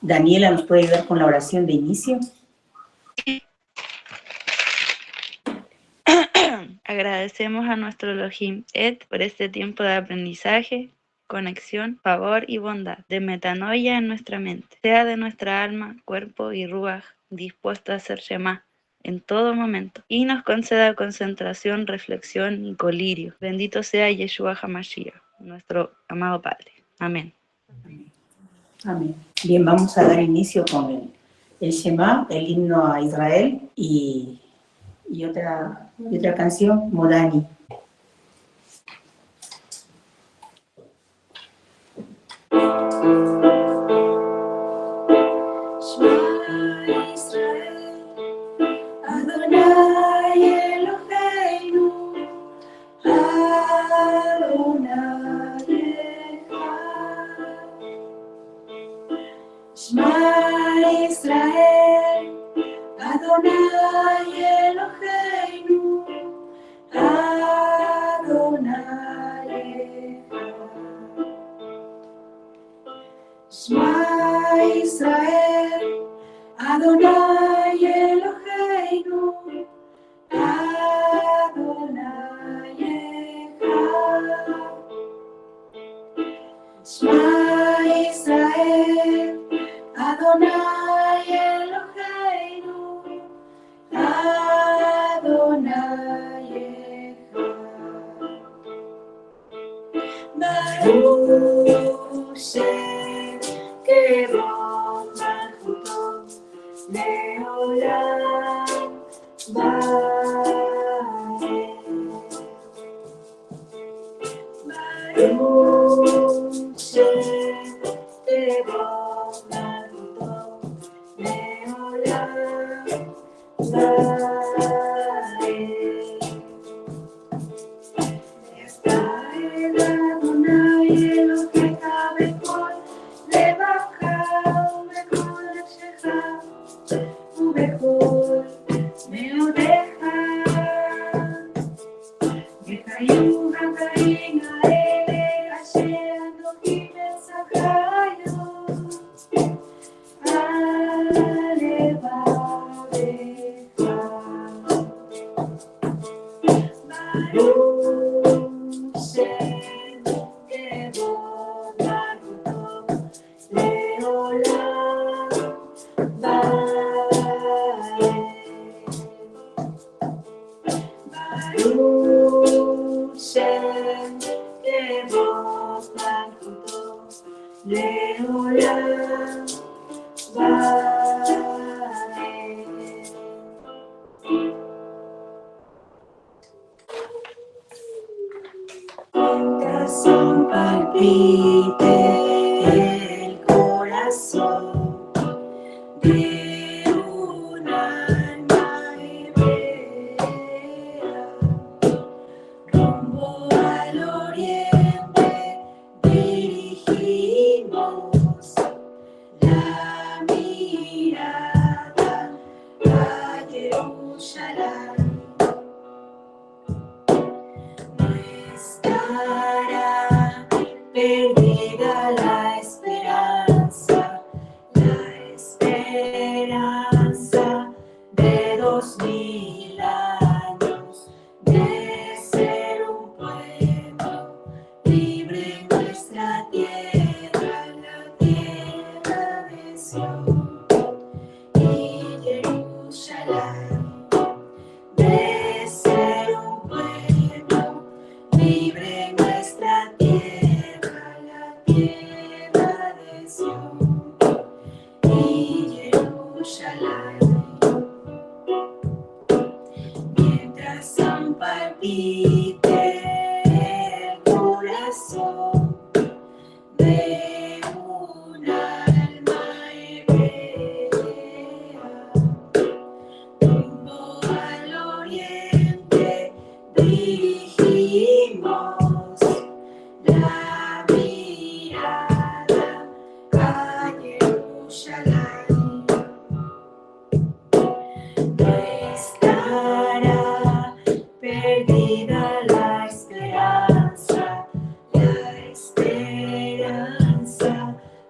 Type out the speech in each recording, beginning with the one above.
Daniela, ¿nos puede ayudar con la oración de inicio? Agradecemos a nuestro Elohim Ed por este tiempo de aprendizaje, conexión, favor y bondad, de metanoia en nuestra mente, sea de nuestra alma, cuerpo y ruaj, dispuesto a hacer Shema en todo momento, y nos conceda concentración, reflexión y colirio. Bendito sea Yeshua HaMashiach, nuestro amado Padre. Amén. Amén. Bien, vamos a dar inicio con el Shema, el himno a Israel y otra canción, Modani.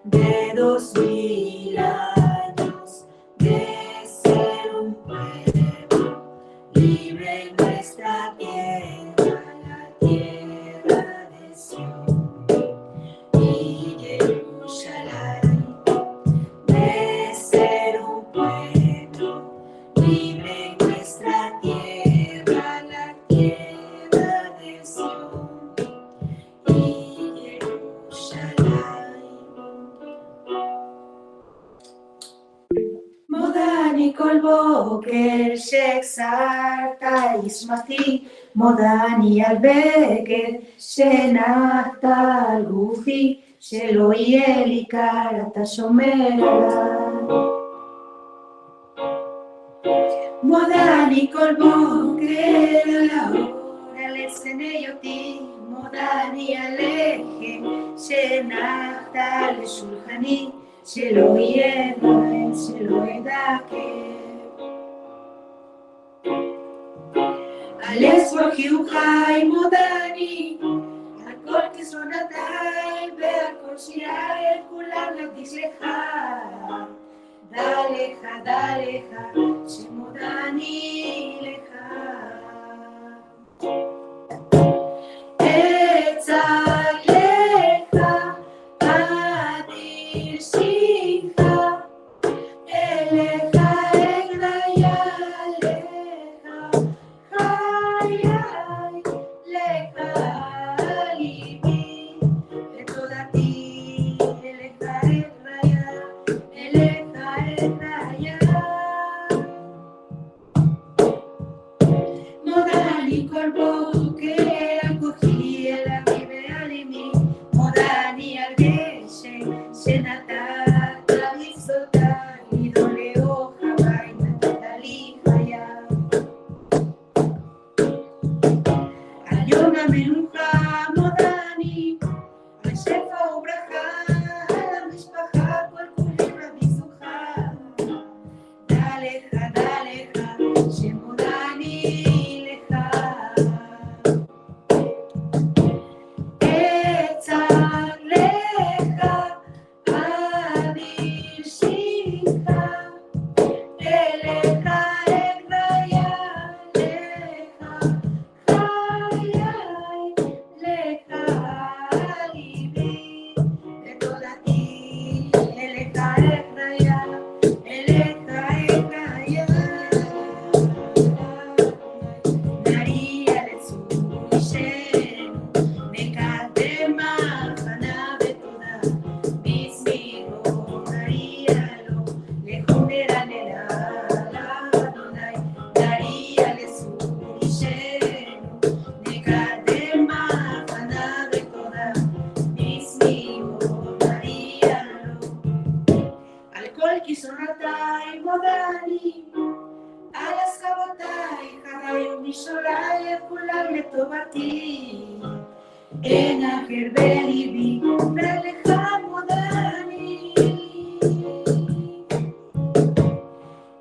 De dos boker sheksarta ismati modani al beker shenata al gufi shelo yeh li karata shomer modani kol boker la hora leseneyoti modani aleje shenata al shulchani שלא יהיה בהם, שלא ידכא. על אצבע חיוכי מודעני, על כל כישרונותיי ועל כל שיריי, כולם נקדיש לך. דע לך, שמודעני לך. אצעק לך, אדיר שמחה, אליך אקריא לך, חיי לך ליבי, ותודתי אליך אקריא, אליך אקריא. מודעני כל בוקר הכוחי אל אבי ועלימי, מודעני על גשם שנתת מצוותיי, לדאול לאורחיי נתת לי חייו. על יום המנוחה מודעני, על שפע וברכה, על המשפחה כל כולי רבי זוכה. דע לך, שמודעני לך. אצעק לך, אדיר שמחה, אליך אקריא לך, חיי לך ליבי, ותודתי אליך אקריא, אליך אקריא. נריע לצור אישנו, נקדם מחנה ותודה, מצמיחו נריע לו, לחומר הנלה לאדוני. נריע לצור אישנו, נקדם מחנה ותודה, מצמיחו נריע לו. על כל כישרונותיי מודעני, על הסכמותיי חיי ומשעוליי, כולם לטובתי. אין אחר בליבי ולך מודעני.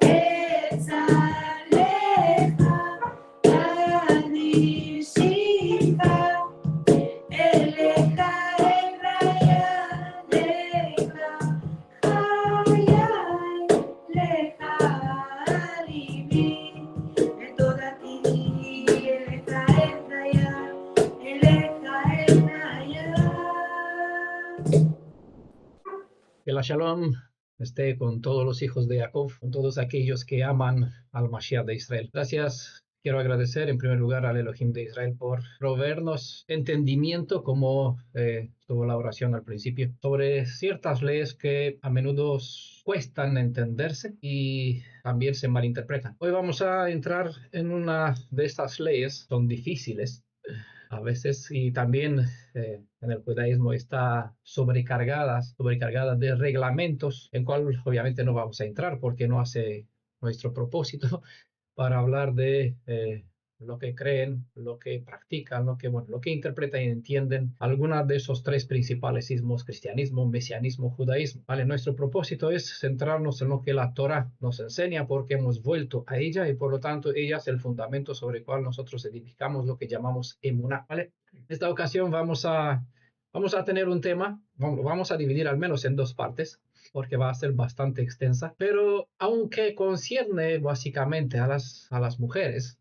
אצעק לך, אדיר שמחה, אליך אקריא לך, חיי לך ליבי, ותודתי אליך אקריא, אליך אקריא. Que la Shalom esté con todos los hijos de Jacob, con todos aquellos que aman al Mashiach de Israel. Gracias. Quiero agradecer en primer lugar al Elohim de Israel por proveernos entendimiento, como tuvo la oración al principio, sobre ciertas leyes que a menudo cuestan entenderse y también se malinterpretan. Hoy vamos a entrar en una de estas leyes, son difíciles a veces, y también en el judaísmo está sobrecargada de reglamentos, en cual obviamente no vamos a entrar porque no hace nuestro propósito para hablar de lo que creen, lo que practican, lo que interpretan y entienden algunas de esos tres principales ismos: cristianismo, mesianismo, judaísmo. ¿Vale? Nuestro propósito es centrarnos en lo que la Torah nos enseña, porque hemos vuelto a ella y por lo tanto ella es el fundamento sobre el cual nosotros edificamos lo que llamamos emuná. ¿Vale? En esta ocasión vamos a tener un tema, vamos a dividir al menos en dos partes, porque va a ser bastante extensa, pero aunque concierne básicamente a las mujeres,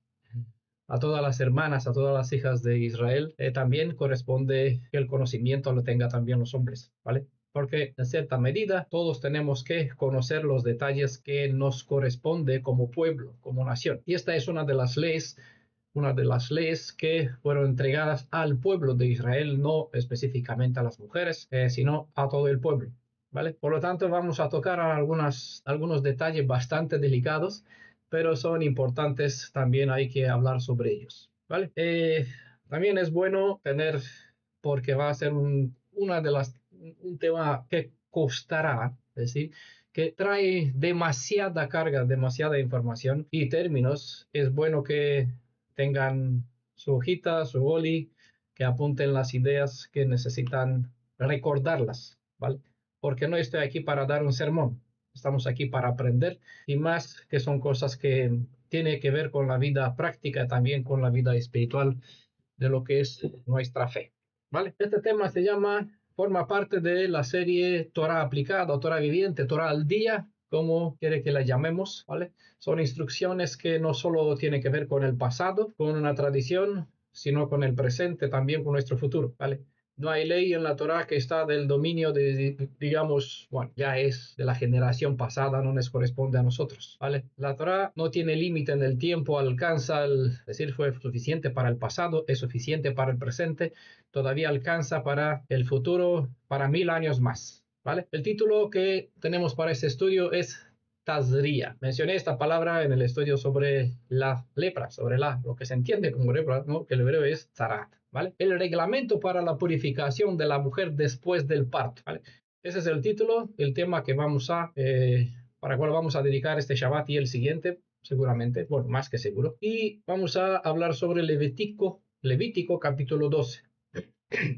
a todas las hermanas, a todas las hijas de Israel, también corresponde que el conocimiento lo tenga también los hombres, ¿vale? Porque en cierta medida todos tenemos que conocer los detalles que nos corresponde como pueblo, como nación. Y esta es una de las leyes que fueron entregadas al pueblo de Israel, no específicamente a las mujeres, sino a todo el pueblo, ¿vale? Por lo tanto, vamos a tocar algunos detalles bastante delicados pero son importantes, también hay que hablar sobre ellos, ¿vale? También es bueno tener, porque va a ser un tema que costará, es decir, que trae demasiada carga, demasiada información y términos. Es bueno que tengan su hojita, su boli, que apunten las ideas que necesitan recordarlas, ¿vale? Porque no estoy aquí para dar un sermón, estamos aquí para aprender, y más que son cosas que tienen que ver con la vida práctica, también con la vida espiritual de lo que es nuestra fe, ¿vale? Este tema forma parte de la serie Torah aplicada, o Torah viviente, Torah al día, como quiere que la llamemos, ¿vale? Son instrucciones que no solo tienen que ver con el pasado, con una tradición, sino con el presente, también con nuestro futuro, ¿vale? No hay ley en la Torah que está del dominio digamos, bueno, ya es de la generación pasada, no nos corresponde a nosotros, ¿vale? La Torah no tiene límite en el tiempo, es decir, fue suficiente para el pasado, es suficiente para el presente, todavía alcanza para el futuro, para 1000 años más, ¿vale? El título que tenemos para este estudio es Tazria. Mencioné esta palabra en el estudio sobre la lepra, lo que se entiende como lepra, ¿no? Que el hebreo es zarat, ¿vale? El reglamento para la purificación de la mujer después del parto, ¿vale? Ese es el título, el tema que para el cual vamos a dedicar este Shabbat y el siguiente, seguramente, bueno, más que seguro. Y vamos a hablar sobre Levítico capítulo 12.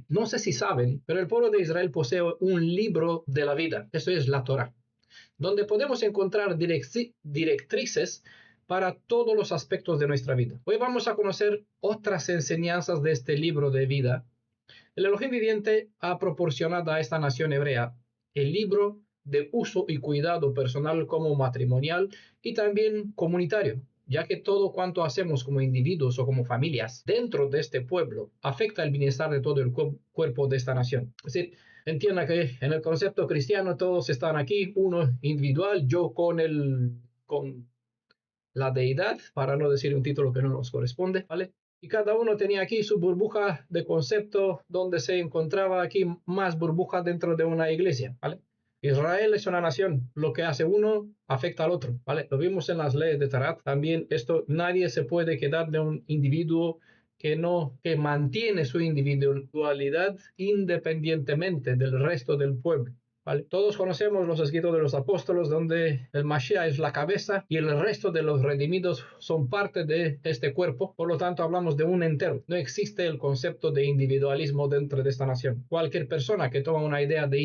No sé si saben, pero el pueblo de Israel posee un libro de la vida, eso es la Torah, donde podemos encontrar directrices para todos los aspectos de nuestra vida. Hoy vamos a conocer otras enseñanzas de este libro de vida. El Elohim viviente ha proporcionado a esta nación hebrea el libro de uso y cuidado personal como matrimonial y también comunitario, ya que todo cuanto hacemos como individuos o como familias dentro de este pueblo afecta el bienestar de todo el cuerpo de esta nación. Es decir, entienda que en el concepto cristiano todos están aquí, uno individual, yo con la deidad, para no decir un título que no nos corresponde, ¿vale? Y cada uno tenía aquí su burbuja de concepto donde se encontraba aquí más burbujas dentro de una iglesia, ¿vale? Israel es una nación, lo que hace uno afecta al otro, ¿vale? Lo vimos en las leyes de Tarat, también nadie se puede quedar de un individuo que mantiene su individualidad independientemente del resto del pueblo, ¿vale? Todos conocemos los escritos de los apóstoles donde el Mashiach es la cabeza y el resto de los redimidos son parte de este cuerpo, por lo tanto hablamos de un entero. No existe el concepto de individualismo dentro de esta nación. Cualquier persona que toma una idea de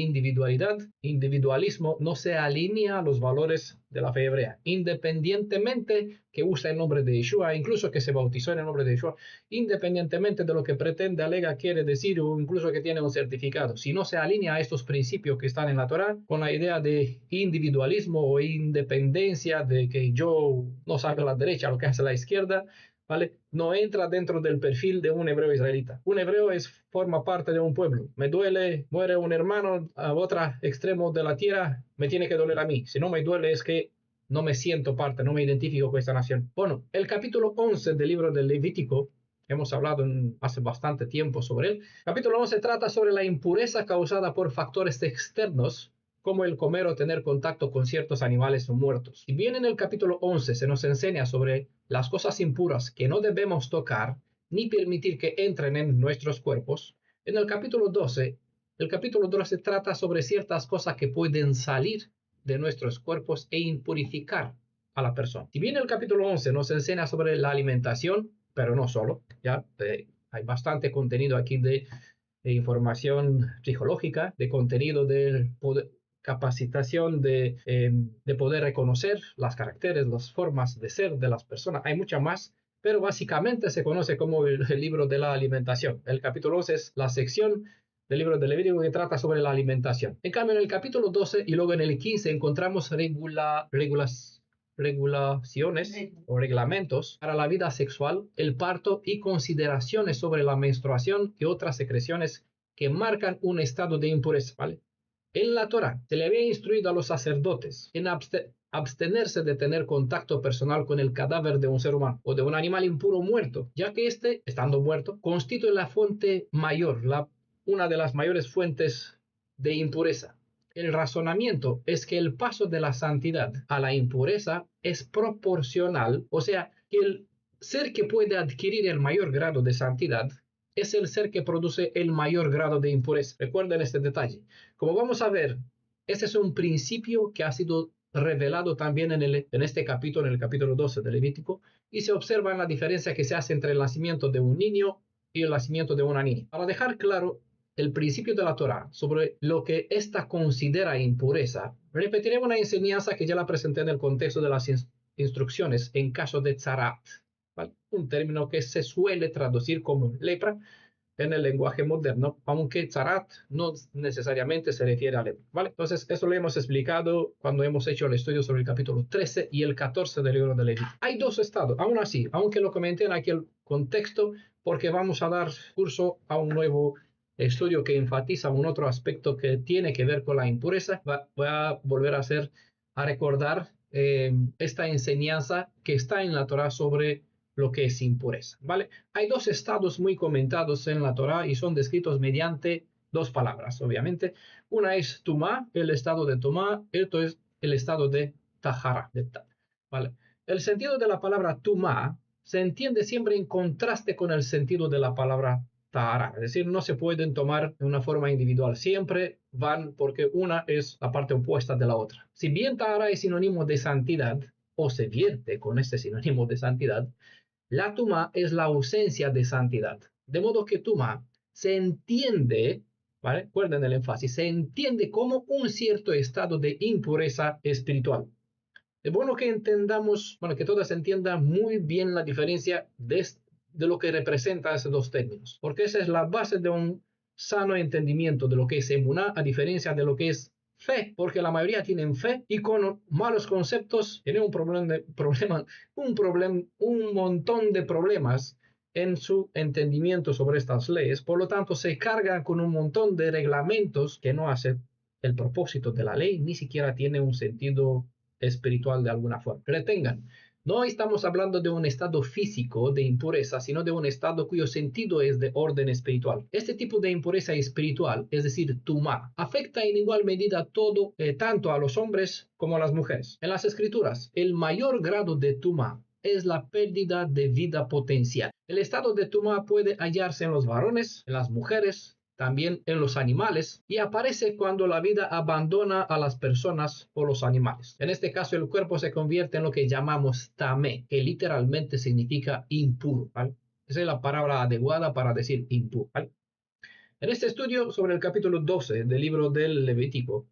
individualismo, no se alinea a los valores de la fe hebrea, independientemente que usa el nombre de Yeshua, incluso que se bautizó en el nombre de Yeshua, independientemente de lo que pretende, alega, quiere decir o incluso que tiene un certificado. Si no se alinea a estos principios que están en la Torah con la idea de individualismo o independencia, de que yo no salga a la derecha, lo que hace la izquierda, ¿vale? No entra dentro del perfil de un hebreo israelita. Un hebreo forma parte de un pueblo. Me duele, muere un hermano a otro extremo de la tierra, me tiene que doler a mí. Si no me duele es que no me siento parte, no me identifico con esta nación. Bueno, el capítulo 11 del libro del Levítico, hemos hablado hace bastante tiempo sobre él. Capítulo 11 trata sobre la impureza causada por factores externos, como el comer o tener contacto con ciertos animales muertos. Si bien en el capítulo 11 se nos enseña sobre las cosas impuras que no debemos tocar ni permitir que entren en nuestros cuerpos, en el capítulo 12 trata sobre ciertas cosas que pueden salir de nuestros cuerpos e impurificar a la persona. Si bien el capítulo 11 nos enseña sobre la alimentación, pero no solo, hay bastante contenido aquí de información psicológica, de contenido de capacitación de poder reconocer las caracteres, las formas de ser de las personas. Hay mucha más, pero básicamente se conoce como el libro de la alimentación. El capítulo 11 es la sección del libro de Levítico que trata sobre la alimentación. En cambio, en el capítulo 12 y luego en el 15 encontramos regulaciones o reglamentos para la vida sexual, el parto y consideraciones sobre la menstruación y otras secreciones que marcan un estado de impureza, ¿vale? En la Torah se le había instruido a los sacerdotes en abstenerse de tener contacto personal con el cadáver de un ser humano o de un animal impuro muerto, ya que este, estando muerto, constituye la fuente mayor, una de las mayores fuentes de impureza. el razonamiento es que el paso de la santidad a la impureza es proporcional, o sea, que el ser que puede adquirir el mayor grado de santidad es el ser que produce el mayor grado de impureza. Recuerden este detalle. Como vamos a ver, ese es un principio que ha sido revelado también en este capítulo, en el capítulo 12 de Levítico, y se observa la diferencia que se hace entre el nacimiento de un niño y el nacimiento de una niña. Para dejar claro el principio de la Torá sobre lo que ésta considera impureza, repetiré una enseñanza que ya la presenté en el contexto de las instrucciones en caso de tzarat, ¿vale? Un término que se suele traducir como lepra en el lenguaje moderno, aunque tzarat no necesariamente se refiere a lepra, ¿vale? Entonces, eso lo hemos explicado cuando hemos hecho el estudio sobre el capítulo 13 y el 14 del libro de Levítico. Hay dos estados, aún así, aunque lo comenté en aquel contexto, porque vamos a dar curso a un nuevo estudio que enfatiza un otro aspecto que tiene que ver con la impureza. Voy a volver a recordar esta enseñanza que está en la Torá sobre lo que es impureza, ¿vale? Hay dos estados muy comentados en la Torá y son descritos mediante dos palabras, obviamente. Una es tumá, el estado de tumá, esto es el estado de tahara, ¿vale? El sentido de la palabra tumá se entiende siempre en contraste con el sentido de la palabra tahara, es decir, no se pueden tomar de una forma individual, siempre van porque una es la parte opuesta de la otra. Si bien tahara es sinónimo de santidad, o se vierte con este sinónimo de santidad, la tumá es la ausencia de santidad. De modo que tumá se entiende, ¿vale? Recuerden el énfasis, se entiende como un cierto estado de impureza espiritual. Es bueno que entendamos, bueno, que todos entiendan muy bien la diferencia de lo que representan esos dos términos, porque esa es la base de un sano entendimiento de lo que es emuná, a diferencia de lo que es fe, porque la mayoría tienen fe y con malos conceptos tienen un montón de problemas en su entendimiento sobre estas leyes. Por lo tanto, se cargan con un montón de reglamentos que no hacen el propósito de la ley, ni siquiera tiene un sentido espiritual de alguna forma. Retengan, no estamos hablando de un estado físico de impureza, sino de un estado cuyo sentido es de orden espiritual. Este tipo de impureza espiritual, es decir, tumá, afecta en igual medida tanto a los hombres como a las mujeres. En las escrituras, el mayor grado de tumá es la pérdida de vida potencial. El estado de tumá puede hallarse en los varones, en las mujeres, también en los animales, y aparece cuando la vida abandona a las personas o los animales. En este caso, el cuerpo se convierte en lo que llamamos tamé, que literalmente significa impuro, ¿vale? Esa es la palabra adecuada para decir impuro, ¿vale? En este estudio sobre el capítulo 12 del libro del Levítico,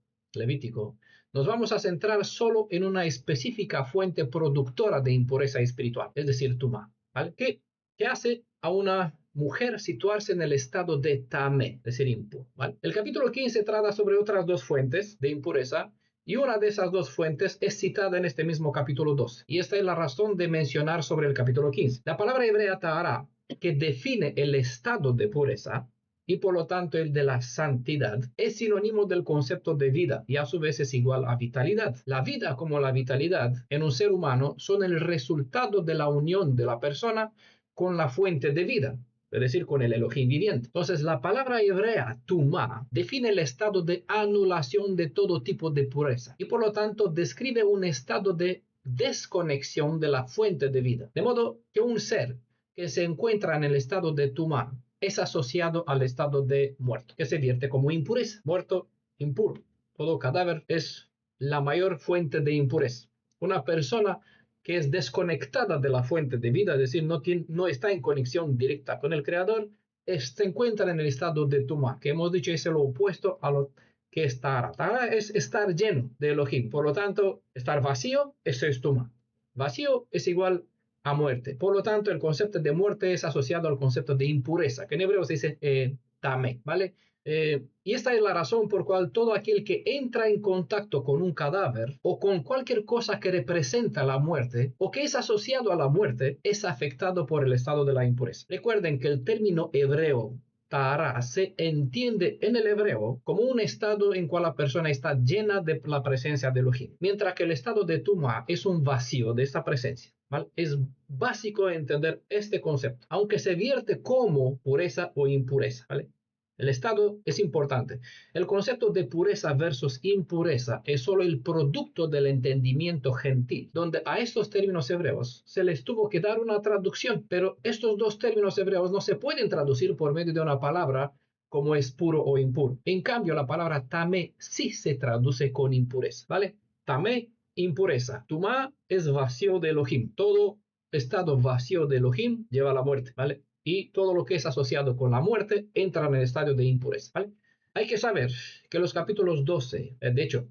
nos vamos a centrar solo en una específica fuente productora de impureza espiritual, es decir, tumá, ¿vale? ¿Qué hace a una mujer situarse en el estado de tamé, es decir, impuro, ¿vale? El capítulo 15 trata sobre otras dos fuentes de impureza, y una de esas dos fuentes es citada en este mismo capítulo 12. Y esta es la razón de mencionar sobre el capítulo 15. La palabra hebrea tahara, que define el estado de pureza, y por lo tanto el de la santidad, es sinónimo del concepto de vida y a su vez es igual a vitalidad. La vida como la vitalidad en un ser humano son el resultado de la unión de la persona con la fuente de vida, es decir, con el Elohim viviente. Entonces, la palabra hebrea, tumá, define el estado de anulación de todo tipo de pureza y por lo tanto describe un estado de desconexión de la fuente de vida. De modo que un ser que se encuentra en el estado de tumá es asociado al estado de muerto, que se vierte como impureza. Muerto, impuro. Todo cadáver es la mayor fuente de impureza. Una persona que es desconectada de la fuente de vida, es decir, no está en conexión directa con el Creador, se encuentra en el estado de tumá, que hemos dicho es lo opuesto a lo que es tahara. Tahara es estar lleno de Elohim, por lo tanto, estar vacío, eso es tumá. Vacío es igual a muerte. Por lo tanto, el concepto de muerte es asociado al concepto de impureza, que en hebreo se dice tamé, ¿vale? Y esta es la razón por cual todo aquel que entra en contacto con un cadáver o con cualquier cosa que representa la muerte o que es asociado a la muerte es afectado por el estado de la impureza. Recuerden que el término hebreo tahara se entiende en el hebreo como un estado en cual la persona está llena de la presencia de Elohim, mientras que el estado de tumá es un vacío de esta presencia, ¿vale? Es básico entender este concepto, aunque se vierte como pureza o impureza, ¿vale? El estado es importante. El concepto de pureza versus impureza es solo el producto del entendimiento gentil, donde a estos términos hebreos se les tuvo que dar una traducción, pero estos dos términos hebreos no se pueden traducir por medio de una palabra como es puro o impuro. En cambio, la palabra tamé sí se traduce con impureza, ¿vale? Tamé, impureza. Tumá es vacío de Elohim. Todo estado vacío de Elohim lleva a la muerte, ¿vale? Y todo lo que es asociado con la muerte entra en el estadio de impureza, ¿vale? Hay que saber que los capítulos 12, de hecho,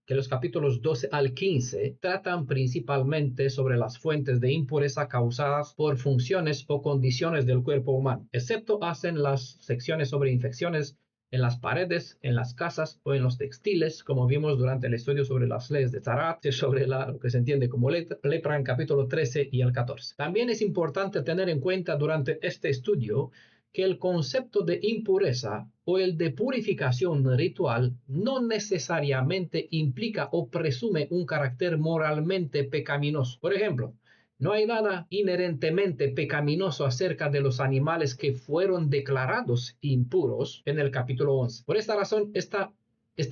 que los capítulos 12 al 15 tratan principalmente sobre las fuentes de impureza causadas por funciones o condiciones del cuerpo humano, excepto hacen las secciones sobre infecciones en las paredes, en las casas o en los textiles, como vimos durante el estudio sobre las leyes de Tarat, sobre lo que se entiende como lepra en capítulo 13 y el 14. También es importante tener en cuenta durante este estudio que el concepto de impureza o el de purificación ritual no necesariamente implica o presume un carácter moralmente pecaminoso. Por ejemplo, no hay nada inherentemente pecaminoso acerca de los animales que fueron declarados impuros en el capítulo 11. Por esta razón, está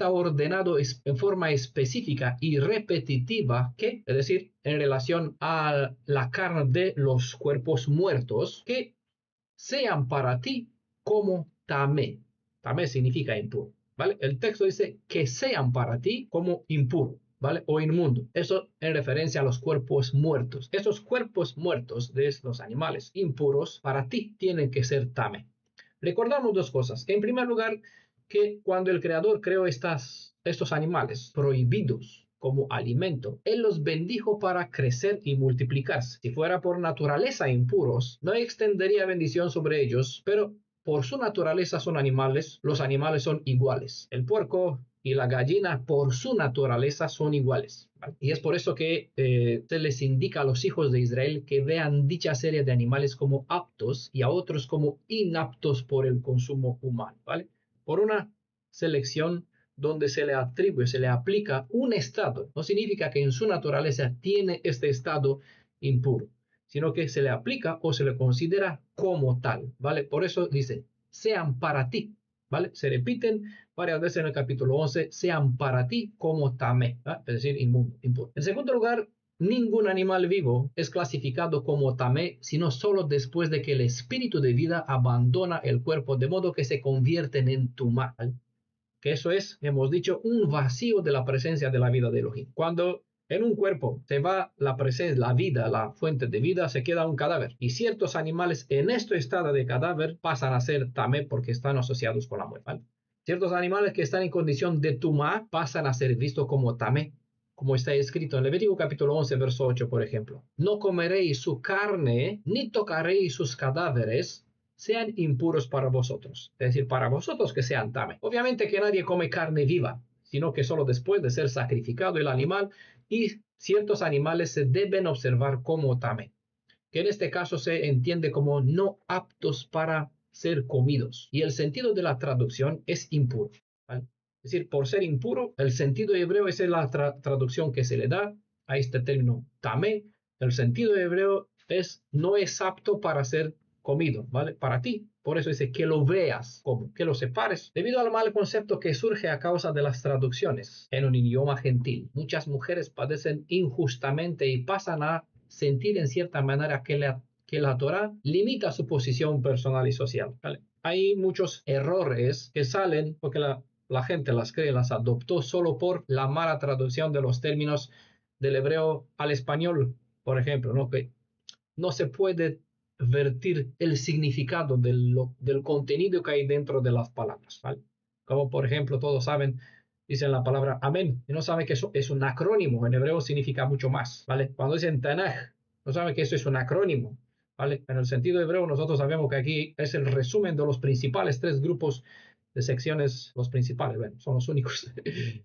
ordenado en forma específica y repetitiva que, es decir, en relación a la carne de los cuerpos muertos, que sean para ti como tamé. Tamé significa impuro, ¿vale? El texto dice que sean para ti como impuro, ¿vale? O inmundo. Eso en referencia a los cuerpos muertos. Esos cuerpos muertos de los animales impuros para ti tienen que ser tamé. Recordamos dos cosas. En primer lugar, que cuando el Creador creó estos animales prohibidos como alimento, Él los bendijo para crecer y multiplicarse. Si fuera por naturaleza impuros, no extendería bendición sobre ellos, pero por su naturaleza son animales, los animales son iguales. El puerco y la gallina por su naturaleza son iguales, ¿vale? Y es por eso que se les indica a los hijos de Israel que vean dicha serie de animales como aptos y a otros como inaptos por el consumo humano, ¿vale? Por una selección donde se le atribuye, se le aplica un estado, no significa que en su naturaleza tiene este estado impuro, sino que se le aplica o se le considera como tal, ¿vale? Por eso dice, sean para ti, ¿vale? Se repiten varias veces en el capítulo 11, sean para ti como tamé, ¿eh? Es decir, inmundo, impuro. En segundo lugar, ningún animal vivo es clasificado como tamé, sino solo después de que el espíritu de vida abandona el cuerpo, de modo que se convierten en tumá, ¿vale? Que eso es, hemos dicho, un vacío de la presencia de la vida de Elohim. Cuando en un cuerpo se va la presencia, la vida, la fuente de vida, se queda un cadáver. Y ciertos animales en este estado de cadáver pasan a ser tamé porque están asociados con la muerte, ¿vale? Ciertos animales que están en condición de tumá pasan a ser vistos como tamé, como está escrito en Levítico capítulo 11, verso 8, por ejemplo. No comeréis su carne, ni tocaréis sus cadáveres, sean impuros para vosotros. Es decir, para vosotros que sean tamé. Obviamente que nadie come carne viva, sino que solo después de ser sacrificado el animal, y ciertos animales se deben observar como tamé, que en este caso se entiende como no aptos para ser comidos. Y el sentido de la traducción es impuro, ¿vale? Es decir, por ser impuro, el sentido hebreo es la traducción que se le da a este término tamé. El sentido hebreo es no es apto para ser comido, ¿vale? Para ti. Por eso dice que lo veas como, que lo separes. Debido al mal concepto que surge a causa de las traducciones en un idioma gentil, muchas mujeres padecen injustamente y pasan a sentir en cierta manera que la Torah limita su posición personal y social, ¿vale? Hay muchos errores que salen porque la gente las cree, las adoptó solo por la mala traducción de los términos del hebreo al español, por ejemplo, ¿no? Que no se puede vertir el significado del contenido que hay dentro de las palabras, ¿vale? Como por ejemplo, todos saben, dicen la palabra amén, y no saben que eso es un acrónimo, en hebreo significa mucho más, ¿vale? Cuando dicen Tanaj, no saben que eso es un acrónimo, ¿vale? En el sentido hebreo nosotros sabemos que aquí es el resumen de los principales tres grupos de secciones, los principales, bueno, son los únicos,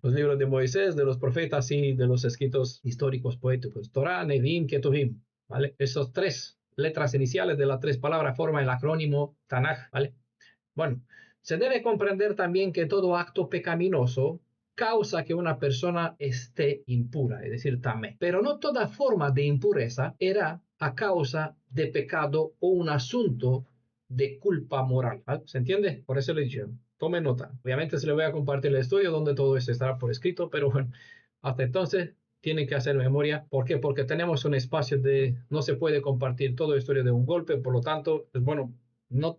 los libros de Moisés, de los profetas y de los escritos históricos poéticos, Torah, Nevim, Ketuvim, ¿vale? Esos tres letras iniciales de las tres palabras forman el acrónimo Tanaj, ¿vale? Bueno, se debe comprender también que todo acto pecaminoso causa que una persona esté impura, es decir, tamé. Pero no toda forma de impureza era a causa de pecado o un asunto de culpa moral. ¿Vale? ¿Se entiende? Por eso le he dicho, tome nota. Obviamente se le voy a compartir el estudio donde todo esto estará por escrito, pero bueno, hasta entonces tiene que hacer memoria. ¿Por qué? Porque tenemos un espacio de, no se puede compartir toda la historia de un golpe, por lo tanto, es bueno no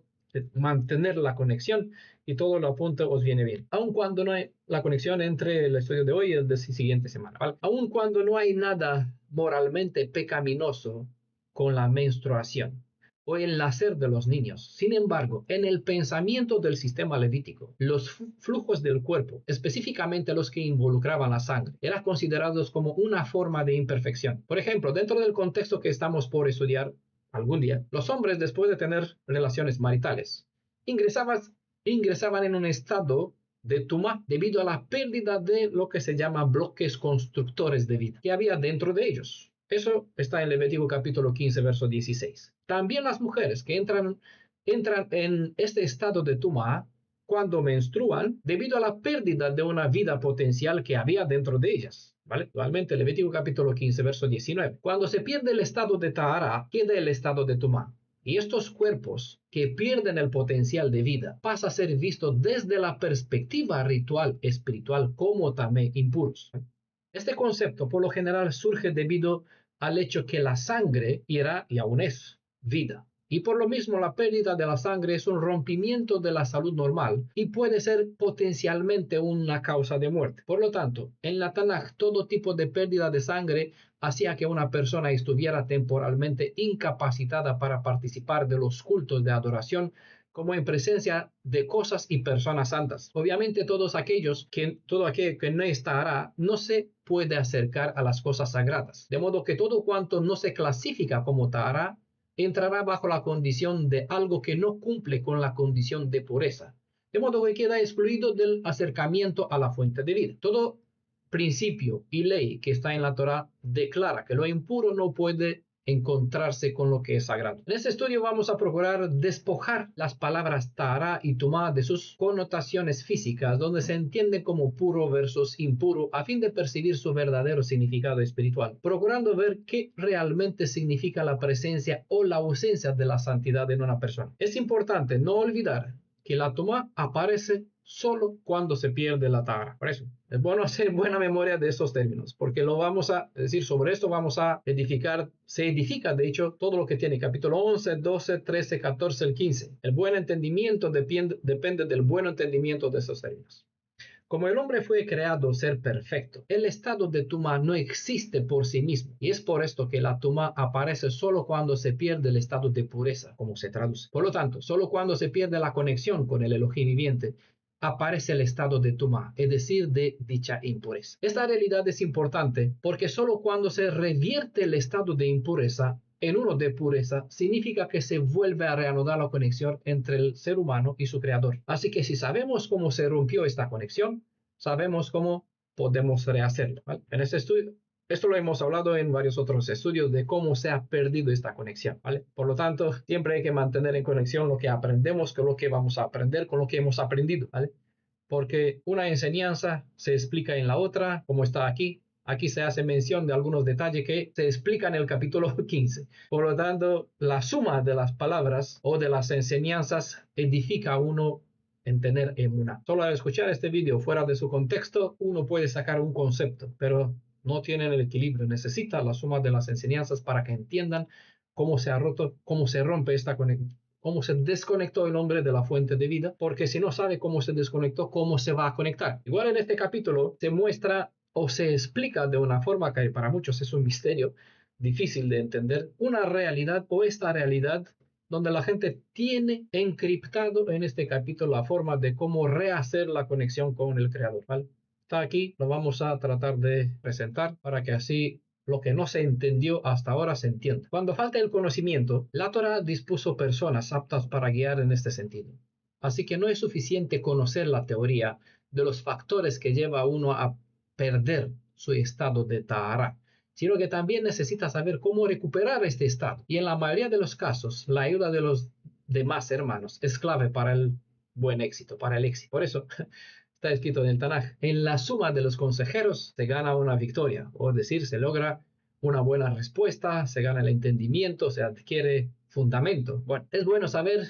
mantener la conexión y todo lo apunto os viene bien. Aun cuando no hay la conexión entre el estudio de hoy y el de la siguiente semana. ¿Vale? Aun cuando no hay nada moralmente pecaminoso con la menstruación o el nacer de los niños. Sin embargo, en el pensamiento del sistema levítico, los flujos del cuerpo, específicamente los que involucraban la sangre, eran considerados como una forma de imperfección. Por ejemplo, dentro del contexto que estamos por estudiar algún día, los hombres, después de tener relaciones maritales, ingresaban en un estado de tumá debido a la pérdida de lo que se llama bloques constructores de vida que había dentro de ellos. Eso está en Levítico capítulo 15, verso 16. También las mujeres que entran en este estado de tumá cuando menstruan debido a la pérdida de una vida potencial que había dentro de ellas. ¿Vale? Actualmente, Levítico capítulo 15, verso 19. Cuando se pierde el estado de tahara, queda el estado de tumá. Y estos cuerpos que pierden el potencial de vida pasa a ser visto desde la perspectiva ritual espiritual como también impuros. Este concepto por lo general surge debido al hecho que la sangre era y aún es vida. Y por lo mismo la pérdida de la sangre es un rompimiento de la salud normal y puede ser potencialmente una causa de muerte. Por lo tanto, en la Tanaj todo tipo de pérdida de sangre hacía que una persona estuviera temporalmente incapacitada para participar de los cultos de adoración como en presencia de cosas y personas santas. Obviamente todo aquello que no estará no se puede acercar a las cosas sagradas. De modo que todo cuanto no se clasifica como tahara entrará bajo la condición de algo que no cumple con la condición de pureza. De modo que queda excluido del acercamiento a la fuente de vida. Todo principio y ley que está en la Torá declara que lo impuro no puede encontrarse con lo que es sagrado. En este estudio vamos a procurar despojar las palabras tahara y tumá de sus connotaciones físicas, donde se entiende como puro versus impuro, a fin de percibir su verdadero significado espiritual, procurando ver qué realmente significa la presencia o la ausencia de la santidad en una persona. Es importante no olvidar que la tumá aparece solo cuando se pierde la tahara. Por eso es bueno hacer buena memoria de esos términos, porque lo vamos a decir sobre esto, vamos a edificar, se edifica de hecho todo lo que tiene capítulo 11, 12, 13, 14, el 15. El buen entendimiento depende del buen entendimiento de esos términos. Como el hombre fue creado ser perfecto, el estado de tumá no existe por sí mismo, y es por esto que la tumá aparece solo cuando se pierde el estado de pureza, como se traduce. Por lo tanto, solo cuando se pierde la conexión con el Elohim viviente, aparece el estado de tumá, es decir, de dicha impureza. Esta realidad es importante porque solo cuando se revierte el estado de impureza en uno de pureza, significa que se vuelve a reanudar la conexión entre el ser humano y su creador. Así que si sabemos cómo se rompió esta conexión, sabemos cómo podemos rehacerlo. ¿Vale? En este estudio, esto lo hemos hablado en varios otros estudios de cómo se ha perdido esta conexión. ¿Vale? Por lo tanto, siempre hay que mantener en conexión lo que aprendemos con lo que vamos a aprender, con lo que hemos aprendido. ¿Vale? Porque una enseñanza se explica en la otra, como está aquí. Aquí se hace mención de algunos detalles que se explican en el capítulo 15. Por lo tanto, la suma de las palabras o de las enseñanzas edifica a uno en tener emuná. Solo al escuchar este video fuera de su contexto, uno puede sacar un concepto, pero no tienen el equilibrio. Necesita la suma de las enseñanzas para que entiendan cómo se ha roto, cómo se rompe esta conexión, cómo se desconectó el hombre de la fuente de vida, porque si no sabe cómo se desconectó, ¿cómo se va a conectar? Igual en este capítulo se muestra o se explica de una forma que para muchos es un misterio difícil de entender, una realidad o esta realidad donde la gente tiene encriptado en este capítulo la forma de cómo rehacer la conexión con el Creador. ¿Vale? Está aquí, lo vamos a tratar de presentar para que así lo que no se entendió hasta ahora se entienda. Cuando falta el conocimiento, la Torá dispuso personas aptas para guiar en este sentido. Así que no es suficiente conocer la teoría de los factores que lleva a uno a perder su estado de tahara, sino que también necesita saber cómo recuperar este estado. Y en la mayoría de los casos, la ayuda de los demás hermanos es clave para el buen éxito, para el éxito. Por eso está escrito en el Tanaj, en la suma de los consejeros se gana una victoria, o decir, se logra una buena respuesta, se gana el entendimiento, se adquiere fundamento. Bueno, es bueno saber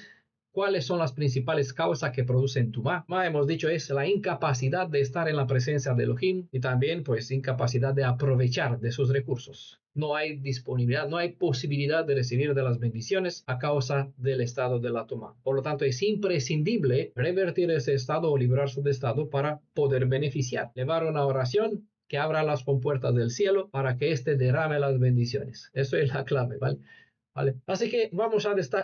¿Cuáles son las principales causas que producen tumá? Hemos dicho es la incapacidad de estar en la presencia de Elohim y también pues incapacidad de aprovechar de sus recursos. No hay disponibilidad, no hay posibilidad de recibir de las bendiciones a causa del estado de la tumá. Por lo tanto, es imprescindible revertir ese estado o librarse de estado para poder beneficiar. Llevar una oración que abra las compuertas del cielo para que éste derrame las bendiciones. Eso es la clave, ¿vale? Así que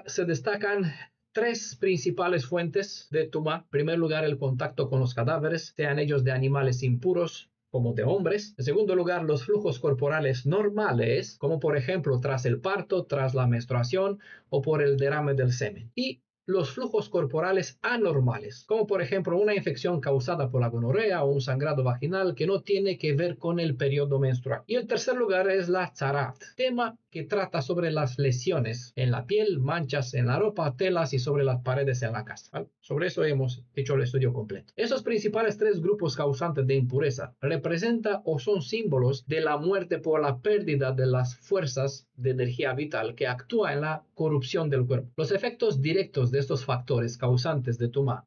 se destacan tres principales fuentes de tumá. En primer lugar, el contacto con los cadáveres, sean ellos de animales impuros como de hombres. En segundo lugar, los flujos corporales normales, como por ejemplo tras el parto, tras la menstruación o por el derrame del semen. Y los flujos corporales anormales, como por ejemplo una infección causada por la gonorrea o un sangrado vaginal que no tiene que ver con el periodo menstrual. Y el tercer lugar es la tzarat, tema que trata sobre las lesiones en la piel, manchas en la ropa, telas y sobre las paredes en la casa. ¿Vale? Sobre eso hemos hecho el estudio completo. Esos principales tres grupos causantes de impureza representan o son símbolos de la muerte por la pérdida de las fuerzas de energía vital que actúa en la corrupción del cuerpo. Los efectos directos de estos factores causantes de tumá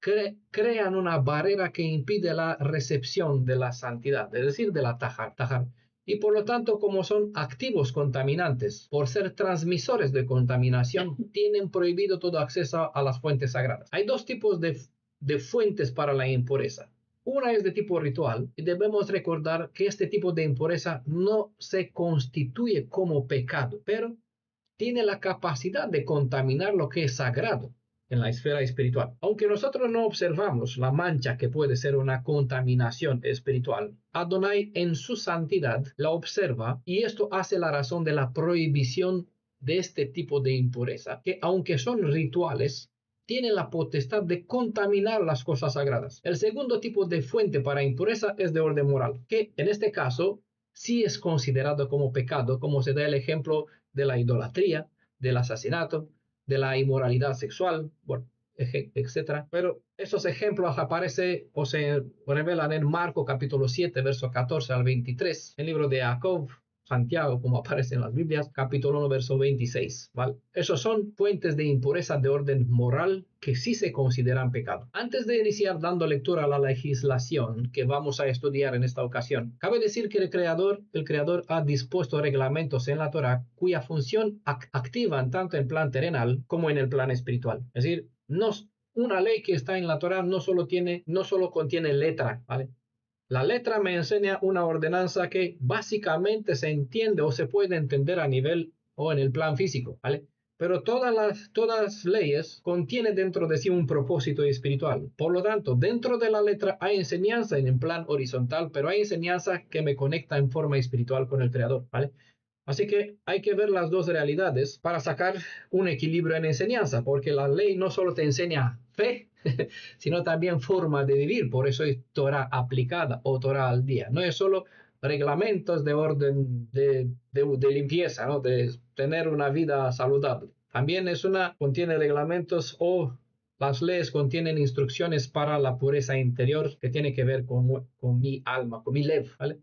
crean una barrera que impide la recepción de la santidad, es decir, de la tahar. Y por lo tanto, como son activos contaminantes, por ser transmisores de contaminación, tienen prohibido todo acceso a las fuentes sagradas. Hay dos tipos de fuentes para la impureza. Una es de tipo ritual y debemos recordar que este tipo de impureza no se constituye como pecado, pero tiene la capacidad de contaminar lo que es sagrado en la esfera espiritual. Aunque nosotros no observamos la mancha que puede ser una contaminación espiritual, Adonai en su santidad la observa y esto hace la razón de la prohibición de este tipo de impureza, que aunque son rituales, tienen la potestad de contaminar las cosas sagradas. El segundo tipo de fuente para impureza es de orden moral, que en este caso sí es considerado como pecado, como se da el ejemplo de la idolatría, del asesinato, de la inmoralidad sexual, bueno, etc. Pero esos ejemplos aparecen o se revelan en Marco capítulo 7, verso 14 al 23, el libro de Jacob, Santiago, como aparece en las Biblias, capítulo 1, verso 26, ¿vale? Esos son fuentes de impureza de orden moral que sí se consideran pecado. Antes de iniciar dando lectura a la legislación que vamos a estudiar en esta ocasión, cabe decir que el Creador ha dispuesto reglamentos en la Torá cuya función activan tanto en plan terrenal como en el plan espiritual. Es decir, una ley que está en la Torá no solo contiene letra, ¿vale? La letra me enseña una ordenanza que básicamente se entiende o se puede entender a nivel o en el plan físico, ¿vale? Pero todas las leyes contienen dentro de sí un propósito espiritual. Por lo tanto, dentro de la letra hay enseñanza en el plan horizontal, pero hay enseñanza que me conecta en forma espiritual con el Creador, ¿vale? Así que hay que ver las dos realidades para sacar un equilibrio en enseñanza, porque la ley no solo te enseña fe, sino también forma de vivir. Por eso es Torah aplicada o Torah al día. No es solo reglamentos de orden de limpieza, ¿no? De tener una vida saludable. También contiene reglamentos o las leyes contienen instrucciones para la pureza interior que tiene que ver con mi alma, con mi lev, ¿vale?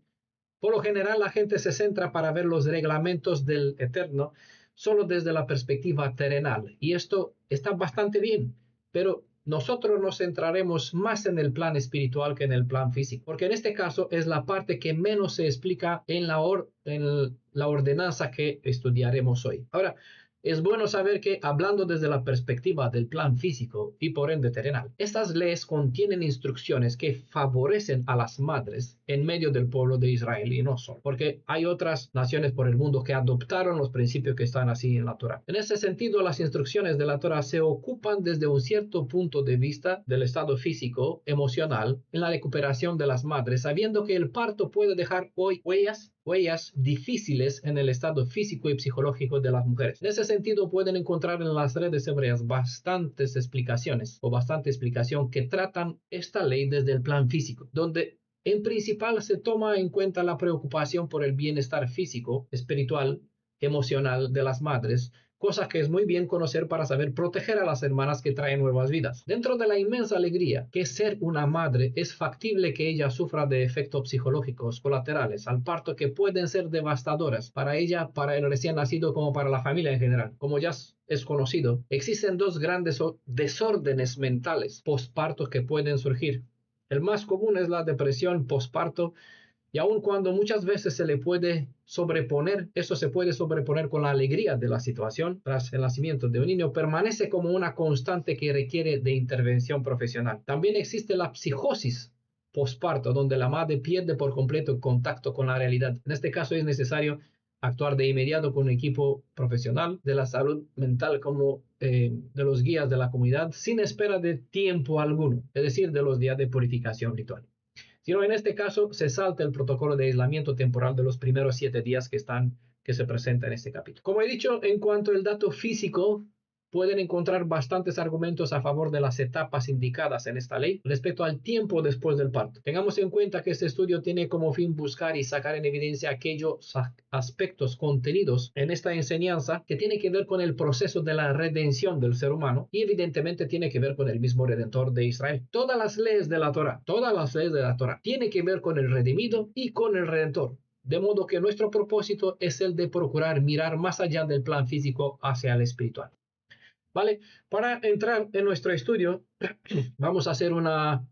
Por lo general, la gente se centra para ver los reglamentos del Eterno solo desde la perspectiva terrenal. Y esto está bastante bien, pero nosotros nos centraremos más en el plan espiritual que en el plan físico, porque en este caso es la parte que menos se explica en la ordenanza que estudiaremos hoy. Ahora, es bueno saber que, hablando desde la perspectiva del plan físico y por ende terrenal, estas leyes contienen instrucciones que favorecen a las madres en medio del pueblo de Israel y no solo, porque hay otras naciones por el mundo que adoptaron los principios que están así en la Torá. En ese sentido, las instrucciones de la Torá se ocupan desde un cierto punto de vista del estado físico, emocional, en la recuperación de las madres, sabiendo que el parto puede dejar huellas difíciles en el estado físico y psicológico de las mujeres. En ese sentido, pueden encontrar en las redes hebreas bastante explicación que tratan esta ley desde el plan físico, donde en principal se toma en cuenta la preocupación por el bienestar físico, espiritual, emocional de las madres, cosa que es muy bien conocer para saber proteger a las hermanas que traen nuevas vidas. Dentro de la inmensa alegría que es ser una madre, es factible que ella sufra de efectos psicológicos colaterales al parto que pueden ser devastadoras para ella, para el recién nacido, como para la familia en general. Como ya es conocido, existen dos grandes desórdenes mentales postparto que pueden surgir. El más común es la depresión postparto, y aun cuando muchas veces se le puede sobreponer, eso se puede sobreponer con la alegría de la situación tras el nacimiento de un niño, permanece como una constante que requiere de intervención profesional. También existe la psicosis postparto, donde la madre pierde por completo el contacto con la realidad. En este caso es necesario actuar de inmediato con un equipo profesional de la salud mental como de los guías de la comunidad, sin espera de tiempo alguno, es decir, de los días de purificación ritual. Sino en este caso se salta el protocolo de aislamiento temporal de los primeros 7 días que se presenta en este capítulo. Como he dicho, en cuanto al dato físico, pueden encontrar bastantes argumentos a favor de las etapas indicadas en esta ley respecto al tiempo después del parto. Tengamos en cuenta que este estudio tiene como fin buscar y sacar en evidencia aquellos aspectos contenidos en esta enseñanza que tiene que ver con el proceso de la redención del ser humano y evidentemente tiene que ver con el mismo Redentor de Israel. Todas las leyes de la Torá tienen que ver con el redimido y con el Redentor. De modo que nuestro propósito es el de procurar mirar más allá del plan físico hacia el espiritual. ¿Vale? Para entrar en nuestro estudio, vamos a hacer una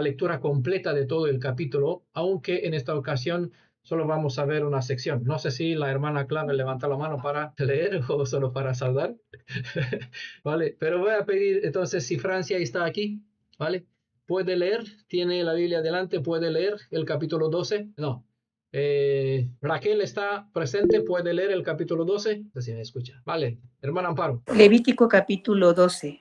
lectura completa de todo el capítulo, aunque en esta ocasión solo vamos a ver una sección. No sé si la hermana Clave levanta la mano para leer o solo para saludar. ¿Vale? Pero voy a pedir entonces si Francia está aquí, ¿vale? ¿Puede leer? ¿Tiene la Biblia delante? ¿Puede leer el capítulo 12? No. Raquel está presente, puede leer el capítulo 12. No sé si me escucha. Vale, hermana Amparo. Levítico capítulo 12.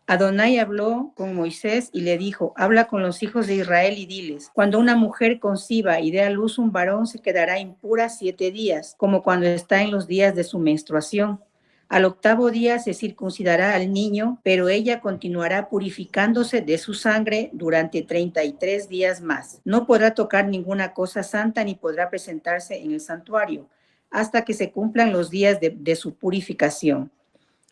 Adonai habló con Moisés y le dijo: habla con los hijos de Israel y diles: cuando una mujer conciba y dé a luz un varón, se quedará impura 7 días, como cuando está en los días de su menstruación. Al 8º día se circuncidará al niño, pero ella continuará purificándose de su sangre durante 33 días más. No podrá tocar ninguna cosa santa ni podrá presentarse en el santuario hasta que se cumplan los días de su purificación.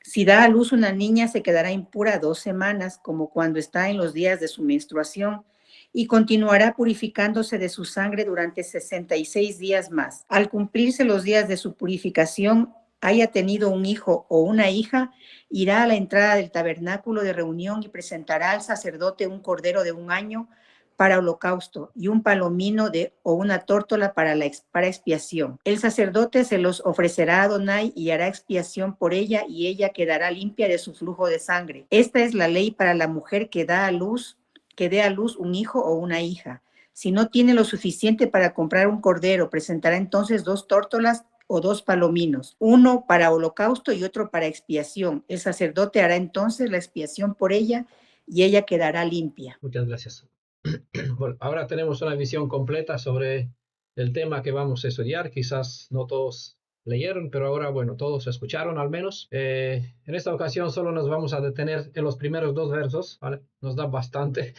Si da a luz una niña, se quedará impura 2 semanas, como cuando está en los días de su menstruación, y continuará purificándose de su sangre durante 66 días más. Al cumplirse los días de su purificación, haya tenido un hijo o una hija, irá a la entrada del tabernáculo de reunión y presentará al sacerdote un cordero de 1 año para holocausto y un palomino o una tórtola para expiación. El sacerdote se los ofrecerá a Adonai y hará expiación por ella, y ella quedará limpia de su flujo de sangre. Esta es la ley para la mujer que dé a luz un hijo o una hija. Si no tiene lo suficiente para comprar un cordero, presentará entonces 2 tórtolas o 2 palominos, uno para holocausto y otro para expiación. El sacerdote hará entonces la expiación por ella y ella quedará limpia. Muchas gracias. Bueno, ahora tenemos una visión completa sobre el tema que vamos a estudiar. Quizás no todos leyeron, pero ahora, bueno, todos escucharon al menos. En esta ocasión solo nos vamos a detener en los primeros 2 versos, ¿vale? Nos da bastante.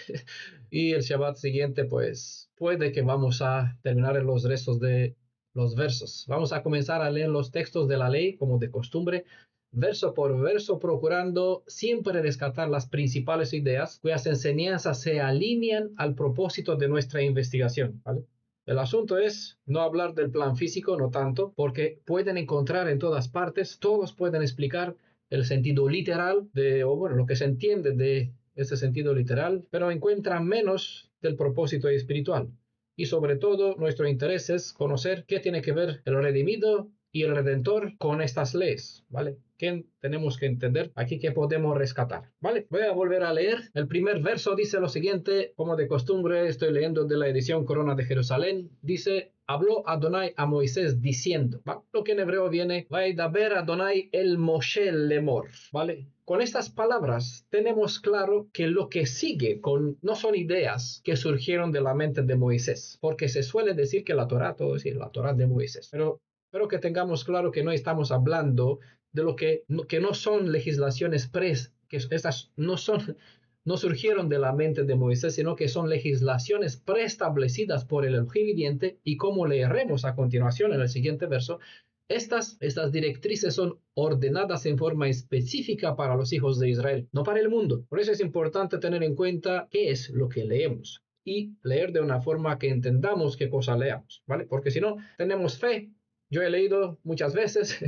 Y el Shabbat siguiente, pues, puede que vamos a terminar en los restos de los versos. Vamos a comenzar a leer los textos de la ley, como de costumbre, verso por verso, procurando siempre rescatar las principales ideas cuyas enseñanzas se alinean al propósito de nuestra investigación, ¿vale? El asunto es no hablar del plan físico, no tanto, porque pueden encontrar en todas partes, todos pueden explicar el sentido literal lo que se entiende de ese sentido literal, pero encuentran menos del propósito espiritual. Y sobre todo, nuestro interés es conocer qué tiene que ver el redimido y el redentor con estas leyes, ¿vale? ¿Qué tenemos que entender aquí? ¿Qué podemos rescatar? ¿Vale? Voy a volver a leer. El primer verso dice lo siguiente, como de costumbre estoy leyendo de la edición Corona de Jerusalén. Dice: habló Adonai a Moisés diciendo, ¿va? Lo que en hebreo viene, Vaidaber Adonai el Moshe lemor, ¿vale? Con estas palabras tenemos claro que lo que sigue no son ideas que surgieron de la mente de Moisés, porque se suele decir que la Torá, todo es la Torá de Moisés, pero que tengamos claro que no estamos hablando de lo que no son legislaciones que estas no surgieron de la mente de Moisés, sino que son legislaciones preestablecidas por el Elohim viviente, y como leeremos a continuación en el siguiente verso, Estas directrices son ordenadas en forma específica para los hijos de Israel, no para el mundo. Por eso es importante tener en cuenta qué es lo que leemos y leer de una forma que entendamos qué cosa leamos, ¿vale? Porque si no, tenemos fe. Yo he leído muchas veces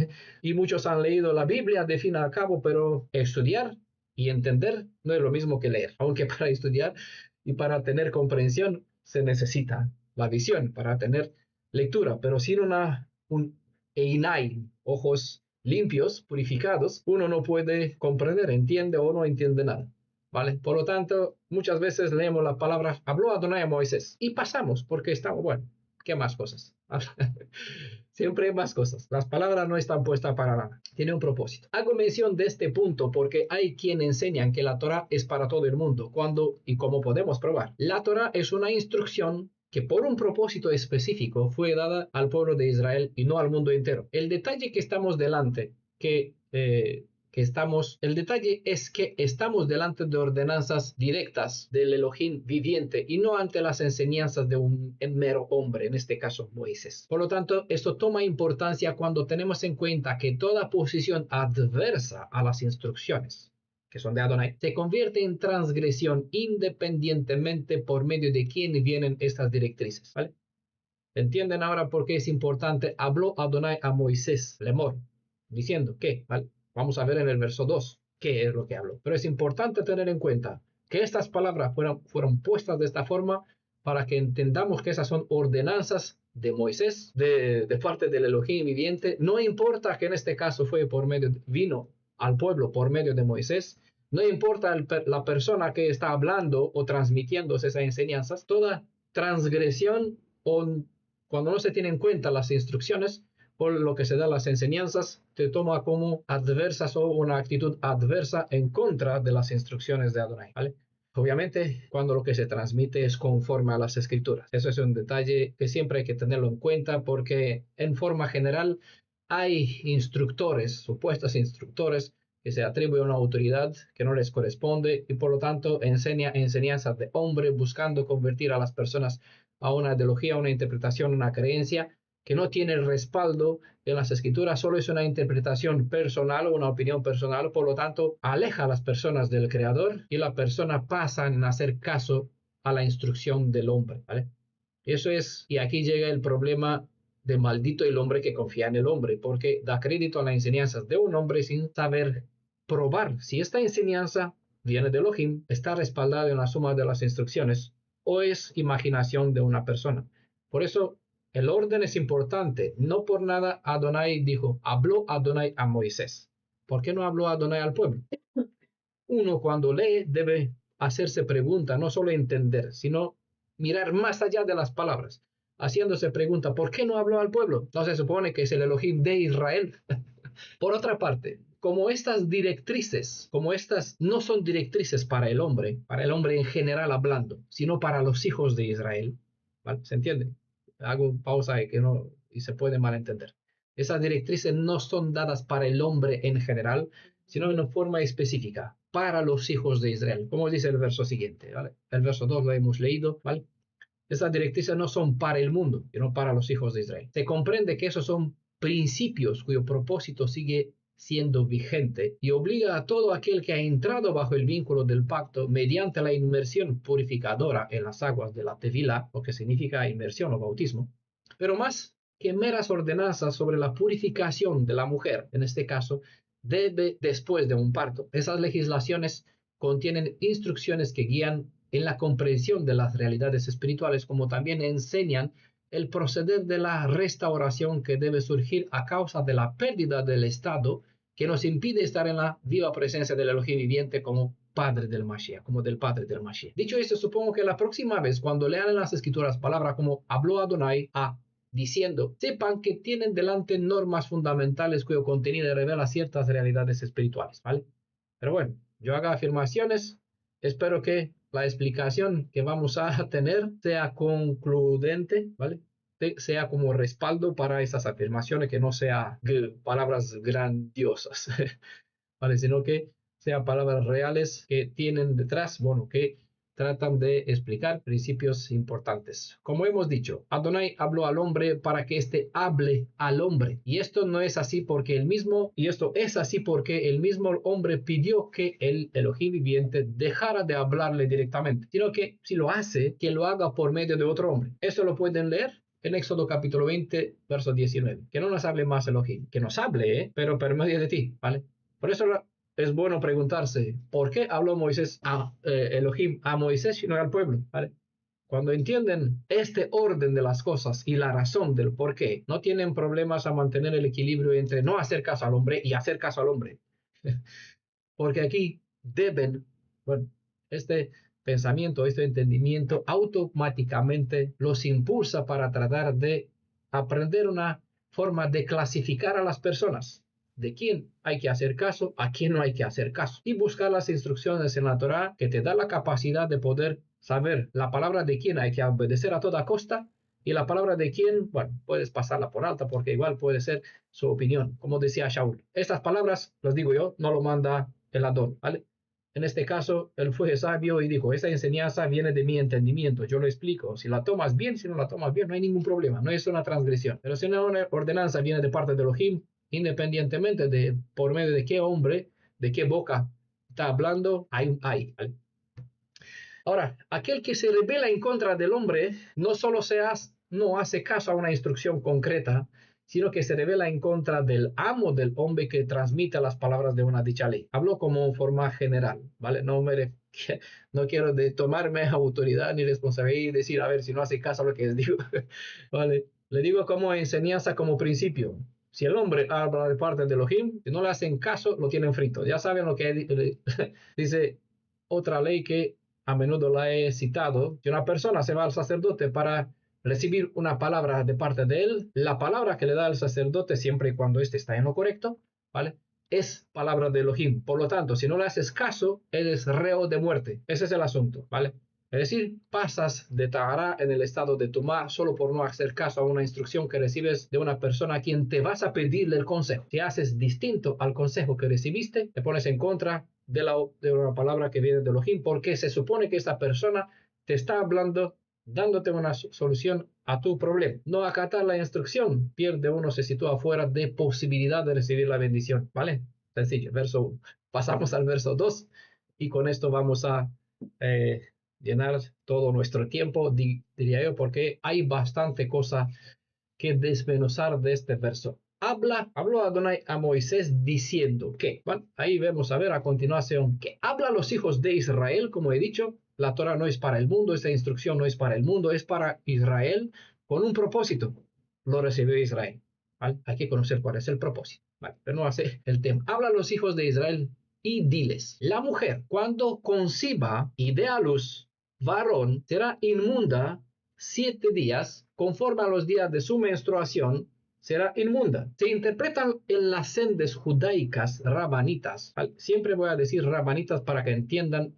y muchos han leído la Biblia de fin a cabo, pero estudiar y entender no es lo mismo que leer, aunque para estudiar y para tener comprensión se necesita la visión para tener lectura, pero sin un einai, ojos limpios, purificados, uno no puede comprender, entiende o no entiende nada, ¿vale? Por lo tanto, muchas veces leemos la palabra, habló Adonai a Moisés, y pasamos, porque estamos, bueno, ¿qué más cosas? Siempre hay más cosas. Las palabras no están puestas para nada. Tiene un propósito. Hago mención de este punto porque hay quienes enseñan que la Torah es para todo el mundo. Cuando y cómo podemos probar. La Torah es una instrucción que por un propósito específico fue dada al pueblo de Israel y no al mundo entero. El detalle que estamos delante, el detalle es que estamos delante de ordenanzas directas del Elohim viviente y no ante las enseñanzas de un mero hombre, en este caso Moisés. Por lo tanto, esto toma importancia cuando tenemos en cuenta que toda posición adversa a las instrucciones que son de Adonai, se convierte en transgresión independientemente por medio de quién vienen estas directrices, ¿vale? ¿Entienden ahora por qué es importante? Habló Adonai a Moisés, Lemor, diciendo que, ¿vale? Vamos a ver en el verso 2 qué es lo que habló. Pero es importante tener en cuenta que estas palabras fueron puestas de esta forma para que entendamos que esas son ordenanzas de Moisés, de parte del Elohim viviente. No importa que en este caso vino al pueblo por medio de Moisés, no importa la persona que está hablando o transmitiendo esas enseñanzas, toda transgresión o cuando no se tienen en cuenta las instrucciones por lo que se da las enseñanzas, te toma como adversas o una actitud adversa en contra de las instrucciones de Adonai, ¿vale? Obviamente, cuando lo que se transmite es conforme a las escrituras. Eso es un detalle que siempre hay que tenerlo en cuenta porque en forma general hay instructores, supuestos instructores, que se atribuyen una autoridad que no les corresponde y por lo tanto enseñanzas de hombre buscando convertir a las personas a una ideología, una interpretación, una creencia que no tiene respaldo en las escrituras, solo es una interpretación personal o una opinión personal, por lo tanto aleja a las personas del Creador y la persona pasa a hacer caso a la instrucción del hombre, ¿vale? Y aquí llega el problema de maldito el hombre que confía en el hombre, porque da crédito a las enseñanzas de un hombre sin saber probar si esta enseñanza viene de Elohim, está respaldada en la suma de las instrucciones o es imaginación de una persona. Por eso el orden es importante. No por nada Adonai dijo, habló Adonai a Moisés. ¿Por qué no habló Adonai al pueblo? Uno cuando lee debe hacerse pregunta, no solo entender, sino mirar más allá de las palabras, haciéndose pregunta, ¿por qué no habló al pueblo? No se supone que es el Elohim de Israel. Por otra parte, como estas no son directrices para el hombre en general hablando, sino para los hijos de Israel, ¿vale? ¿Se entiende? Hago pausa y se puede malentender. Esas directrices no son dadas para el hombre en general, sino en una forma específica, para los hijos de Israel. Como dice el verso siguiente, ¿vale? El verso 2 lo hemos leído, ¿vale? Esas directrices no son para el mundo, sino para los hijos de Israel. Se comprende que esos son principios cuyo propósito sigue siendo vigente y obliga a todo aquel que ha entrado bajo el vínculo del pacto mediante la inmersión purificadora en las aguas de la Tevilá, lo que significa inmersión o bautismo, pero más que meras ordenanzas sobre la purificación de la mujer, en este caso, después de un parto. Esas legislaciones contienen instrucciones que guían en la comprensión de las realidades espirituales, como también enseñan el proceder de la restauración que debe surgir a causa de la pérdida del estado que nos impide estar en la viva presencia del Elohim viviente como Padre del Mashiach, como del Padre del Mashiach. Dicho esto, supongo que la próxima vez cuando lean en las escrituras palabras como habló Adonai diciendo, sepan que tienen delante normas fundamentales cuyo contenido revela ciertas realidades espirituales, ¿vale? Pero bueno, yo hago afirmaciones, espero que la explicación que vamos a tener sea concluyente, ¿vale? Sea como respaldo para esas afirmaciones, que no sea palabras grandiosas, ¿vale? Sino que sean palabras reales que tienen detrás, bueno, que tratan de explicar principios importantes. Como hemos dicho, Adonai habló al hombre para que éste hable al hombre. Y esto no es así porque esto es así porque el mismo hombre pidió que el Elohim viviente dejara de hablarle directamente, sino que si lo hace, que lo haga por medio de otro hombre. Esto lo pueden leer en Éxodo capítulo 20, verso 19. Que no nos hable más Elohim, que nos hable, pero por medio de ti, ¿vale? Por eso es bueno preguntarse, ¿por qué habló Elohim a Moisés y no al pueblo? ¿Vale? Cuando entienden este orden de las cosas y la razón del por qué, no tienen problemas a mantener el equilibrio entre no hacer caso al hombre y hacer caso al hombre. Porque aquí este pensamiento, este entendimiento automáticamente los impulsa para tratar de aprender una forma de clasificar a las personas, de quién hay que hacer caso, a quién no hay que hacer caso, y buscar las instrucciones en la Torá que te da la capacidad de poder saber la palabra de quién hay que obedecer a toda costa y la palabra de quién, puedes pasarla por alta porque igual puede ser su opinión, como decía Shaul. Estas palabras, las digo yo, no lo manda el Adón, ¿vale? En este caso, él fue sabio y dijo, esta enseñanza viene de mi entendimiento, yo lo explico, si la tomas bien, si no la tomas bien, no hay ningún problema, no es una transgresión. Pero si una ordenanza viene de parte de Elohim, independientemente de por medio de qué hombre, de qué boca está hablando, hay. Ahora, aquel que se rebela en contra del hombre no solo no hace caso a una instrucción concreta, sino que se rebela en contra del amo del hombre que transmite las palabras de una dicha ley. Hablo como forma general, ¿vale? No quiero tomarme autoridad ni responsabilidad y decir, a ver, si no hace caso a lo que les digo, ¿vale? Le digo como enseñanza, como principio. Si el hombre habla de parte de Elohim, si no le hacen caso, lo tienen frito. Ya saben lo que dice otra ley que a menudo la he citado. Si una persona se va al sacerdote para recibir una palabra de parte de él, la palabra que le da el sacerdote, siempre y cuando éste está en lo correcto, ¿vale?, es palabra de Elohim. Por lo tanto, si no le haces caso, eres reo de muerte. Ese es el asunto, ¿vale? Es decir, pasas de Tahará en el estado de Tumá solo por no hacer caso a una instrucción que recibes de una persona a quien te vas a pedirle el consejo. Si haces distinto al consejo que recibiste, te pones en contra de una palabra que viene de Elohim, porque se supone que esta persona te está hablando, dándote una solución a tu problema. No acatar la instrucción, pierde uno, se sitúa fuera de posibilidad de recibir la bendición, ¿vale? Sencillo, verso 1. Pasamos al verso 2 y con esto vamos a llenar todo nuestro tiempo, diría yo, porque hay bastante cosa que desmenuzar de este verso. Habló Adonai a Moisés diciendo que, bueno, ahí vemos a ver a continuación que habla a los hijos de Israel, como he dicho, la Torah no es para el mundo, esta instrucción no es para el mundo, es para Israel con un propósito. Lo recibió Israel, ¿vale? Hay que conocer cuál es el propósito, ¿vale? Pero no hace el tema. Habla a los hijos de Israel y diles, la mujer cuando conciba y dé a luz varón será inmunda 7 días, conforme a los días de su menstruación, será inmunda. Se interpretan en las sendas judaicas rabanitas. Siempre voy a decir rabanitas para que entiendan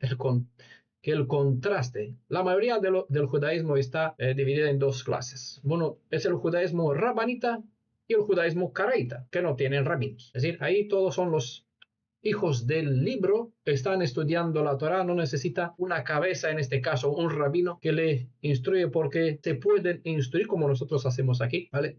que el contraste. La mayoría del judaísmo está dividida en dos clases. Uno es el judaísmo rabanita y el judaísmo caraíta, que no tienen rabinos. Es decir, ahí todos son los hijos del libro, están estudiando la Torá, no necesita una cabeza, en este caso un rabino, que le instruye, porque se pueden instruir como nosotros hacemos aquí, ¿vale?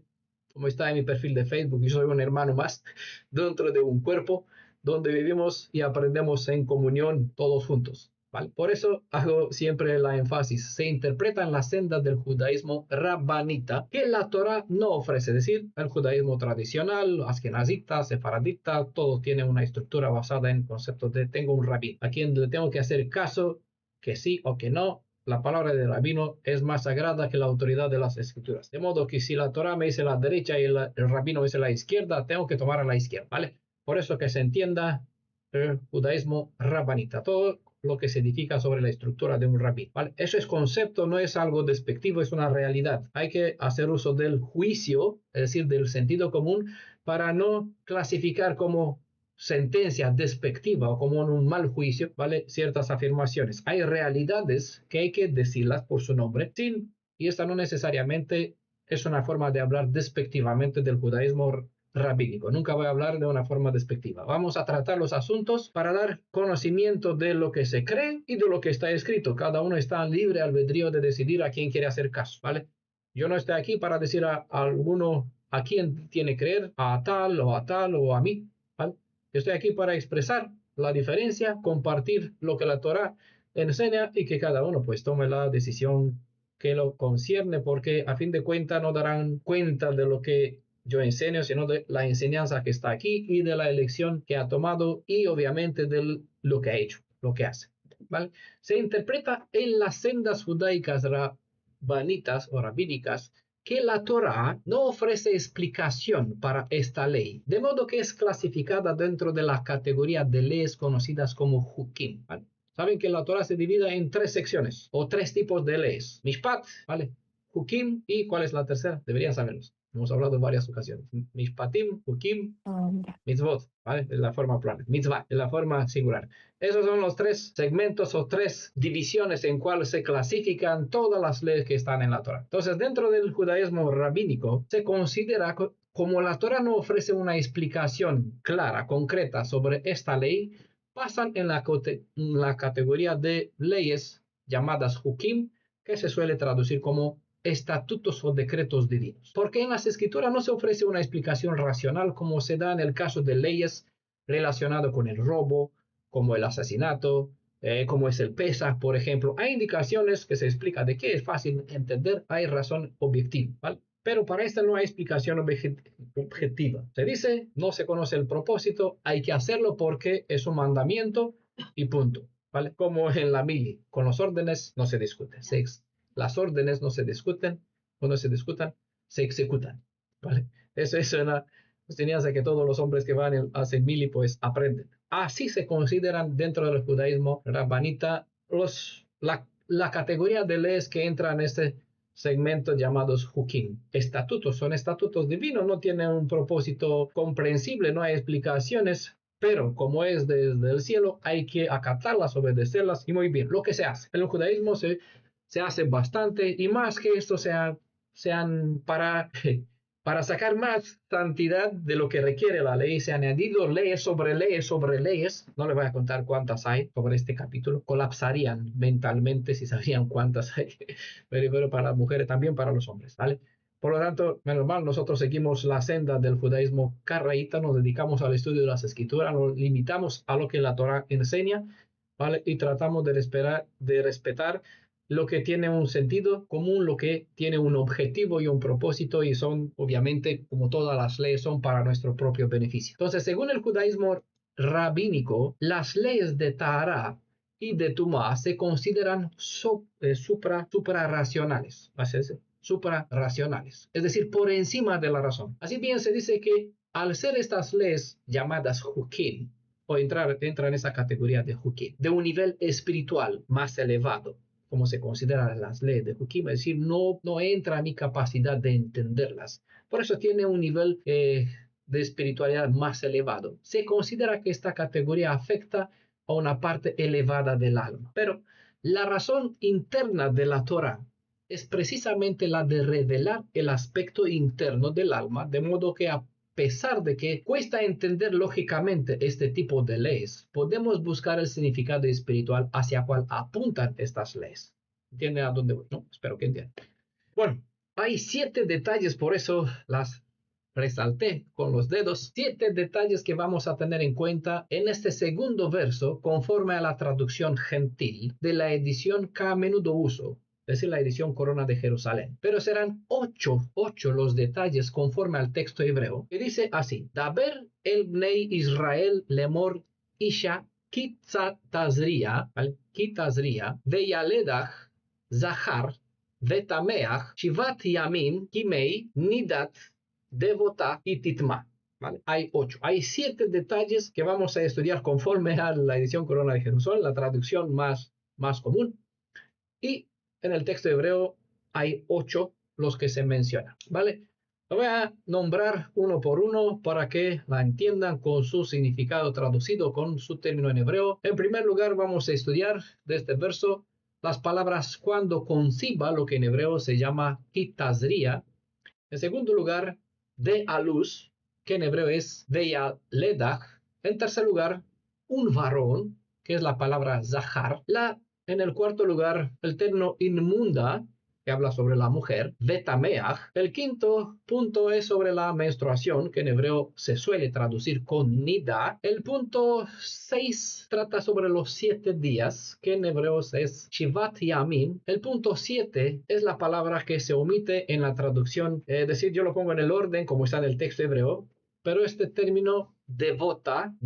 Como está en mi perfil de Facebook, yo soy un hermano más dentro de un cuerpo donde vivimos y aprendemos en comunión todos juntos, ¿vale? Por eso hago siempre la énfasis, se interpreta en la senda del judaísmo rabbanita que la Torá no ofrece, es decir, el judaísmo tradicional, askenazita, sefaradita, todo tiene una estructura basada en conceptos de tengo un rabino, a quien le tengo que hacer caso, que sí o que no. La palabra del rabino es más sagrada que la autoridad de las escrituras. De modo que si la Torá me dice la derecha y el rabino me dice la izquierda, tengo que tomar a la izquierda, ¿vale? Por eso que se entienda el judaísmo rabbanita, todo lo que se edifica sobre la estructura de un rabí, ¿vale? Eso es concepto, no es algo despectivo, es una realidad. Hay que hacer uso del juicio, es decir, del sentido común, para no clasificar como sentencia despectiva o como un mal juicio, ¿vale?, ciertas afirmaciones. Hay realidades que hay que decirlas por su nombre, y esta no necesariamente es una forma de hablar despectivamente del judaísmo rabínico. Nunca voy a hablar de una forma despectiva. Vamos a tratar los asuntos para dar conocimiento de lo que se cree y de lo que está escrito. Cada uno está libre albedrío de decidir a quién quiere hacer caso, ¿vale? Yo no estoy aquí para decir a alguno a quién tiene que creer, a tal o a mí, ¿vale? Estoy aquí para expresar la diferencia, compartir lo que la Torá enseña y que cada uno pues tome la decisión que lo concierne, porque a fin de cuentas no darán cuenta de lo que yo enseño, sino de la enseñanza que está aquí y de la elección que ha tomado y obviamente de lo que ha hecho, lo que hace, ¿vale? Se interpreta en las sendas judaicas rabánicas o rabínicas que la Torá no ofrece explicación para esta ley, de modo que es clasificada dentro de la categoría de leyes conocidas como Hukim, ¿vale? Saben que la Torá se divide en 3 secciones o 3 tipos de leyes. Mishpat, ¿vale? Hukim y ¿cuál es la tercera? Deberían saberlos. Hemos hablado en varias ocasiones. Mishpatim, Hukim, mitzvot, ¿vale? Es la forma plural. Mitzvah, es la forma singular. Esos son los 3 segmentos o 3 divisiones en cuales se clasifican todas las leyes que están en la Torá. Entonces, dentro del judaísmo rabínico, se considera como la Torá no ofrece una explicación clara, concreta sobre esta ley, pasan en la categoría de leyes llamadas Hukim, que se suele traducir como estatutos o decretos divinos. Porque en las escrituras no se ofrece una explicación racional como se da en el caso de leyes relacionadas con el robo, como el asesinato, como es el Pesaj, por ejemplo. Hay indicaciones que se explica de qué es fácil entender, hay razón objetiva, ¿vale? Pero para esta no hay explicación objetiva. Se dice, no se conoce el propósito, hay que hacerlo porque es un mandamiento y punto, ¿vale? Como en la mili, con los órdenes no se discute. Las órdenes no se discuten, cuando se discutan, se ejecutan, ¿vale? Eso es una enseñanza que todos los hombres que van a hacer mili pues aprenden. Así se consideran dentro del judaísmo rabbanita la categoría de leyes que entran en este segmentos llamados Hukim. Estatutos, son estatutos divinos, no tienen un propósito comprensible, no hay explicaciones, pero como es desde el cielo, hay que acatarlas, obedecerlas y muy bien, lo que se hace. En el judaísmo se hace bastante y más que esto sean para sacar más santidad de lo que requiere la ley, se han añadido leyes sobre leyes sobre leyes. No les voy a contar cuántas hay sobre este capítulo. Colapsarían mentalmente si sabían cuántas hay. Pero para las mujeres, también para los hombres, ¿vale? Por lo tanto, menos mal, nosotros seguimos la senda del judaísmo carraíta, nos dedicamos al estudio de las escrituras, nos limitamos a lo que la Torá enseña, ¿vale? Y tratamos de respetar lo que tiene un sentido común, lo que tiene un objetivo y un propósito, y son, obviamente, como todas las leyes, son para nuestro propio beneficio. Entonces, según el judaísmo rabínico, las leyes de Tahara y de Tumá se consideran suprarracionales, suprarracionales, es decir, por encima de la razón. Así bien, se dice que al ser estas leyes llamadas Hukim, o entra en esa categoría de Hukim, de un nivel espiritual más elevado, como se consideran las leyes de Hukim, es decir, no entra a mi capacidad de entenderlas. Por eso tiene un nivel de espiritualidad más elevado. Se considera que esta categoría afecta a una parte elevada del alma. Pero la razón interna de la Torá es precisamente la de revelar el aspecto interno del alma, de modo que a pesar de que cuesta entender lógicamente este tipo de leyes, podemos buscar el significado espiritual hacia cual apuntan estas leyes. ¿Entienden a dónde voy? No, espero que entiendan. Bueno, hay 7 detalles, por eso las resalté con los dedos, 7 detalles que vamos a tener en cuenta en este segundo verso conforme a la traducción gentil de la edición que a menudo uso, es decir, la edición Corona de Jerusalén. Pero serán 8 los detalles conforme al texto hebreo, que dice así: Daber el bnei Israel lemor isha kitzatazria, veyaledach zahar vetameach shivat yamim kimei nidat devota y titma. ¿Vale? Hay 8. Hay 7 detalles que vamos a estudiar conforme a la edición Corona de Jerusalén, la traducción más común. Y en el texto hebreo hay 8 los que se mencionan, ¿vale? Lo voy a nombrar uno por uno para que la entiendan con su significado traducido, con su término en hebreo. En primer lugar, vamos a estudiar de este verso las palabras cuando conciba, lo que en hebreo se llama kitazria. En segundo lugar, dé a luz, que en hebreo es Veyaledach. En tercer lugar, un varón, que es la palabra Zahar. En el cuarto lugar, el término inmunda, que habla sobre la mujer, Betameach. El quinto punto es sobre la menstruación, que en hebreo se suele traducir con nida. El punto 6 trata sobre los 7 días, que en hebreo es Shivat Yamim. El punto 7 es la palabra que se omite en la traducción, es decir, yo lo pongo en el orden como está en el texto hebreo, pero este término devota,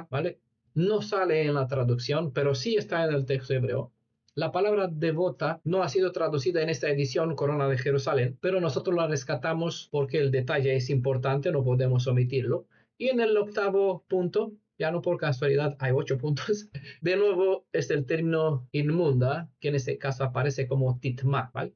¿vale? No sale en la traducción, pero sí está en el texto hebreo. La palabra devota no ha sido traducida en esta edición Corona de Jerusalén, pero nosotros la rescatamos porque el detalle es importante, no podemos omitirlo. Y en el octavo punto, ya no por casualidad hay 8 puntos, de nuevo es el término inmunda, que en este caso aparece como titma, ¿vale?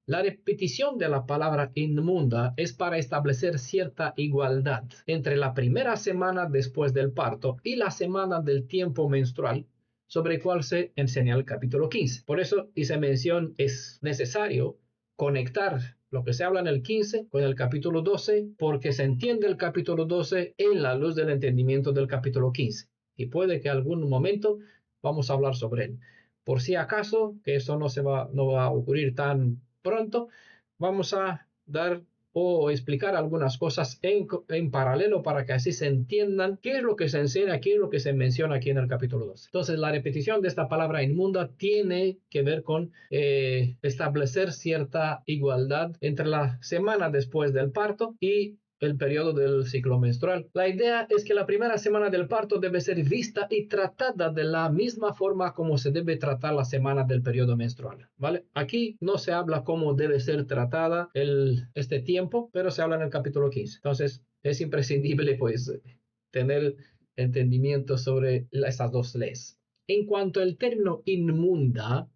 La repetición de la palabra inmunda es para establecer cierta igualdad entre la primera semana después del parto y la semana del tiempo menstrual, sobre el cual se enseña el capítulo 15. Por eso hice mención, es necesario conectar lo que se habla en el 15 con el capítulo 12, porque se entiende el capítulo 12 en la luz del entendimiento del capítulo 15. Y puede que en algún momento vamos a hablar sobre él. Por si acaso, que eso no va a ocurrir tan pronto, vamos a dar o explicar algunas cosas en paralelo para que así se entiendan qué es lo que se enseña, qué es lo que se menciona aquí en el capítulo 12. Entonces, la repetición de esta palabra inmunda tiene que ver con establecer cierta igualdad entre la semana después del parto y el periodo del ciclo menstrual. La idea es que la primera semana del parto debe ser vista y tratada de la misma forma como se debe tratar la semana del periodo menstrual, ¿vale? Aquí no se habla cómo debe ser tratada este tiempo, pero se habla en el capítulo 15. Entonces, es imprescindible, pues, tener entendimiento sobre estas dos leyes. En cuanto al término inmunda,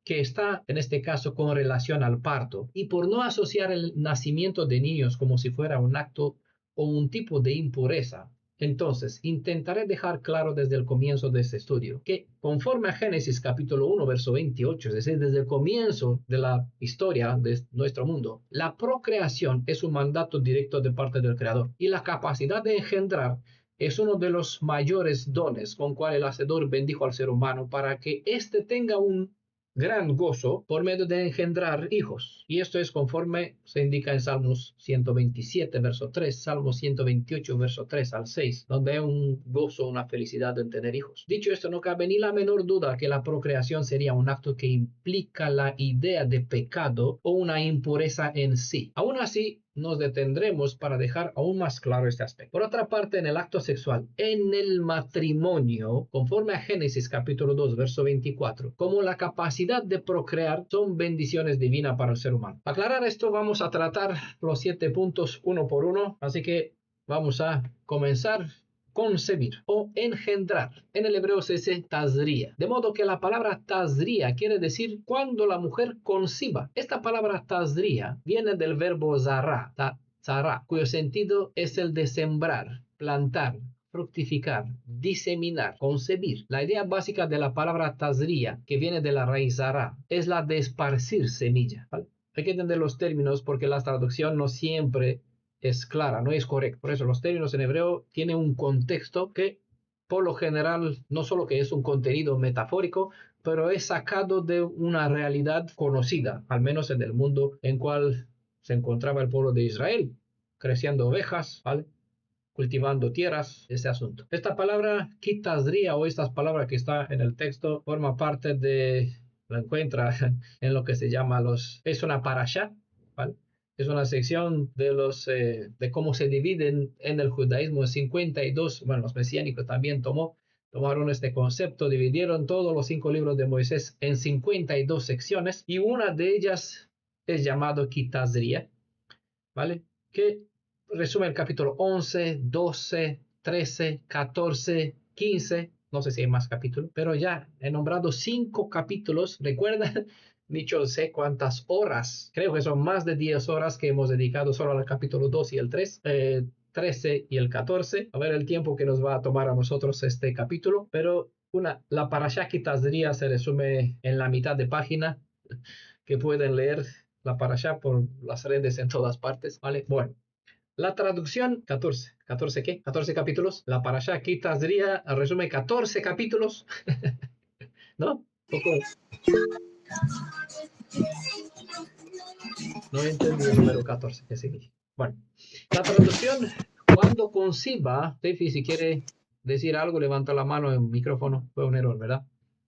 que está en este caso con relación al parto, y por no asociar el nacimiento de niños como si fuera un acto o un tipo de impureza, entonces intentaré dejar claro desde el comienzo de este estudio que conforme a Génesis capítulo 1 verso 28, es decir, desde el comienzo de la historia de nuestro mundo, la procreación es un mandato directo de parte del Creador y la capacidad de engendrar es uno de los mayores dones con cual el Hacedor bendijo al ser humano para que éste tenga un gran gozo por medio de engendrar hijos. Y esto es conforme se indica en Salmos 127, verso 3, Salmos 128, verso 3 al 6, donde hay un gozo, una felicidad en tener hijos. Dicho esto, no cabe ni la menor duda que la procreación sería un acto que implica la idea de pecado o una impureza en sí. Aún así, nos detendremos para dejar aún más claro este aspecto. Por otra parte, en el acto sexual, en el matrimonio, conforme a Génesis capítulo 2, verso 24, como la capacidad de procrear son bendiciones divinas para el ser humano. Para aclarar esto, vamos a tratar los 7 puntos uno por uno, así que vamos a comenzar. Concebir o engendrar. En el hebreo se dice tazría. De modo que la palabra tazría quiere decir cuando la mujer conciba. Esta palabra tazría viene del verbo zará, cuyo sentido es el de sembrar, plantar, fructificar, diseminar, concebir. La idea básica de la palabra tazría, que viene de la raíz zará, es la de esparcir semilla, ¿vale? Hay que entender los términos porque la traducción no siempre es clara, no es correcta. Por eso los términos en hebreo tienen un contexto que por lo general no solo que es un contenido metafórico, pero es sacado de una realidad conocida, al menos en el mundo en cual se encontraba el pueblo de Israel, creciendo ovejas, ¿vale? Cultivando tierras, ese asunto. Esta palabra kitazría o estas palabras que está en el texto forma parte lo encuentra en lo que se llama es una parashá, ¿vale? Es una sección de cómo se dividen en el judaísmo en 52, bueno, los mesiánicos también tomaron este concepto, dividieron todos los 5 libros de Moisés en 52 secciones y una de ellas es llamado Kitazría, ¿vale? Que resume el capítulo 11, 12, 13, 14, 15, no sé si hay más capítulos, pero ya he nombrado 5 capítulos, ¿recuerdan? Dicho sé cuántas horas, creo que son más de 10 horas que hemos dedicado solo al capítulo 2 y el 3, 13 y el 14, a ver el tiempo que nos va a tomar a nosotros este capítulo, pero la parashá Kitazría se resume en la mitad de página, que pueden leer la parashá por las redes en todas partes, ¿vale? Bueno, La traducción, 14. ¿14 qué? 14 capítulos. La parashá Ki Tazria resume 14 capítulos. ¿No? Poco. No entendí el número 14. ¿Qué significa? Bueno, la traducción, cuando conciba, Tefi, si quiere decir algo, levanta la mano en el micrófono. Fue un error, ¿verdad?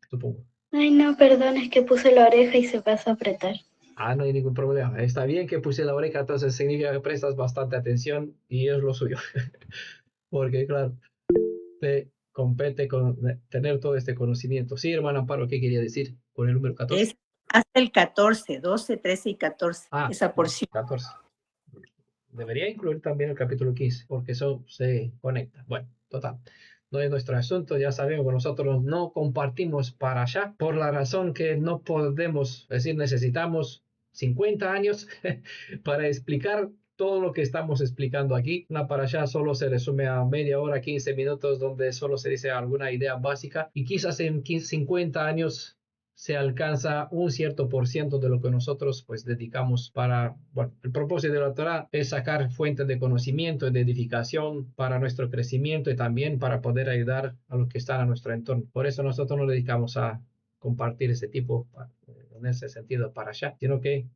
Supongo. Ay, no, perdón, es que puse la oreja y se pasó a apretar. Ah, no hay ningún problema. Está bien que puse la oreja, entonces significa que prestas bastante atención y es lo suyo. Porque, claro, te compete con tener todo este conocimiento. Sí, hermano Amparo, ¿qué quería decir con el número 14? Es hasta el 14, 12, 13 y 14, esa porción. 14. Debería incluir también el capítulo 15, porque eso se conecta. Bueno, total. No es nuestro asunto, ya sabemos que nosotros no compartimos para allá por la razón que no podemos, es decir, necesitamos 50 años para explicar todo lo que estamos explicando aquí. Una parashá solo se resume a media hora, 15 minutos, donde solo se dice alguna idea básica y quizás en 50 años se alcanza un cierto por ciento de lo que nosotros pues dedicamos para, bueno, el propósito de la Torah es sacar fuentes de conocimiento y de edificación para nuestro crecimiento y también para poder ayudar a los que están a nuestro entorno. Por eso nosotros nos dedicamos a compartir ese tipo, en ese sentido, para allá, sino que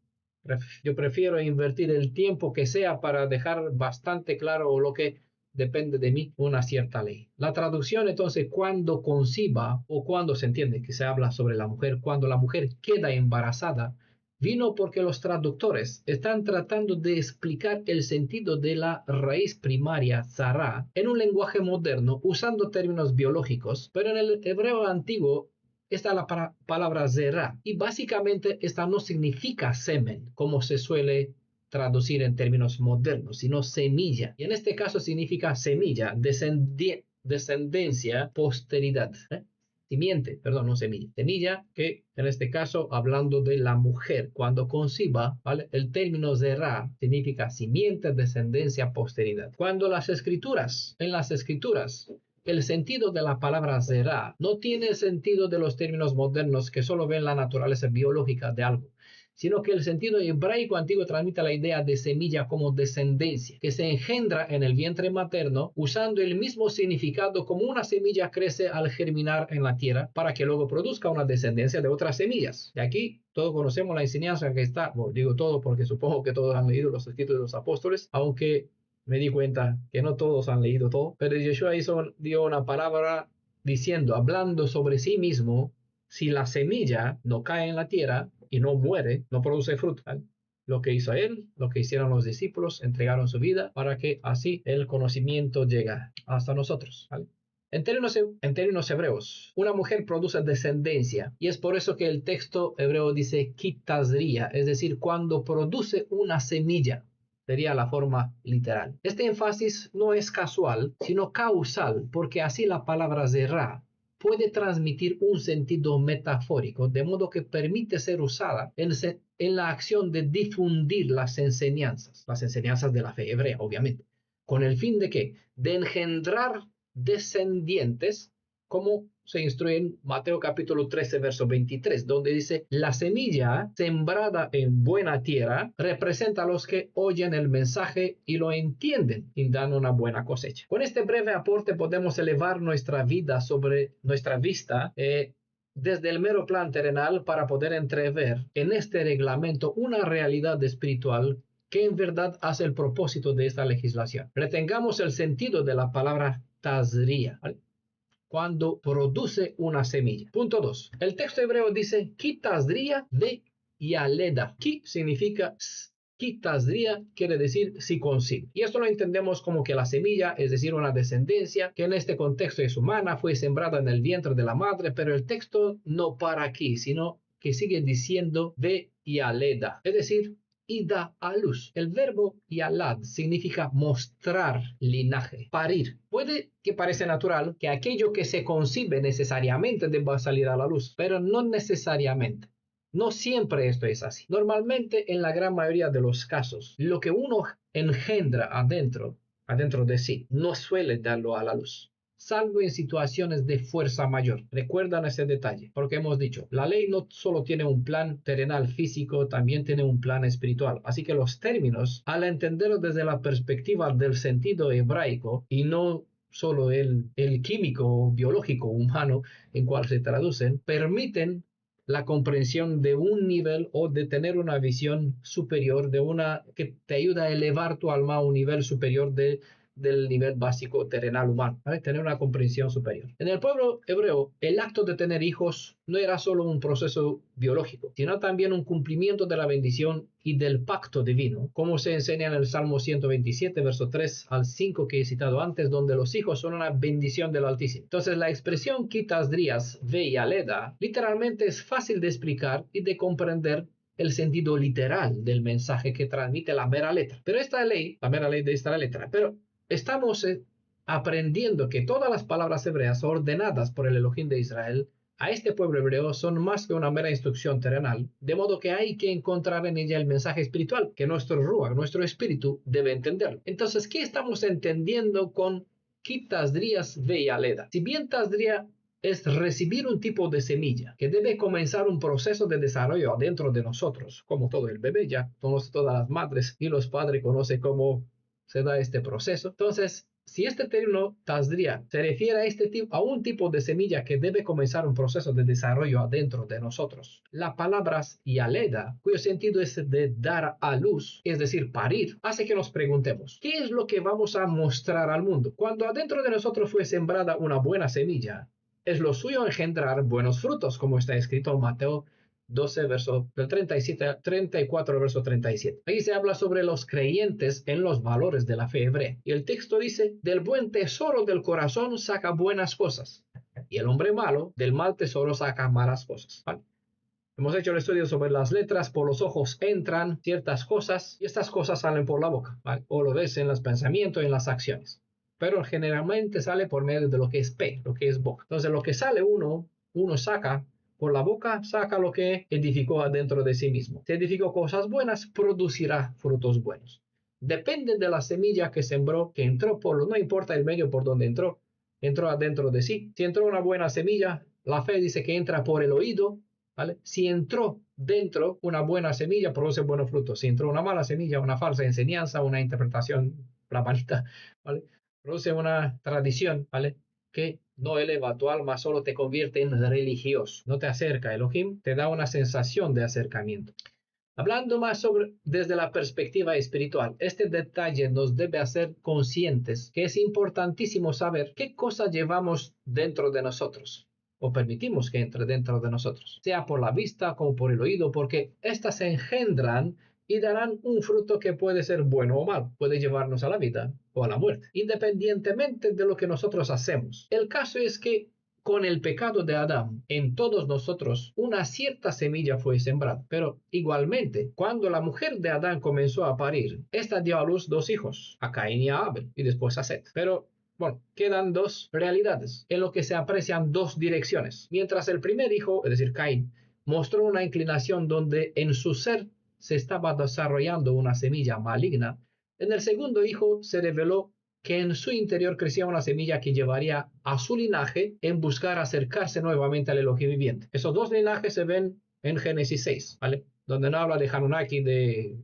yo prefiero invertir el tiempo que sea para dejar bastante claro lo que depende de mí una cierta ley. La traducción entonces, cuando conciba o cuando se entiende que se habla sobre la mujer, cuando la mujer queda embarazada, vino porque los traductores están tratando de explicar el sentido de la raíz primaria Zara en un lenguaje moderno usando términos biológicos, pero en el hebreo antiguo está la palabra zera y básicamente esta no significa semen como se suele traducir en términos modernos, sino semilla. Y en este caso significa semilla, descendencia, posteridad. Simiente, perdón, no semilla. Semilla que en este caso, hablando de la mujer, cuando conciba, ¿vale? El término zera significa simiente, descendencia, posteridad. Cuando en las escrituras, el sentido de la palabra zera no tiene el sentido de los términos modernos que solo ven la naturaleza biológica de algo, sino que el sentido hebraico antiguo transmite la idea de semilla como descendencia, que se engendra en el vientre materno usando el mismo significado como una semilla crece al germinar en la tierra para que luego produzca una descendencia de otras semillas. De aquí todos conocemos la enseñanza que está, bueno, digo todo porque supongo que todos han leído los escritos de los apóstoles, aunque me di cuenta que no todos han leído todo, pero Yeshua dio una palabra diciendo, hablando sobre sí mismo, si la semilla no cae en la tierra y no muere, no produce fruto. ¿Vale? Lo que hizo él, lo que hicieron los discípulos, entregaron su vida para que así el conocimiento llegue hasta nosotros. ¿Vale? En términos hebreos, una mujer produce descendencia y es por eso que el texto hebreo dice kitazria, es decir, cuando produce una semilla. Sería la forma literal. Este énfasis no es casual, sino causal, porque así la palabra zerá puede transmitir un sentido metafórico, de modo que permite ser usada en la acción de difundir las enseñanzas de la fe hebrea, obviamente, con el fin de ¿qué? De engendrar descendientes, como se instruye en Mateo capítulo 13, verso 23, donde dice, la semilla sembrada en buena tierra representa a los que oyen el mensaje y lo entienden y dan una buena cosecha. Con este breve aporte podemos elevar nuestra vista desde el mero plan terrenal para poder entrever en este reglamento una realidad espiritual que en verdad hace el propósito de esta legislación. Retengamos el sentido de la palabra tazria, ¿vale? Cuando produce una semilla. Punto 2. El texto hebreo dice, ki tazria de yaleda. Ki significa Kitazria quiere decir si concibe. Y esto lo entendemos como que la semilla, es decir, una descendencia, que en este contexto es humana, fue sembrada en el vientre de la madre, pero el texto no para aquí, sino que sigue diciendo de yaleda, es decir, y da a luz. El verbo yalad significa mostrar linaje, parir. Puede que parece natural que aquello que se concibe necesariamente deba salir a la luz, pero no necesariamente. No siempre esto es así. Normalmente, en la gran mayoría de los casos, lo que uno engendra adentro de sí, no suele darlo a la luz, salvo en situaciones de fuerza mayor. Recuerdan ese detalle, porque hemos dicho, la ley no solo tiene un plan terrenal físico, también tiene un plan espiritual. Así que los términos, al entenderlo desde la perspectiva del sentido hebraico y no solo el químico o biológico humano en cual se traducen, permiten la comprensión de un nivel o de tener una visión superior, que te ayuda a elevar tu alma a un nivel superior del nivel básico terrenal humano, ¿vale? Tener una comprensión superior. En el pueblo hebreo, el acto de tener hijos no era solo un proceso biológico, sino también un cumplimiento de la bendición y del pacto divino, como se enseña en el Salmo 127, verso 3 al 5 que he citado antes, donde los hijos son una bendición del Altísimo. Entonces, la expresión quitas drías ve y aleda, literalmente es fácil de explicar y de comprender el sentido literal del mensaje que transmite la mera letra. Pero esta ley, la mera ley de esta letra, pero estamos aprendiendo que todas las palabras hebreas ordenadas por el Elohim de Israel a este pueblo hebreo son más que una mera instrucción terrenal, de modo que hay que encontrar en ella el mensaje espiritual, que nuestro ruach, nuestro espíritu, debe entender. Entonces, ¿qué estamos entendiendo con Kitazrías ve y aleda? Si bien Tazdría es recibir un tipo de semilla que debe comenzar un proceso de desarrollo adentro de nosotros, como todo el bebé, ya todas las madres y los padres conocen cómo se da este proceso. Entonces, si este término Tazdría se refiere a un tipo de semilla que debe comenzar un proceso de desarrollo adentro de nosotros, la palabra yaleda, cuyo sentido es de dar a luz, es decir, parir, hace que nos preguntemos, ¿qué es lo que vamos a mostrar al mundo? Cuando adentro de nosotros fue sembrada una buena semilla, es lo suyo engendrar buenos frutos, como está escrito en Mateo 12, verso del 34, verso 37. Ahí se habla sobre los creyentes en los valores de la fe hebrea. Y el texto dice, del buen tesoro del corazón saca buenas cosas. Y el hombre malo, del mal tesoro saca malas cosas. ¿Vale? Hemos hecho el estudio sobre las letras, por los ojos entran ciertas cosas y estas cosas salen por la boca. ¿Vale? O lo ves en los pensamientos y en las acciones. Pero generalmente sale por medio de lo que es P, lo que es boca. Entonces lo que sale uno saca. Por la boca saca lo que edificó adentro de sí mismo. Si edificó cosas buenas, producirá frutos buenos. Depende de la semilla que sembró, que entró no importa el medio por donde entró adentro de sí. Si entró una buena semilla, la fe dice que entra por el oído, ¿vale? Si entró dentro una buena semilla, produce buenos frutos. Si entró una mala semilla, una falsa enseñanza, una interpretación platanista, ¿vale? Produce una tradición, ¿vale? Que no eleva tu alma, solo te convierte en religioso. No te acerca. Elohim te da una sensación de acercamiento. Hablando más desde la perspectiva espiritual, este detalle nos debe hacer conscientes que es importantísimo saber qué cosa llevamos dentro de nosotros o permitimos que entre dentro de nosotros, sea por la vista como por el oído, porque éstas se engendran y darán un fruto que puede ser bueno o malo, puede llevarnos a la vida o a la muerte, independientemente de lo que nosotros hacemos. El caso es que con el pecado de Adán, en todos nosotros una cierta semilla fue sembrada, pero igualmente, cuando la mujer de Adán comenzó a parir, esta dio a luz dos hijos, a Caín y a Abel, y después a Set. Pero bueno, quedan dos realidades en lo que se aprecian dos direcciones. Mientras el primer hijo, es decir, Caín, mostró una inclinación donde en su ser se estaba desarrollando una semilla maligna, en el segundo hijo se reveló que en su interior crecía una semilla que llevaría a su linaje en buscar acercarse nuevamente al Elohim viviente. Esos dos linajes se ven en Génesis 6, ¿vale? Donde no habla de Anunnaki, de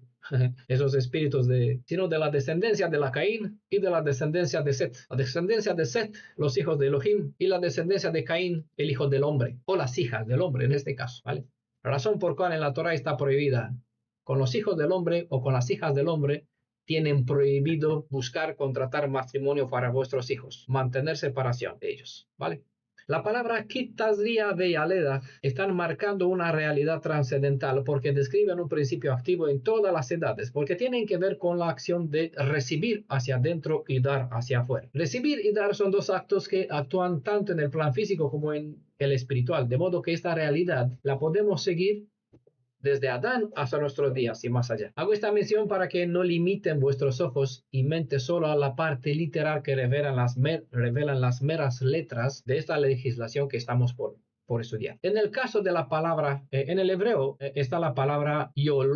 esos espíritus, sino de la descendencia de la Caín y de la descendencia de Set. La descendencia de Set, los hijos de Elohim, y la descendencia de Caín, el hijo del hombre, o las hijas del hombre en este caso, ¿vale? La razón por cual en la Torah está prohibida con los hijos del hombre o con las hijas del hombre, tienen prohibido buscar contratar matrimonio para vuestros hijos, mantener separación de ellos, ¿vale? La palabra Kitazría ve y aleda están marcando una realidad trascendental porque describen un principio activo en todas las edades, porque tienen que ver con la acción de recibir hacia adentro y dar hacia afuera. Recibir y dar son dos actos que actúan tanto en el plan físico como en el espiritual, de modo que esta realidad la podemos seguir desde Adán hasta nuestros días y más allá. Hago esta mención para que no limiten vuestros ojos y mente solo a la parte literal que revelan las meras letras de esta legislación que estamos por estudiar. En el caso de la palabra, en el hebreo está la palabra yoledet,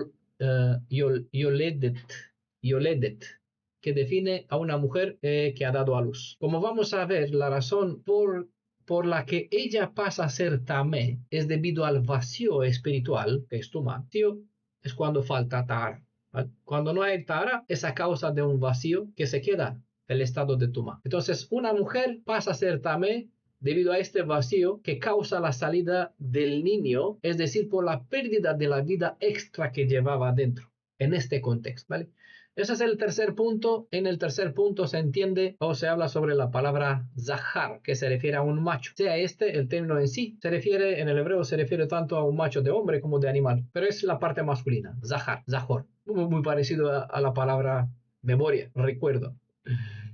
que define a una mujer que ha dado a luz. Como vamos a ver, la razón por la que ella pasa a ser tamé es debido al vacío espiritual, que es tumá. Vacío es cuando falta tahara, ¿vale? Cuando no hay tahara es a causa de un vacío que se queda el estado de tumá. Entonces, una mujer pasa a ser tamé debido a este vacío que causa la salida del niño, es decir, por la pérdida de la vida extra que llevaba dentro, en este contexto, ¿vale? Ese es el tercer punto. En el tercer punto se entiende o se habla sobre la palabra zahar, que se refiere a un macho. Sea el término en sí, en el hebreo se refiere tanto a un macho de hombre como de animal, pero es la parte masculina, zahar, zahor, muy parecido a la palabra memoria, recuerdo.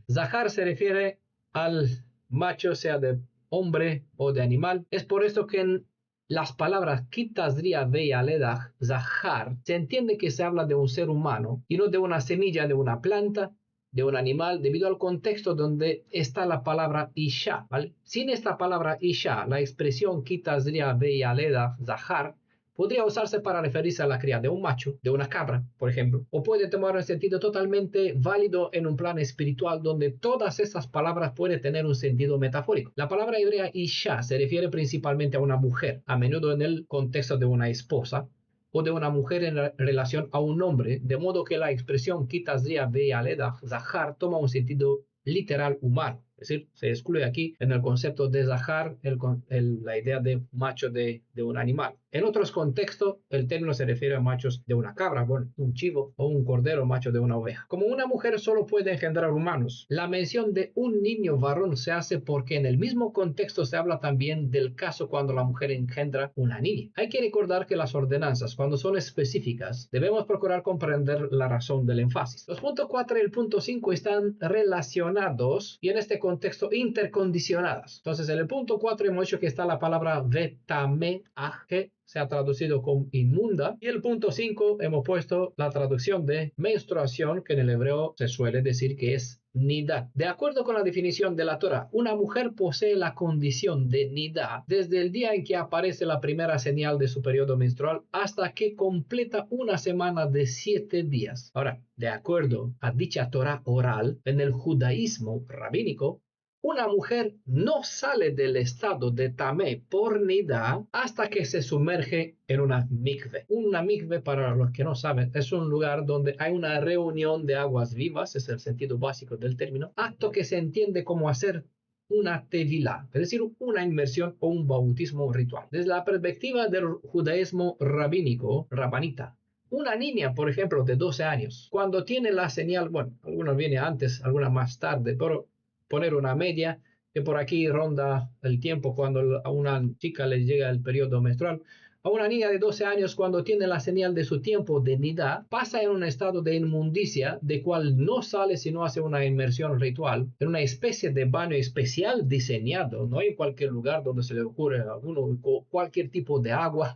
Zahar se refiere al macho, sea de hombre o de animal. Es por esto que en las palabras kitazria veya ledach, zahar, se entiende que se habla de un ser humano y no de una semilla de una planta, de un animal, debido al contexto donde está la palabra isha, ¿vale? Sin esta palabra isha, la expresión kitazria veya ledach, zahar, podría usarse para referirse a la cría de un macho, de una cabra, por ejemplo, o puede tomar un sentido totalmente válido en un plano espiritual donde todas estas palabras pueden tener un sentido metafórico. La palabra hebrea isha se refiere principalmente a una mujer, a menudo en el contexto de una esposa, o de una mujer en relación a un hombre, de modo que la expresión kitazria veya ledach zahar toma un sentido literal humano. Es decir, se excluye aquí en el concepto de zahar la idea de macho de un animal. En otros contextos, el término se refiere a machos de una cabra, bueno, un chivo o un cordero macho de una oveja. Como una mujer solo puede engendrar humanos, la mención de un niño varón se hace porque en el mismo contexto se habla también del caso cuando la mujer engendra una niña. Hay que recordar que las ordenanzas, cuando son específicas, debemos procurar comprender la razón del énfasis. Los puntos 4 y el punto 5 están relacionados y en este contexto intercondicionadas. Entonces, en el punto 4 hemos dicho que está la palabra vetame, que se ha traducido como inmunda, y el punto 5 hemos puesto la traducción de menstruación, que en el hebreo se suele decir que es nidá. De acuerdo con la definición de la Torah, una mujer posee la condición de nidá desde el día en que aparece la primera señal de su periodo menstrual hasta que completa una semana de 7 días. Ahora, de acuerdo a dicha Torah oral, en el judaísmo rabínico, una mujer no sale del estado de tamé por nidá hasta que se sumerge en una mikve. Una mikve, para los que no saben, es un lugar donde hay una reunión de aguas vivas, es el sentido básico del término, acto que se entiende como hacer una tevilá, es decir, una inmersión o un bautismo ritual. Desde la perspectiva del judaísmo rabínico, rabanita, una niña, por ejemplo, de 12 años, cuando tiene la señal, bueno, algunas vienen antes, algunas más tarde, pero poner una media, que por aquí ronda el tiempo cuando a una chica le llega el periodo menstrual. A una niña de 12 años, cuando tiene la señal de su tiempo de nidá, pasa en un estado de inmundicia, de cual no sale si no hace una inmersión ritual, en una especie de baño especial diseñado, no en cualquier lugar donde se le ocurre a uno cualquier tipo de agua.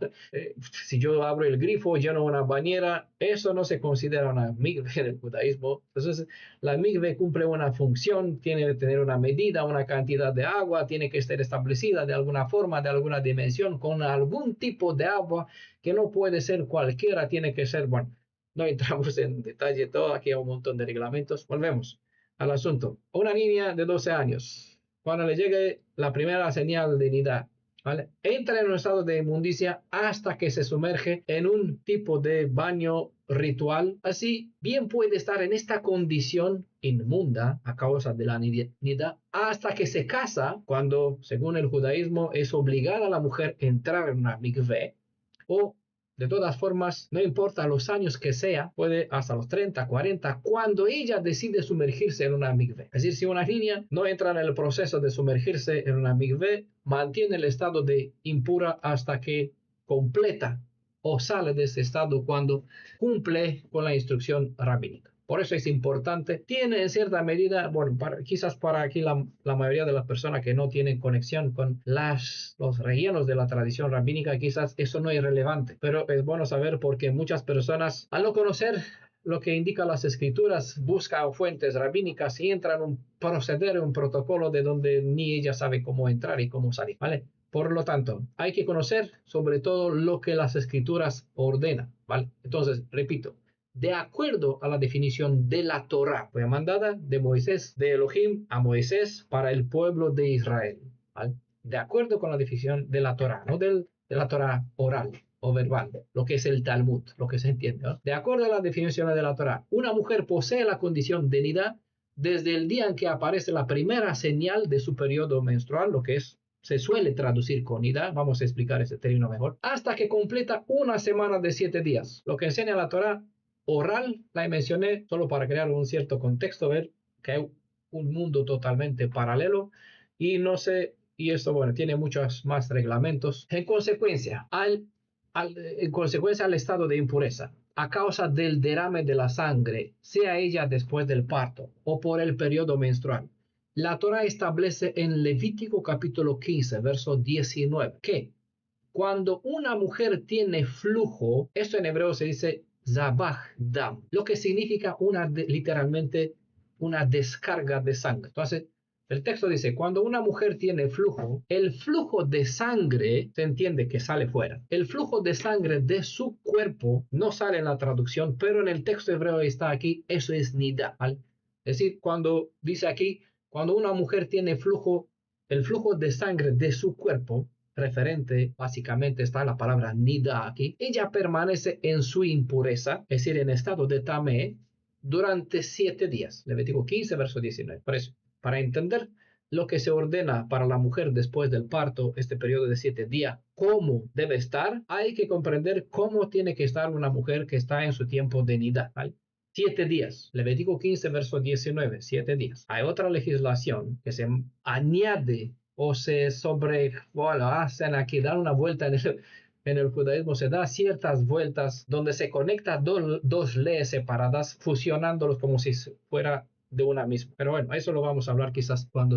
Si yo abro el grifo, lleno una bañera, eso no se considera una mikve en el judaísmo. Entonces, la mikve cumple una función, tiene que tener una medida, una cantidad de agua, tiene que estar establecida de alguna forma, de alguna dimensión, con algún tipo de agua que no puede ser cualquiera, tiene que ser, bueno, no entramos en detalle todo, aquí hay un montón de reglamentos. Volvemos al asunto. Una niña de 12 años, cuando le llegue la primera señal de nidá, ¿vale?, entra en un estado de inmundicia hasta que se sumerge en un tipo de baño ritual. Así bien puede estar en esta condición inmunda a causa de la nidá hasta que se casa, cuando según el judaísmo es obligada a la mujer a entrar en una mikveh, o de todas formas, no importa los años que sea, puede hasta los 30, 40, cuando ella decide sumergirse en una mikveh. Es decir, si una niña no entra en el proceso de sumergirse en una mikveh, mantiene el estado de impura hasta que completa o sale de ese estado cuando cumple con la instrucción rabínica. Por eso es importante, tiene en cierta medida, bueno, quizás para aquí la mayoría de las personas que no tienen conexión con los rellenos de la tradición rabínica, quizás eso no es relevante, pero es bueno saber porque muchas personas, al no conocer lo que indican las escrituras, buscan fuentes rabínicas y entran en un proceder, un protocolo de donde ni ella sabe cómo entrar y cómo salir, ¿vale? Por lo tanto, hay que conocer sobre todo lo que las escrituras ordenan, ¿vale? Entonces, repito, de acuerdo a la definición de la Torá, fue mandada de Moisés, de Elohim a Moisés para el pueblo de Israel, ¿vale? De acuerdo con la definición de la Torá, no de la Torá oral o verbal, lo que es el Talmud, lo que se entiende, ¿no? De acuerdo a la definición de la Torá, una mujer posee la condición de nidá desde el día en que aparece la primera señal de su periodo menstrual, lo que se suele traducir con nidá, vamos a explicar ese término mejor, hasta que completa una semana de 7 días. Lo que enseña la Torá oral, la mencioné solo para crear un cierto contexto, ver que hay un mundo totalmente paralelo y no sé, y esto, bueno, tiene muchos más reglamentos. En consecuencia, al estado de impureza, a causa del derrame de la sangre, sea ella después del parto o por el periodo menstrual, la Torá establece en Levítico capítulo 15, verso 19, que cuando una mujer tiene flujo, esto en hebreo se dice zabach dam, lo que significa literalmente una descarga de sangre. Entonces, el texto dice, cuando una mujer tiene flujo, el flujo de sangre, se entiende que sale fuera. El flujo de sangre de su cuerpo no sale en la traducción, pero en el texto hebreo está aquí, eso es nidá, ¿vale? Es decir, cuando dice aquí, cuando una mujer tiene flujo, el flujo de sangre de su cuerpo, referente, básicamente está la palabra nidá aquí, ella permanece en su impureza, es decir, en estado de tamé, durante 7 días. Levítico 15, verso 19. Por eso, para entender lo que se ordena para la mujer después del parto, este periodo de 7 días, cómo debe estar, hay que comprender cómo tiene que estar una mujer que está en su tiempo de nidá, ¿vale? 7 días. Levítico 15, verso 19, 7 días. Hay otra legislación que se añade o se hacen aquí, dan una vuelta en el judaísmo, se da ciertas vueltas donde se conectan dos leyes separadas, fusionándolos como si fuera de una misma. Pero bueno, eso lo vamos a hablar quizás cuando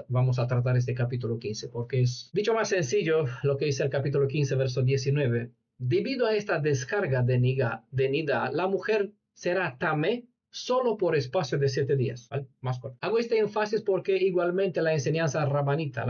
vamos a tratar este capítulo 15, porque es, dicho más sencillo, lo que dice el capítulo 15, verso 19. Debido a esta descarga de nidá, la mujer será tamé solo por espacio de 7 días, ¿vale? Más corto. Hago este énfasis porque igualmente la enseñanza rabanita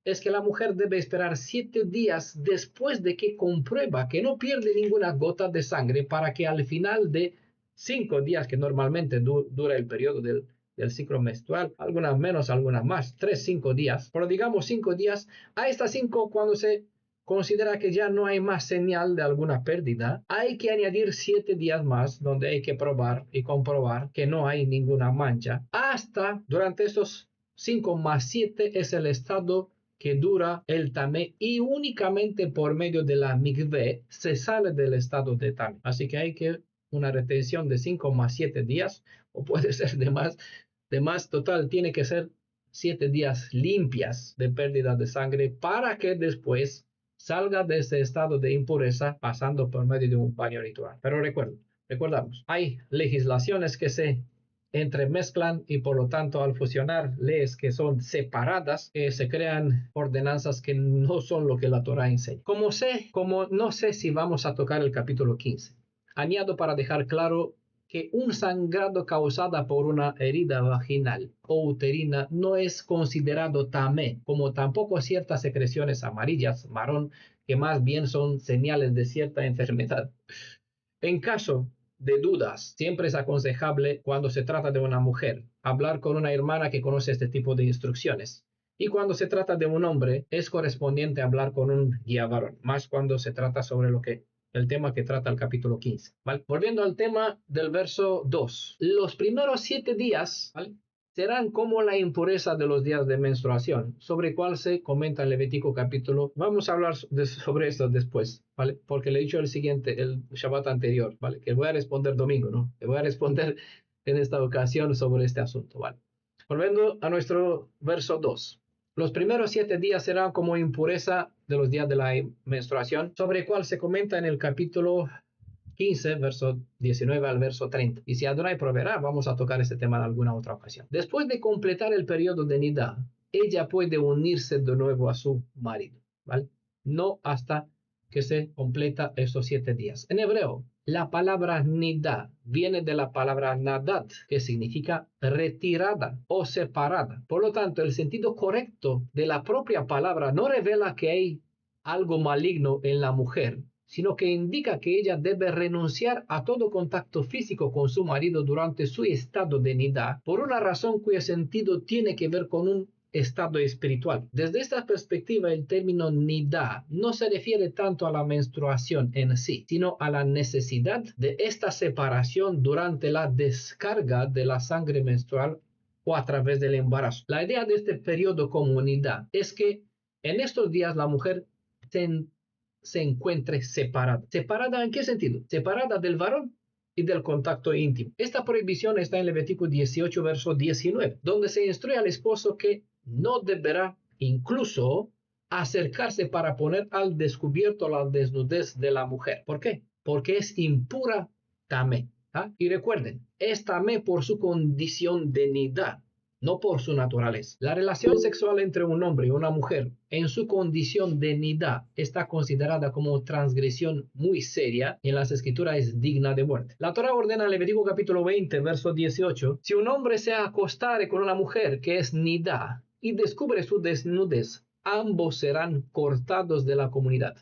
es que la mujer debe esperar 7 días después de que comprueba que no pierde ninguna gota de sangre para que al final de 5 días, que normalmente dura el periodo del ciclo menstrual, algunas menos, algunas más, 3, 5 días, pero digamos 5 días, a estas 5 cuando se considera que ya no hay más señal de alguna pérdida, hay que añadir 7 días más donde hay que probar y comprobar que no hay ninguna mancha. Hasta durante estos 5 más 7 es el estado que dura el tamé y únicamente por medio de la mikvé se sale del estado de tamé. Así que hay que una retención de 5 más 7 días o puede ser de más total, tiene que ser 7 días limpias de pérdida de sangre para que después salga de ese estado de impureza pasando por medio de un baño ritual. Pero recordamos, hay legislaciones que se entremezclan y por lo tanto al fusionar leyes que son separadas, se crean ordenanzas que no son lo que la Torá enseña. Como no sé si vamos a tocar el capítulo 15, añado para dejar claro que un sangrado causado por una herida vaginal o uterina no es considerado tamé, como tampoco ciertas secreciones amarillas, marrón, que más bien son señales de cierta enfermedad. En caso de dudas, siempre es aconsejable cuando se trata de una mujer, hablar con una hermana que conoce este tipo de instrucciones. Y cuando se trata de un hombre, es correspondiente hablar con un guía varón, más cuando se trata sobre el tema que trata el capítulo 15. ¿Vale? Volviendo al tema del verso 2. Los primeros 7 días, ¿vale?, serán como la impureza de los días de menstruación, sobre el cual se comenta en Levítico capítulo. Vamos a hablar sobre esto después, ¿vale? Porque le he dicho el Shabbat anterior, ¿vale? Que voy a responder domingo, ¿no? Que voy a responder en esta ocasión sobre este asunto, ¿vale? Volviendo a nuestro verso 2. Los primeros 7 días serán como impureza de los días de la menstruación, sobre el cual se comenta en el capítulo 15, verso 19 al verso 30. Y si Adonai proveerá, vamos a tocar este tema en alguna otra ocasión. Después de completar el periodo de nidá, ella puede unirse de nuevo a su marido, ¿vale? No hasta que se completa esos 7 días. En hebreo, la palabra nidá viene de la palabra nadad, que significa retirada o separada. Por lo tanto, el sentido correcto de la propia palabra no revela que hay algo maligno en la mujer, sino que indica que ella debe renunciar a todo contacto físico con su marido durante su estado de nidá, por una razón cuyo sentido tiene que ver con un estado espiritual. Desde esta perspectiva, el término nidá no se refiere tanto a la menstruación en sí, sino a la necesidad de esta separación durante la descarga de la sangre menstrual o a través del embarazo. La idea de este periodo como nidá es que en estos días la mujer se encuentre separada. ¿Separada en qué sentido? Separada del varón y del contacto íntimo. Esta prohibición está en Levítico 18, verso 19, donde se instruye al esposo que no deberá incluso acercarse para poner al descubierto la desnudez de la mujer. ¿Por qué? Porque es impura tamé. Y recuerden, es tamé por su condición de nidá, no por su naturaleza. La relación sexual entre un hombre y una mujer en su condición de nidá está considerada como transgresión muy seria y en las escrituras es digna de muerte. La Torá ordena en Levítico capítulo 20, verso 18, si un hombre se acostare con una mujer que es nidá y descubre su desnudez, ambos serán cortados de la comunidad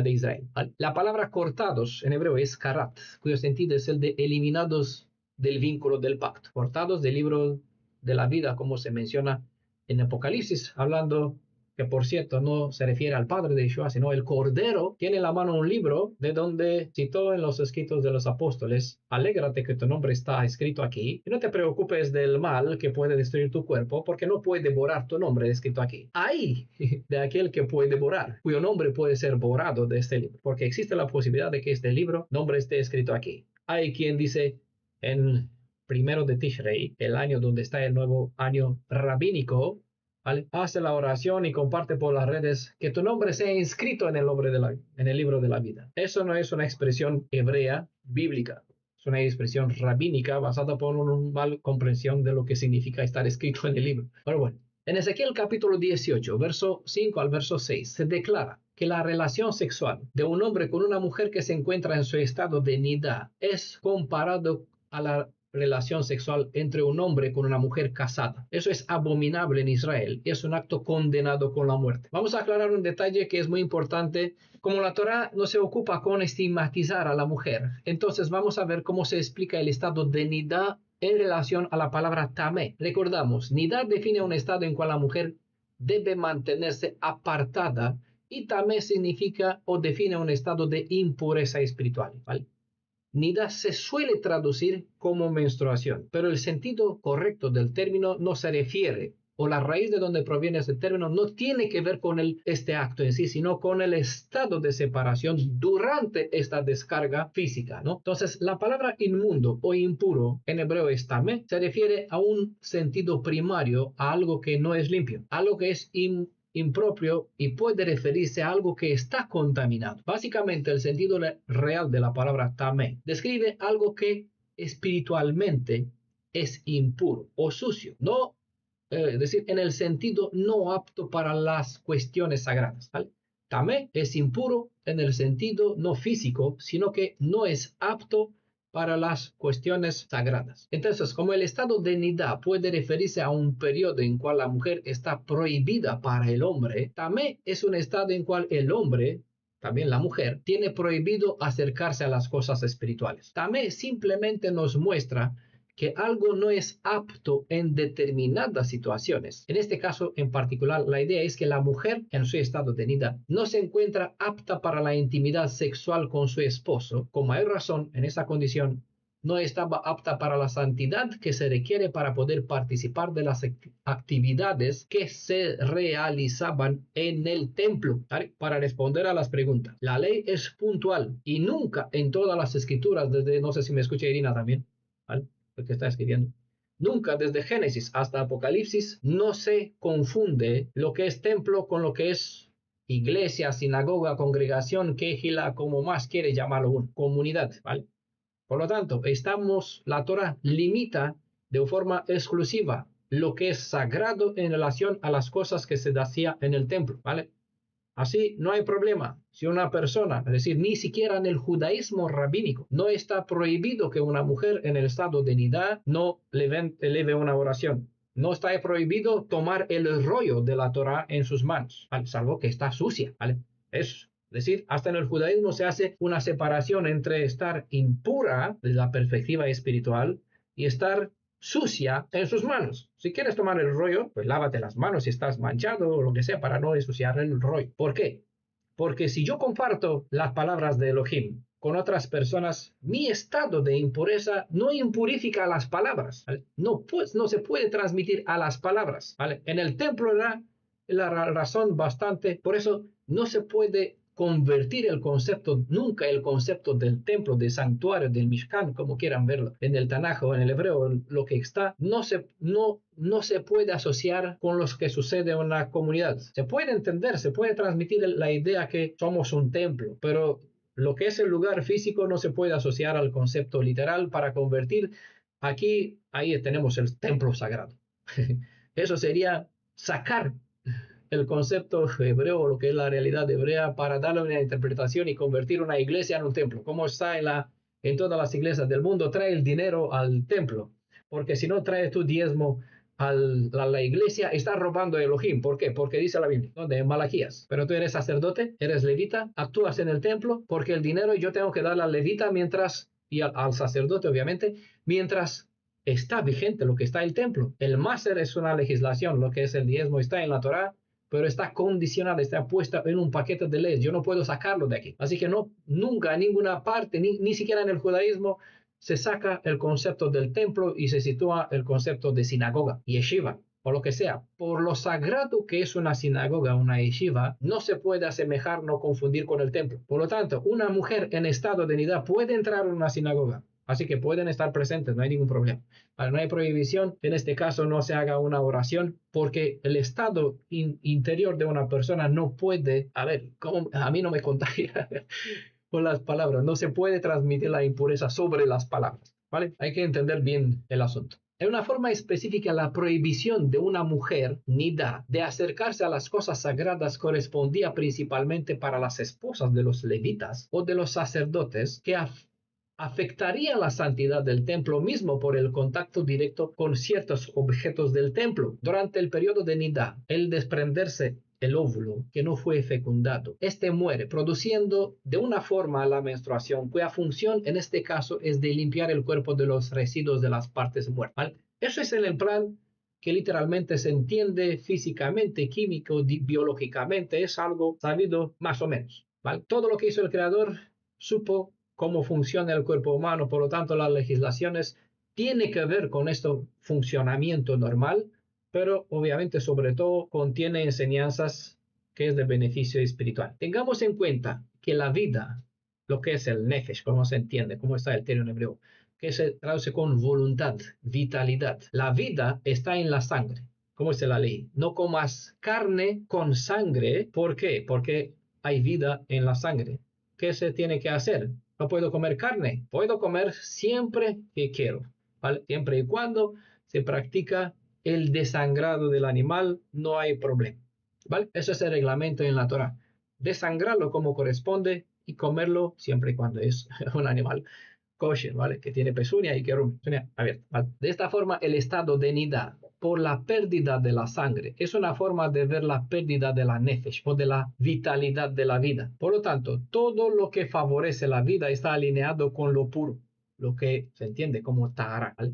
de Israel. La palabra cortados en hebreo es karat, cuyo sentido es el de eliminados del vínculo del pacto, cortados del libro de la vida, como se menciona en Apocalipsis, hablando que por cierto no se refiere al padre de Yeshua, sino el Cordero tiene en la mano un libro de donde citó en los escritos de los apóstoles: alégrate que tu nombre está escrito aquí y no te preocupes del mal que puede destruir tu cuerpo, porque no puede borrar tu nombre escrito aquí. Ay de aquel que puede borrar, cuyo nombre puede ser borrado de este libro, porque existe la posibilidad de que este nombre esté escrito aquí. Hay quien dice en primero de Tishrei, el año donde está el nuevo año rabínico, ¿vale? Hace la oración y comparte por las redes que tu nombre sea inscrito en el libro de la vida. Eso no es una expresión hebrea bíblica, es una expresión rabínica basada por una mal comprensión de lo que significa estar escrito en el libro. Pero bueno, en Ezequiel capítulo 18, verso 5 al verso 6, se declara que la relación sexual de un hombre con una mujer que se encuentra en su estado de nidá es comparado a la relación sexual entre un hombre con una mujer casada. Eso es abominable en Israel y es un acto condenado con la muerte. Vamos a aclarar un detalle que es muy importante. Como la Torá no se ocupa con estigmatizar a la mujer, entonces vamos a ver cómo se explica el estado de nidá en relación a la palabra tamé. Recordamos, nidá define un estado en cual la mujer debe mantenerse apartada, y tamé significa o define un estado de impureza espiritual, ¿vale? Nidá se suele traducir como menstruación, pero el sentido correcto del término no se refiere, o la raíz de donde proviene ese término no tiene que ver con este acto en sí, sino con el estado de separación durante esta descarga física, ¿no? Entonces, la palabra inmundo o impuro en hebreo es tamé, se refiere a un sentido primario, a algo que no es limpio, algo que es impropio y puede referirse a algo que está contaminado. Básicamente, el sentido real de la palabra tamé describe algo que espiritualmente es impuro o sucio, no, es decir, en el sentido no apto para las cuestiones sagradas, ¿vale? Tamé es impuro en el sentido no físico, sino que no es apto para las cuestiones sagradas. Entonces, como el estado de nidá puede referirse a un periodo en cual la mujer está prohibida para el hombre, tamé es un estado en cual el hombre, también la mujer, tiene prohibido acercarse a las cosas espirituales. Tamé simplemente nos muestra que algo no es apto en determinadas situaciones. En este caso en particular, la idea es que la mujer en su estado de nidá no se encuentra apta para la intimidad sexual con su esposo. Con mayor razón, en esa condición, no estaba apta para la santidad que se requiere para poder participar de las actividades que se realizaban en el templo. ¿Vale? Para responder a las preguntas, la ley es puntual y nunca en todas las escrituras, desde, no sé si me escucha Irina también, ¿vale? Que está escribiendo. Nunca desde Génesis hasta Apocalipsis no se confunde lo que es templo con lo que es iglesia, sinagoga, congregación, quejila, como más quiere llamarlo uno, comunidad, ¿vale? Por lo tanto, la Torah limita de forma exclusiva lo que es sagrado en relación a las cosas que se hacía en el templo, ¿vale? Así no hay problema. Si una persona, es decir, ni siquiera en el judaísmo rabínico, no está prohibido que una mujer en el estado de nidá no eleve una oración. No está prohibido tomar el rollo de la Torah en sus manos, ¿vale? Salvo que está sucia, ¿vale? Es Es decir, hasta en el judaísmo se hace una separación entre estar impura desde la perspectiva espiritual y estar sucia en sus manos. Si quieres tomar el rollo, pues lávate las manos si estás manchado o lo que sea para no ensuciar el rollo. ¿Por qué? Porque si yo comparto las palabras de Elohim con otras personas, mi estado de impureza no impurifica las palabras, ¿vale? No, pues, no se puede transmitir a las palabras, ¿vale? En el templo era la razón bastante, por eso no se puede convertir el concepto, nunca el concepto del templo, del santuario, del Mishkan, como quieran verlo, en el Tanaj o en el hebreo, lo que está, no se puede asociar con lo que sucede en una comunidad. Se puede entender, se puede transmitir la idea que somos un templo, pero lo que es el lugar físico no se puede asociar al concepto literal para convertir. Aquí, ahí tenemos el templo sagrado. Eso sería sacar el concepto hebreo, lo que es la realidad hebrea, para darle una interpretación y convertir una iglesia en un templo. Como está en todas las iglesias del mundo, trae el dinero al templo, porque si no traes tu diezmo a la iglesia, estás robando a Elohim. ¿Por qué? Porque dice la Biblia, ¿dónde? En Malaquías. Pero tú eres sacerdote, eres levita, actúas en el templo, porque el dinero yo tengo que darle al levita mientras, y al sacerdote obviamente, mientras está vigente lo que está en el templo. El máser es una legislación, lo que es el diezmo está en la Torá, pero está condicionada, está puesta en un paquete de leyes. Yo no puedo sacarlo de aquí. Así que no, nunca en ninguna parte, ni siquiera en el judaísmo, se saca el concepto del templo y se sitúa el concepto de sinagoga, yeshiva, o lo que sea. Por lo sagrado que es una sinagoga, una yeshiva, no se puede asemejar, no confundir con el templo. Por lo tanto, una mujer en estado de nidá puede entrar en una sinagoga. Así que pueden estar presentes, no hay ningún problema. No hay prohibición, en este caso no se haga una oración, porque el estado interior de una persona no puede, a mí no me contagia con las palabras, no se puede transmitir la impureza sobre las palabras, ¿vale? Hay que entender bien el asunto. En una forma específica, la prohibición de una mujer, nida, de acercarse a las cosas sagradas correspondía principalmente para las esposas de los levitas o de los sacerdotes que afectaría la santidad del templo mismo por el contacto directo con ciertos objetos del templo. Durante el periodo de nidá, el desprenderse el óvulo que no fue fecundado, este muere, produciendo de una forma la menstruación, cuya función en este caso es de limpiar el cuerpo de los residuos de las partes muertas, ¿vale? Eso es en el plan que literalmente se entiende físicamente, químico, biológicamente, es algo sabido más o menos, ¿vale? Todo lo que hizo el Creador supo cómo funciona el cuerpo humano, por lo tanto las legislaciones tienen que ver con este funcionamiento normal, pero obviamente sobre todo contiene enseñanzas que es de beneficio espiritual. Tengamos en cuenta que la vida, lo que es el nefesh, como se entiende, como está el término en hebreo, que se traduce con voluntad, vitalidad. La vida está en la sangre. ¿Cómo es la ley? No comas carne con sangre. ¿Por qué? Porque hay vida en la sangre. ¿Qué se tiene que hacer? No puedo comer carne. Puedo comer siempre que quiero, ¿vale? Siempre y cuando se practica el desangrado del animal, no hay problema, ¿vale? Eso es el reglamento en la Torah. Desangrarlo como corresponde y comerlo siempre y cuando es un animal kosher, ¿vale? Que tiene pezuña y que pezuña abierta, ¿vale? De esta forma, el estado de nidá por la pérdida de la sangre es una forma de ver la pérdida de la nefesh o de la vitalidad de la vida. Por lo tanto, todo lo que favorece la vida está alineado con lo puro, lo que se entiende como tahara, ¿vale?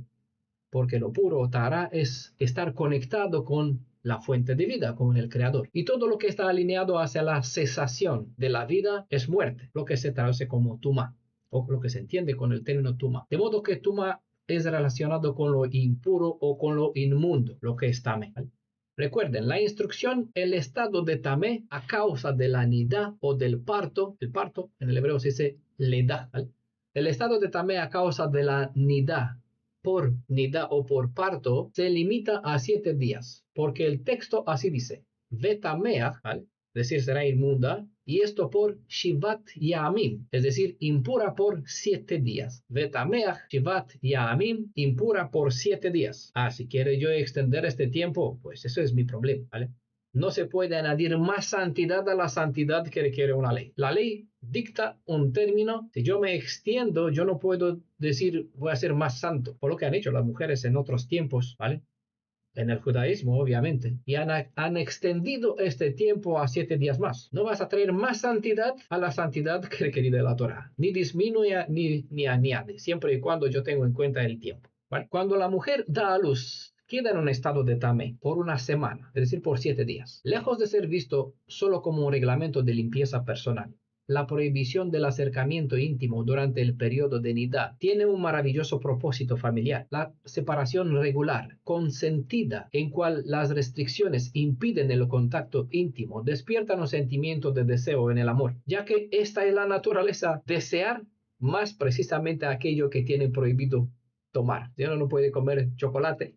Porque lo puro o tahara es estar conectado con la fuente de vida, con el Creador. Y todo lo que está alineado hacia la cesación de la vida es muerte, lo que se traduce como tuma, o lo que se entiende con el término tuma. De modo que tuma es relacionado con lo impuro o con lo inmundo, lo que es tamé, ¿vale? Recuerden, la instrucción, el estado de tamé a causa de la nidá o del parto, el parto en el hebreo se dice ledá, ¿vale? El estado de tamé a causa de la nidá, por nidá o por parto, se limita a 7 días, porque el texto así dice, vetameach, ¿vale? Es decir, será inmunda, y esto por Shivat Yamim, es decir, impura por 7 días. Vetameach, Shivat Yamim, impura por 7 días. Si quiere yo extender este tiempo, pues eso es mi problema, ¿vale? No se puede añadir más santidad a la santidad que requiere una ley. La ley dicta un término. Si yo me extiendo, yo no puedo decir voy a ser más santo, por lo que han hecho las mujeres en otros tiempos, ¿vale? en el judaísmo, obviamente, y han extendido este tiempo a 7 días más. No vas a traer más santidad a la santidad que requerida de la Torah, ni disminuye ni añade, siempre y cuando yo tengo en cuenta el tiempo. ¿Vale? Cuando la mujer da a luz, queda en un estado de tamé por una semana, es decir, por 7 días, lejos de ser visto solo como un reglamento de limpieza personal. La prohibición del acercamiento íntimo durante el periodo de nidá tiene un maravilloso propósito familiar. La separación regular, consentida, en cual las restricciones impiden el contacto íntimo, despiertan un sentimiento de deseo en el amor, ya que esta es la naturaleza, desear más precisamente aquello que tiene prohibido tomar. Si uno no puede comer chocolate,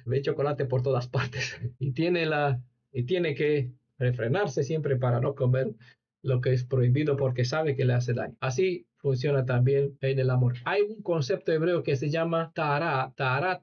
ve chocolate por todas partes y tiene que refrenarse siempre para no comer lo que es prohibido porque sabe que le hace daño. Así funciona también en el amor. Hay un concepto hebreo que se llama taharat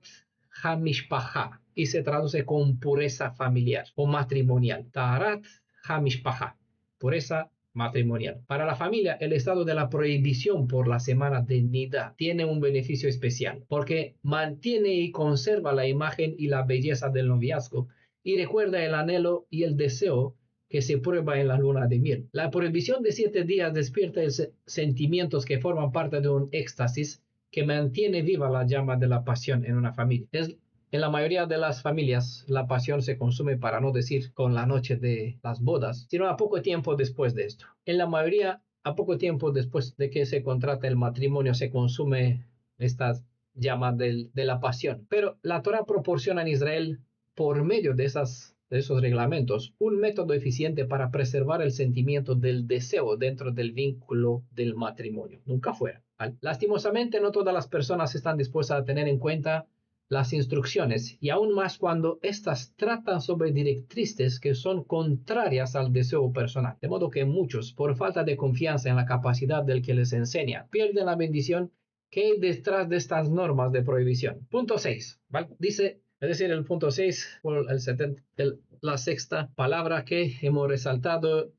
hamishpaha y se traduce con pureza familiar o matrimonial. Taharat hamishpaha, pureza matrimonial. Para la familia, el estado de la prohibición por la semana de nidá tiene un beneficio especial porque mantiene y conserva la imagen y la belleza del noviazgo y recuerda el anhelo y el deseo que se prueba en la luna de miel. La prohibición de 7 días despierta sentimientos que forman parte de un éxtasis que mantiene viva la llama de la pasión en una familia. En la mayoría de las familias, la pasión se consume, para no decir con la noche de las bodas, sino a poco tiempo después de esto. En la mayoría, a poco tiempo después de que se contrata el matrimonio, se consume esta llama de la pasión. Pero la Torah proporciona en Israel, por medio de esos reglamentos, un método eficiente para preservar el sentimiento del deseo dentro del vínculo del matrimonio, nunca fuera. Lastimosamente, no todas las personas están dispuestas a tener en cuenta las instrucciones, y aún más cuando éstas tratan sobre directrices que son contrarias al deseo personal. De modo que muchos, por falta de confianza en la capacidad del que les enseña, pierden la bendición que hay detrás de estas normas de prohibición. Punto 6. ¿Vale? Dice, es decir, el punto 6, la sexta palabra que hemos resaltado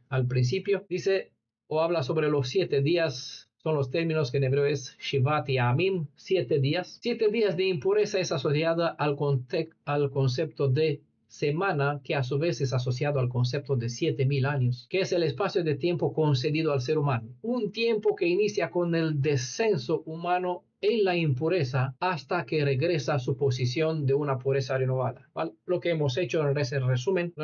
al principio, dice o habla sobre los 7 días. Son los términos que en hebreo es Shivat Yamim, 7 días. 7 días de impureza es asociada al concepto de semana, que a su vez es asociado al concepto de 7.000 años, que es el espacio de tiempo concedido al ser humano. Un tiempo que inicia con el descenso humano en la impureza hasta que regresa a su posición de una pureza renovada. ¿Vale? Lo que hemos hecho en ese resumen,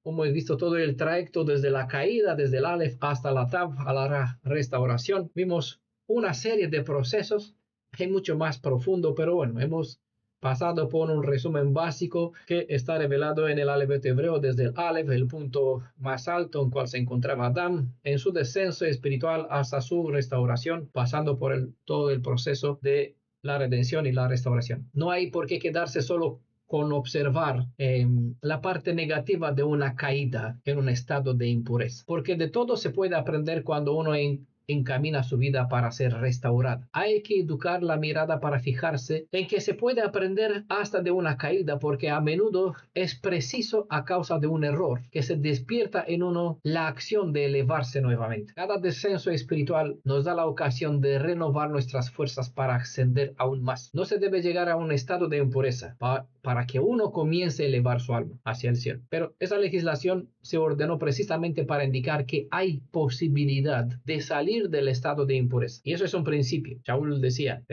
hemos visto todo el trayecto desde la caída, desde el Aleph hasta la Tav, a la restauración. Vimos una serie de procesos, hay mucho más profundo, pero bueno, hemos pasado por un resumen básico que está revelado en el alfabeto hebreo desde el Aleph, el punto más alto en cual se encontraba Adán, en su descenso espiritual hasta su restauración, pasando por todo el proceso de la redención y la restauración. No hay por qué quedarse solo con observar la parte negativa de una caída en un estado de impureza, porque de todo se puede aprender cuando uno encamina su vida para ser restaurada. Hay que educar la mirada para fijarse en que se puede aprender hasta de una caída, porque a menudo es preciso a causa de un error que se despierta en uno la acción de elevarse nuevamente. Cada descenso espiritual nos da la ocasión de renovar nuestras fuerzas para ascender aún más. No se debe llegar a un estado de impureza para que uno comience a elevar su alma hacia el cielo. Pero esa legislación se ordenó precisamente para indicar que hay posibilidad de salir del estado de impureza. Y eso es un principio. Shaul decía,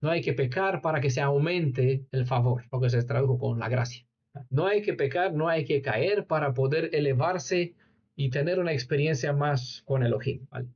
no hay que pecar para que se aumente el favor, lo que se tradujo con la gracia. No hay que pecar, no hay que caer para poder elevarse y tener una experiencia más con Elohim, ¿vale?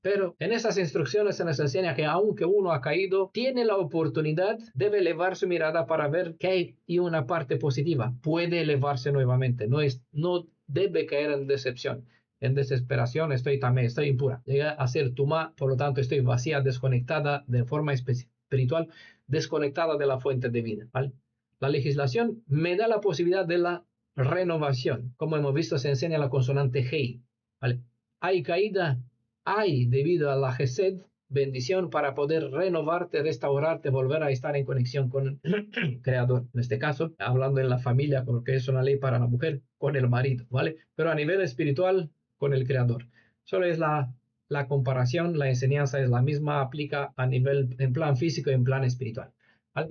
Pero en esas instrucciones se nos enseña que aunque uno ha caído, tiene la oportunidad, debe elevar su mirada para ver que hay una parte positiva. Puede elevarse nuevamente, no debe caer en decepción. En desesperación, estoy impura. Llega a ser tumá, por lo tanto estoy vacía, desconectada de forma espiritual, desconectada de la fuente de vida, ¿vale? La legislación me da la posibilidad de la renovación. Como hemos visto, se enseña la consonante Hei, ¿vale? Hay caída, hay, debido a la Gesed, bendición para poder renovarte, restaurarte, volver a estar en conexión con el Creador. En este caso, hablando en la familia, porque es una ley para la mujer, con el marido, ¿vale? Pero a nivel espiritual, con el Creador. Solo es la comparación, la enseñanza es la misma, aplica en plan físico y en plan espiritual, ¿vale?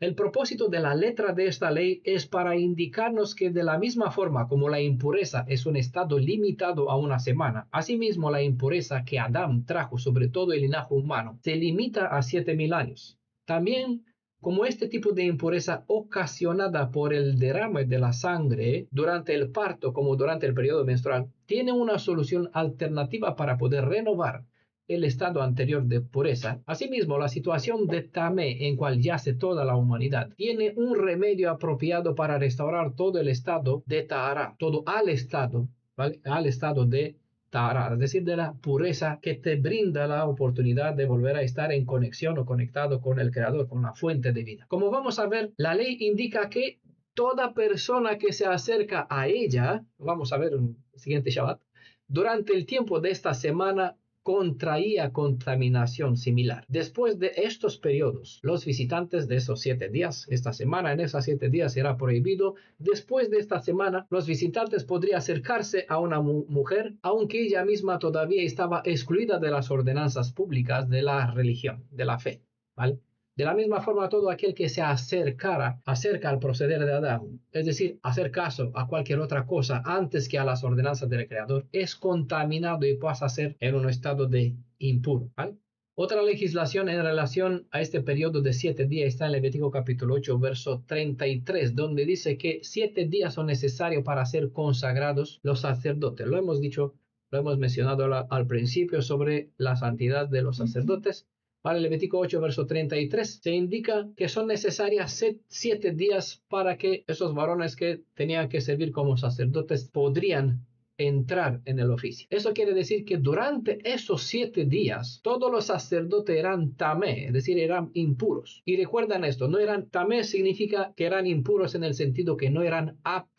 El propósito de la letra de esta ley es para indicarnos que de la misma forma como la impureza es un estado limitado a una semana, asimismo la impureza que Adán trajo sobre todo el linaje humano se limita a 7.000 años. También, como este tipo de impureza ocasionada por el derrame de la sangre durante el parto como durante el periodo menstrual, tiene una solución alternativa para poder renovar el estado anterior de pureza. Asimismo, la situación de Tamé en cual yace toda la humanidad tiene un remedio apropiado para restaurar todo el estado de Tahara, todo al estado, ¿vale? Al estado de Tahara, es decir, de la pureza que te brinda la oportunidad de volver a estar en conexión o conectado con el Creador, con la fuente de vida. Como vamos a ver, la ley indica que toda persona que se acerca a ella, vamos a ver en el siguiente Shabbat, durante el tiempo de esta semana contraía contaminación similar. Después de estos periodos, los visitantes de esos 7 días, esta semana en esos 7 días será prohibido. Después de esta semana, los visitantes podrían acercarse a una mujer, aunque ella misma todavía estaba excluida de las ordenanzas públicas de la religión, de la fe, ¿vale? De la misma forma, todo aquel que se acerca al proceder de Adán, es decir, hacer caso a cualquier otra cosa antes que a las ordenanzas del Creador, es contaminado y pasa a ser en un estado de impuro, ¿vale? Otra legislación en relación a este periodo de 7 días está en Levítico capítulo 8, verso 33, donde dice que 7 días son necesarios para ser consagrados los sacerdotes. Lo hemos dicho, lo hemos mencionado al principio sobre la santidad de los sacerdotes. Para el Levítico 8, verso 33, se indica que son necesarias 7 días para que esos varones que tenían que servir como sacerdotes podrían entrar en el oficio. Eso quiere decir que durante esos 7 días, todos los sacerdotes eran tamé, es decir, eran impuros. Y recuerdan esto, no eran tamé significa que eran impuros en el sentido que no eran aptos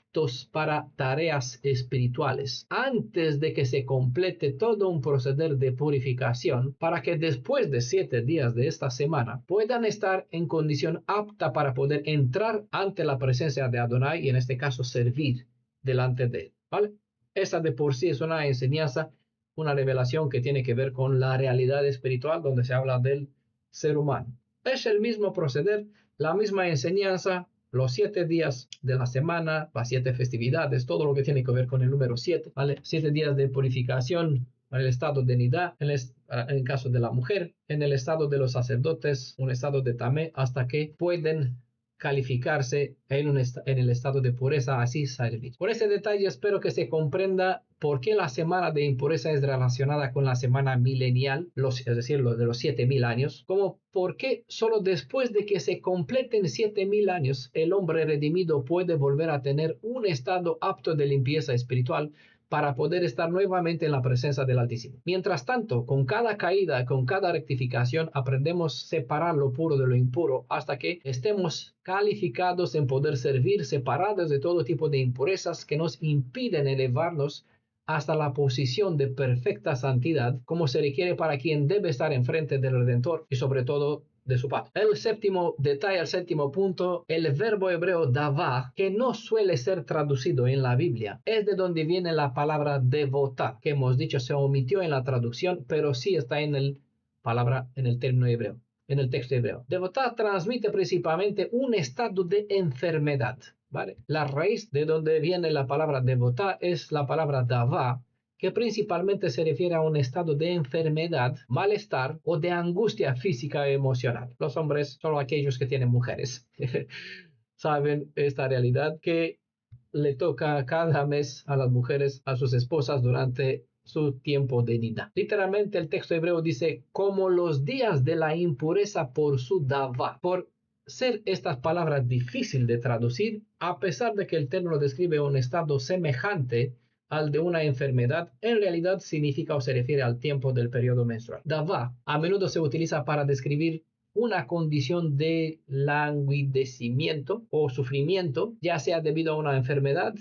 para tareas espirituales, antes de que se complete todo un proceder de purificación, para que después de 7 días de esta semana puedan estar en condición apta para poder entrar ante la presencia de Adonai y en este caso servir delante de él, ¿vale? Esa de por sí es una enseñanza, una revelación que tiene que ver con la realidad espiritual donde se habla del ser humano. Es el mismo proceder, la misma enseñanza, los 7 días de la semana, las 7 festividades, todo lo que tiene que ver con el número 7, ¿vale? 7 días de purificación, en el estado de nidá, en el caso de la mujer, en el estado de los sacerdotes, un estado de tamé, hasta que pueden calificarse en el estado de pureza, así servir. Por ese detalle espero que se comprenda por qué la semana de impureza es relacionada con la semana milenial, es decir, lo de los 7.000 años, como por qué solo después de que se completen 7.000 años el hombre redimido puede volver a tener un estado apto de limpieza espiritual para poder estar nuevamente en la presencia del Altísimo. Mientras tanto, con cada caída, con cada rectificación, aprendemos a separar lo puro de lo impuro hasta que estemos calificados en poder servir, separados de todo tipo de impurezas que nos impiden elevarnos hasta la posición de perfecta santidad, como se requiere para quien debe estar enfrente del Redentor y sobre todo de su Padre. El séptimo detalle, el séptimo punto, el verbo hebreo davah, que no suele ser traducido en la Biblia, es de donde viene la palabra devotá, que hemos dicho se omitió en la traducción, pero sí está en el término hebreo, en el texto hebreo. Devotá transmite principalmente un estado de enfermedad, ¿vale? La raíz de donde viene la palabra devotá es la palabra davah, que principalmente se refiere a un estado de enfermedad, malestar o de angustia física y emocional. Los hombres, solo aquellos que tienen mujeres, saben esta realidad que le toca cada mes a las mujeres, a sus esposas durante su tiempo de nidá. Literalmente el texto hebreo dice, como los días de la impureza por su davá. Por ser estas palabras difíciles de traducir, a pesar de que el término describe un estado semejante al de una enfermedad, en realidad significa o se refiere al tiempo del periodo menstrual. Davá a menudo se utiliza para describir una condición de languidecimiento o sufrimiento, ya sea debido a una enfermedad,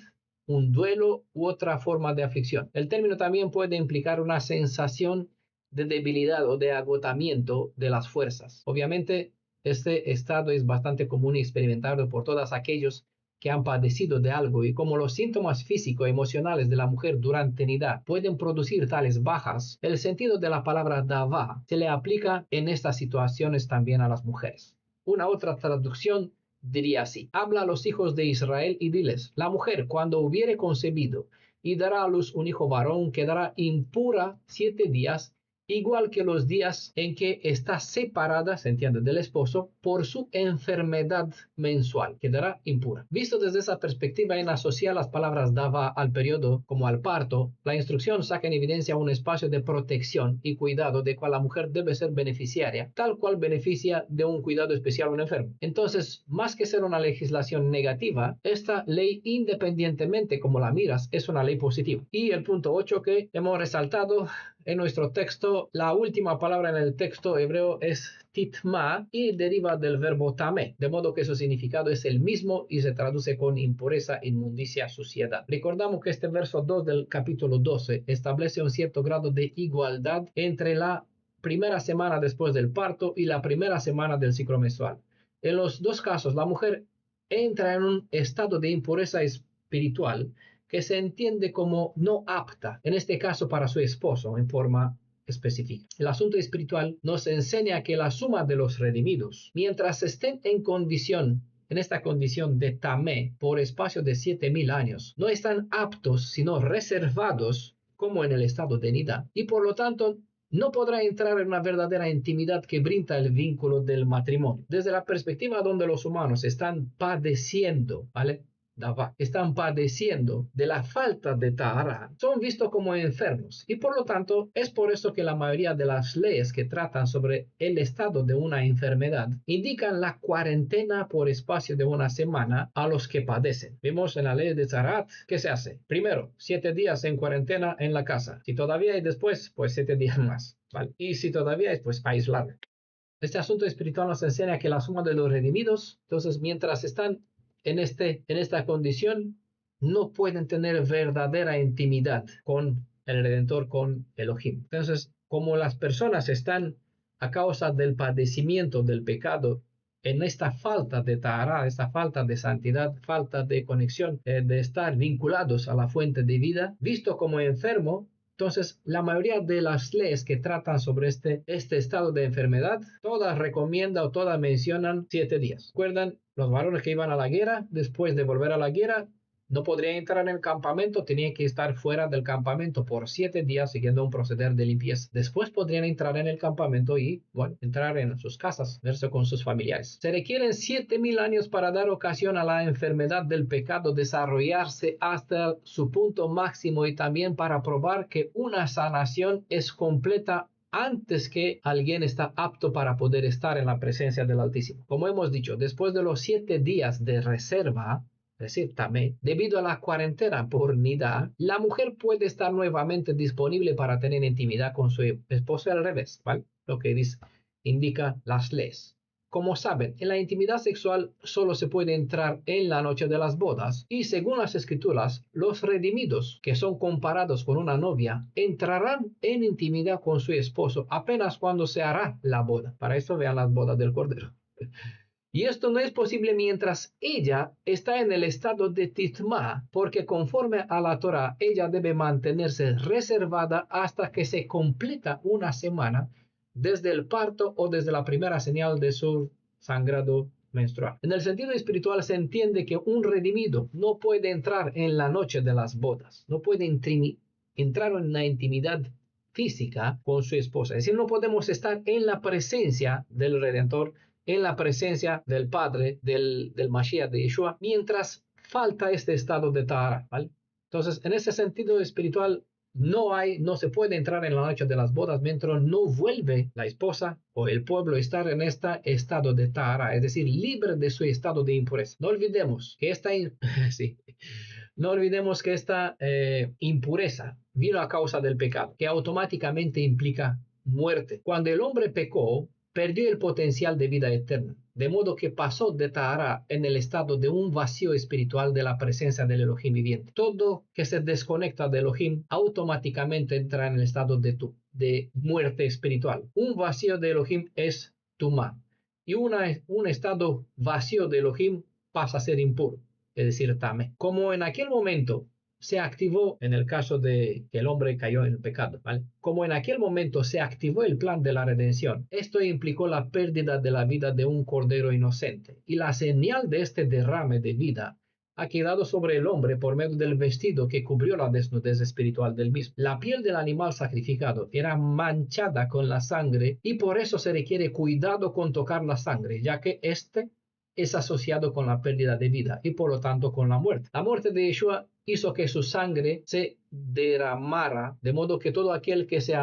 un duelo u otra forma de aflicción. El término también puede implicar una sensación de debilidad o de agotamiento de las fuerzas. Obviamente, este estado es bastante común y experimentado por todos aquellos que han padecido de algo, y como los síntomas físicos y emocionales de la mujer durante nidá pueden producir tales bajas, el sentido de la palabra davá se le aplica en estas situaciones también a las mujeres. Una otra traducción diría así: habla a los hijos de Israel y diles, la mujer cuando hubiere concebido y dará a luz un hijo varón quedará impura 7 días, igual que los días en que está separada, se entiende, del esposo, por su enfermedad mensual, quedará impura. Visto desde esa perspectiva, en asociar las palabras dava al periodo como al parto, la instrucción saca en evidencia un espacio de protección y cuidado de cual la mujer debe ser beneficiaria, tal cual beneficia de un cuidado especial a un enfermo. Entonces, más que ser una legislación negativa, esta ley, independientemente como la miras, es una ley positiva. Y el punto 8 que hemos resaltado en nuestro texto, la última palabra en el texto hebreo es titma y deriva del verbo tamé, de modo que su significado es el mismo y se traduce con impureza, inmundicia, suciedad. Recordamos que este verso 2 del capítulo 12 establece un cierto grado de igualdad entre la primera semana después del parto y la primera semana del ciclo menstrual. En los dos casos, la mujer entra en un estado de impureza espiritual que se entiende como no apta, en este caso para su esposo, en forma específica. El asunto espiritual nos enseña que la suma de los redimidos, mientras estén en esta condición de tamé por espacio de 7,000 años, no están aptos, sino reservados, como en el estado de nidad, y por lo tanto no podrá entrar en una verdadera intimidad que brinda el vínculo del matrimonio. Desde la perspectiva donde los humanos están padeciendo, ¿vale?, están padeciendo de la falta de tahara, son vistos como enfermos y por lo tanto es por eso que la mayoría de las leyes que tratan sobre el estado de una enfermedad indican la cuarentena por espacio de una semana a los que padecen. Vemos en la ley de Zarat ¿qué se hace? Primero, 7 días en cuarentena en la casa. Si todavía hay después, pues 7 días más, ¿vale? Y si todavía es, pues aislar. Este asunto espiritual nos enseña que la suma de los redimidos, entonces mientras están en esta condición, no pueden tener verdadera intimidad con el Redentor, con Elohim. Entonces, como las personas están a causa del padecimiento del pecado, en esta falta de tahara, esta falta de santidad, falta de conexión, de estar vinculados a la fuente de vida, visto como enfermo, entonces, la mayoría de las leyes que tratan sobre este estado de enfermedad, todas recomiendan o todas mencionan 7 días. ¿Recuerdan? Los varones que iban a la guerra, después de volver a la guerra, no podrían entrar en el campamento, tenían que estar fuera del campamento por 7 días siguiendo un proceder de limpieza. Después podrían entrar en el campamento y, bueno, entrar en sus casas, verse con sus familiares. Se requieren 7,000 años para dar ocasión a la enfermedad del pecado desarrollarse hasta su punto máximo y también para probar que una sanación es completa antes que alguien está apto para poder estar en la presencia del Altísimo. Como hemos dicho, después de los 7 días de reserva, es decir, también, debido a la cuarentena por nidad, la mujer puede estar nuevamente disponible para tener intimidad con su esposo al revés, ¿vale? Lo que indica las leyes. Como saben, en la intimidad sexual solo se puede entrar en la noche de las bodas y según las escrituras, los redimidos, que son comparados con una novia, entrarán en intimidad con su esposo apenas cuando se hará la boda. Para eso vean las bodas del Cordero. Y esto no es posible mientras ella está en el estado de titma, porque conforme a la Torah, ella debe mantenerse reservada hasta que se completa una semana desde el parto o desde la primera señal de su sangrado menstrual. En el sentido espiritual se entiende que un redimido no puede entrar en la noche de las bodas, no puede entrar en una intimidad física con su esposa. Es decir, no podemos estar en la presencia del Redentor, en la presencia del Padre, del Mashiach, de Yeshua, mientras falta este estado de tahara, ¿vale? Entonces, en ese sentido espiritual, no se puede entrar en la noche de las bodas mientras no vuelve la esposa o el pueblo a estar en este estado de tahara, es decir, libre de su estado de impureza. No olvidemos que esta impureza vino a causa del pecado, que automáticamente implica muerte. Cuando el hombre pecó, perdió el potencial de vida eterna, de modo que pasó de tahara en el estado de un vacío espiritual de la presencia del Elohim viviente. Todo que se desconecta de Elohim automáticamente entra en el estado de muerte espiritual. Un vacío de Elohim es tumá, y un estado vacío de Elohim pasa a ser impuro, es decir, tamé. Como en aquel momento se activó en el caso de que el hombre cayó en el pecado, ¿vale? Como en aquel momento se activó el plan de la redención, esto implicó la pérdida de la vida de un cordero inocente, y la señal de este derrame de vida ha quedado sobre el hombre por medio del vestido que cubrió la desnudez espiritual del mismo. La piel del animal sacrificado era manchada con la sangre y por eso se requiere cuidado con tocar la sangre, ya que este es asociado con la pérdida de vida y por lo tanto con la muerte. La muerte de Yeshua hizo que su sangre se derramara, de modo que todo aquel que se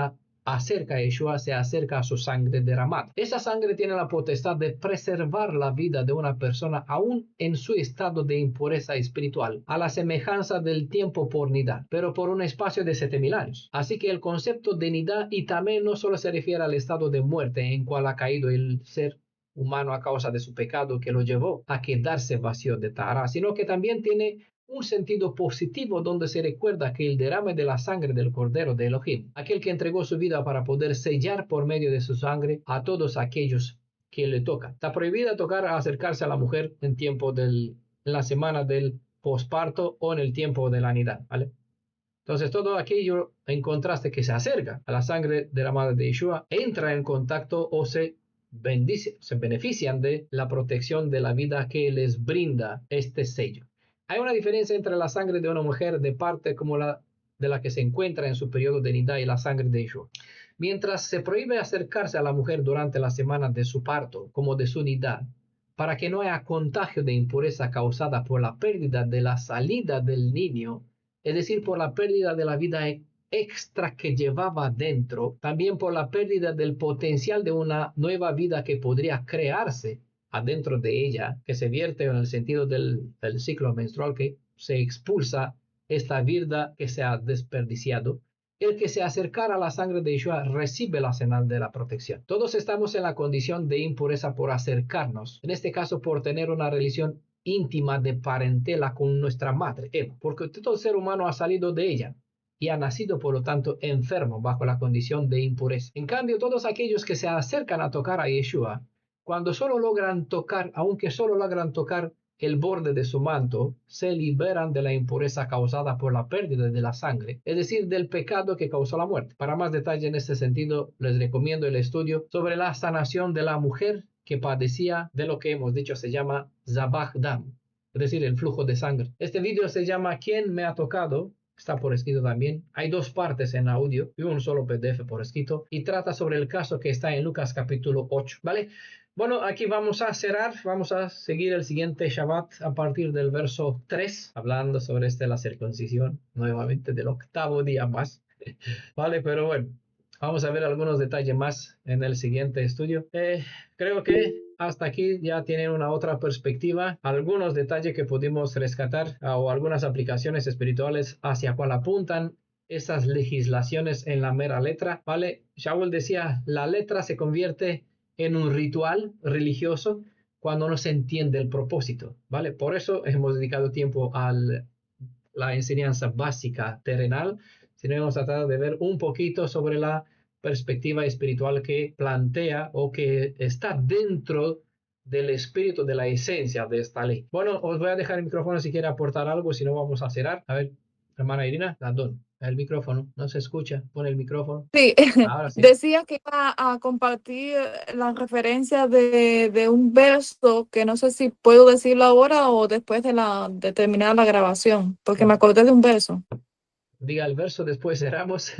acerca a Yeshua se acerca a su sangre derramada. Esa sangre tiene la potestad de preservar la vida de una persona aún en su estado de impureza espiritual, a la semejanza del tiempo por nidá, pero por un espacio de 7000 años. Así que el concepto de nidá y también no solo se refiere al estado de muerte en cual ha caído el ser humano a causa de su pecado que lo llevó a quedarse vacío de Tahara, sino que también tiene un sentido positivo donde se recuerda que el derrame de la sangre del Cordero de Elohim, aquel que entregó su vida para poder sellar por medio de su sangre a todos aquellos que le tocan. Está prohibida tocar acercarse a la mujer en la semana del posparto o en el tiempo de la nidá, ¿vale? Entonces todo aquello en contraste que se acerca a la sangre derramada de Yeshua entra en contacto o se benefician de la protección de la vida que les brinda este sello. Hay una diferencia entre la sangre de una mujer de parte como la de la que se encuentra en su periodo de nidá y la sangre de Yeshua. Mientras se prohíbe acercarse a la mujer durante la semana de su parto como de su nidá, para que no haya contagio de impureza causada por la pérdida de la salida del niño, es decir, por la pérdida de la vida extra que llevaba dentro, también por la pérdida del potencial de una nueva vida que podría crearse adentro de ella, que se vierte en el sentido del ciclo menstrual, que se expulsa esta vida que se ha desperdiciado. El que se acercara a la sangre de Yeshua recibe la señal de la protección. Todos estamos en la condición de impureza por acercarnos, en este caso por tener una relación íntima de parentela con nuestra madre, Eva, porque todo ser humano ha salido de ella y ha nacido, por lo tanto, enfermo bajo la condición de impureza. En cambio, todos aquellos que se acercan a tocar a Yeshua, cuando solo logran tocar, aunque solo logran tocar el borde de su manto, se liberan de la impureza causada por la pérdida de la sangre, es decir, del pecado que causó la muerte. Para más detalle en este sentido, les recomiendo el estudio sobre la sanación de la mujer que padecía de lo que hemos dicho se llama Zabach Dam, es decir, el flujo de sangre. Este video se llama ¿Quién me ha tocado? Está por escrito también. Hay 2 partes en audio y un solo PDF por escrito. Y trata sobre el caso que está en Lucas capítulo 8. ¿Vale? Bueno, aquí vamos a cerrar. Vamos a seguir el siguiente Shabbat a partir del verso 3. Hablando sobre la circuncisión nuevamente del 8º día más. ¿Vale? Pero bueno. Vamos a ver algunos detalles más en el siguiente estudio. Creo que hasta aquí ya tienen una otra perspectiva, algunos detalles que pudimos rescatar o algunas aplicaciones espirituales hacia cuál apuntan esas legislaciones en la mera letra, ¿vale? Shaul decía, la letra se convierte en un ritual religioso cuando no se entiende el propósito, ¿vale? Por eso hemos dedicado tiempo a la enseñanza básica terrenal, sino hemos tratado de ver un poquito sobre la perspectiva espiritual que plantea o que está dentro del espíritu, de la esencia de esta ley. Bueno, os voy a dejar el micrófono si quiere aportar algo, si no vamos a cerrar. A ver, hermana Irina, la don. El micrófono, no se escucha, pon el micrófono. Sí, Ahora sí. decía que iba a compartir la referencia de un verso que no sé si puedo decirlo ahora o después de terminar la grabación, porque me acordé de un verso. Diga el verso, después cerramos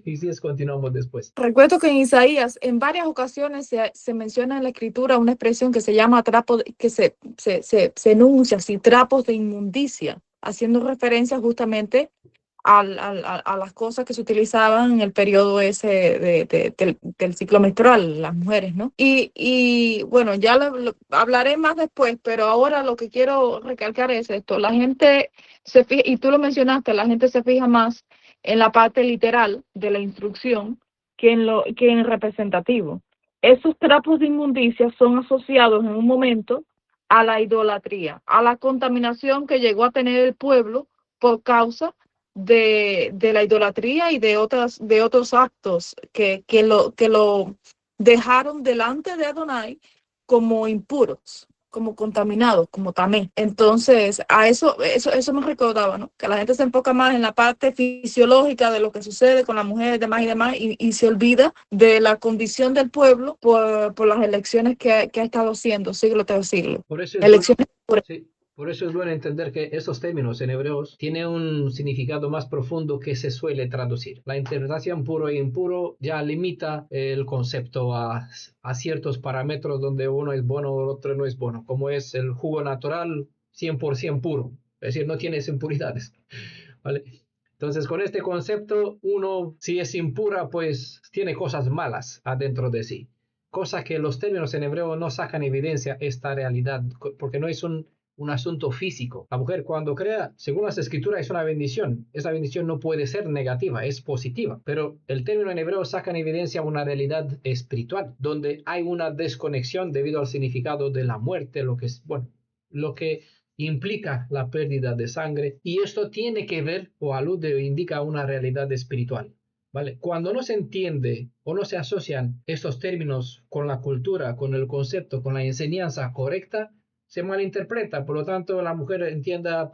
y si es continuamos después. Recuerdo que en Isaías en varias ocasiones se menciona en la escritura una expresión que se llama que se enuncia así, trapos de inmundicia, haciendo referencia justamente a las cosas que se utilizaban en el periodo ese del ciclo menstrual, las mujeres, ¿no? Y bueno, ya lo hablaré más después, pero ahora lo que quiero recalcar es esto. La gente se fija, y tú lo mencionaste, la gente se fija más en la parte literal de la instrucción que en el representativo. Esos trapos de inmundicia son asociados en un momento a la idolatría, a la contaminación que llegó a tener el pueblo por causa de la idolatría y de otros actos que lo dejaron delante de Adonai como impuros. como contaminados, como tamé. Entonces, eso me recordaba, ¿no? Que la gente se enfoca más en la parte fisiológica de lo que sucede con las mujeres, demás, y se olvida de la condición del pueblo por las elecciones que ha estado haciendo siglo tras siglo. Por eso es Elecciones. sí, por eso es bueno entender que esos términos en hebreos tienen un significado más profundo que se suele traducir. La interpretación puro e impuro ya limita el concepto a ciertos parámetros donde uno es bueno o el otro no es bueno, como es el jugo natural 100% puro, es decir, no tiene impuridades, ¿vale? Entonces, con este concepto, uno, si es impura, pues tiene cosas malas adentro de sí. Cosa que los términos en hebreo no sacan evidencia esta realidad, porque no es un asunto físico. La mujer cuando crea, según las escrituras, es una bendición. Esa bendición no puede ser negativa, es positiva. Pero el término en hebreo saca en evidencia una realidad espiritual, donde hay una desconexión debido al significado de la muerte, lo que es, bueno, lo que implica la pérdida de sangre, y esto tiene que ver o alude o indica una realidad espiritual. ¿Vale? Cuando no se entiende o no se asocian estos términos con la cultura, con el concepto, con la enseñanza correcta, se malinterpreta. Por lo tanto, la mujer entienda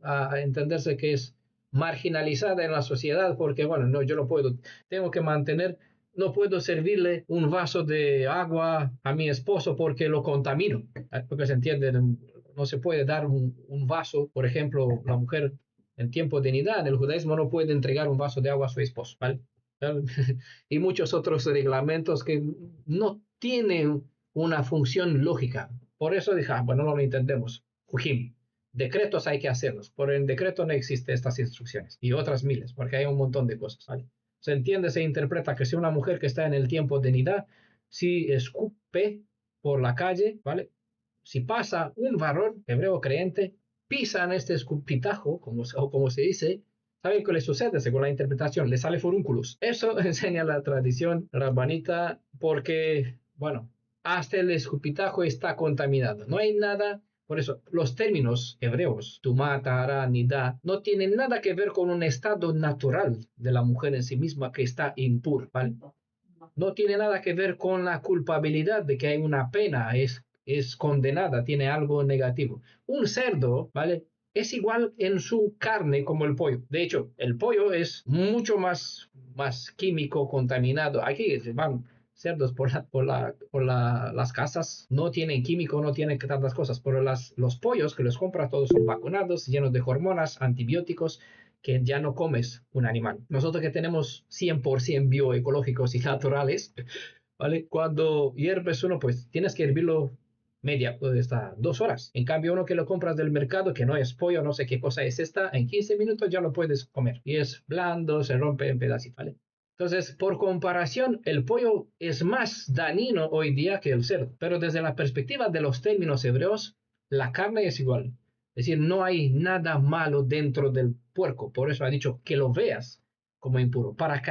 a entenderse que es marginalizada en la sociedad porque, bueno, no, yo no puedo, tengo que mantener, no puedo servirle un vaso de agua a mi esposo porque lo contamino. Porque se entiende, no se puede dar un vaso, por ejemplo, la mujer en tiempo de nidad, en el judaísmo no puede entregar un vaso de agua a su esposo, ¿vale? Y muchos otros reglamentos que no tienen una función lógica. Por eso dije, bueno, no lo entendemos. Jujim, decretos hay que hacerlos. Por el decreto no existen estas instrucciones y otras miles, porque hay un montón de cosas, ¿vale? Se entiende, se interpreta que si una mujer que está en el tiempo de nidad, si escupe por la calle, ¿vale? Si pasa un varón hebreo creyente, pisan este escupitajo, como se dice, ¿saben qué le sucede? Según la interpretación, le sale furúnculos. Eso enseña la tradición rabbanita porque, bueno, hasta el escupitajo está contaminado. No hay nada, por eso los términos hebreos, tumata, ara, nida, no tienen nada que ver con un estado natural de la mujer en sí misma que está impura, ¿vale? No tiene nada que ver con la culpabilidad de que hay una pena, es condenada, tiene algo negativo. Un cerdo, ¿vale? Es igual en su carne como el pollo. De hecho, el pollo es mucho más químico, contaminado. Aquí se van cerdos las casas, no tienen químico, no tienen tantas cosas, pero los pollos que los compras todos son vacunados, llenos de hormonas, antibióticos, que ya no comes un animal. Nosotros que tenemos 100% bioecológicos y naturales, ¿vale? Cuando hierves uno, pues tienes que hervirlo pues, 2 horas. En cambio, uno que lo compras del mercado, que no es pollo, no sé qué cosa es esta, en 15 minutos ya lo puedes comer. Y es blando, se rompe en pedacitos, ¿vale? Entonces, por comparación, el pollo es más dañino hoy día que el cerdo. Pero desde la perspectiva de los términos hebreos, la carne es igual. Es decir, no hay nada malo dentro del puerco. Por eso ha dicho que lo veas como impuro. Para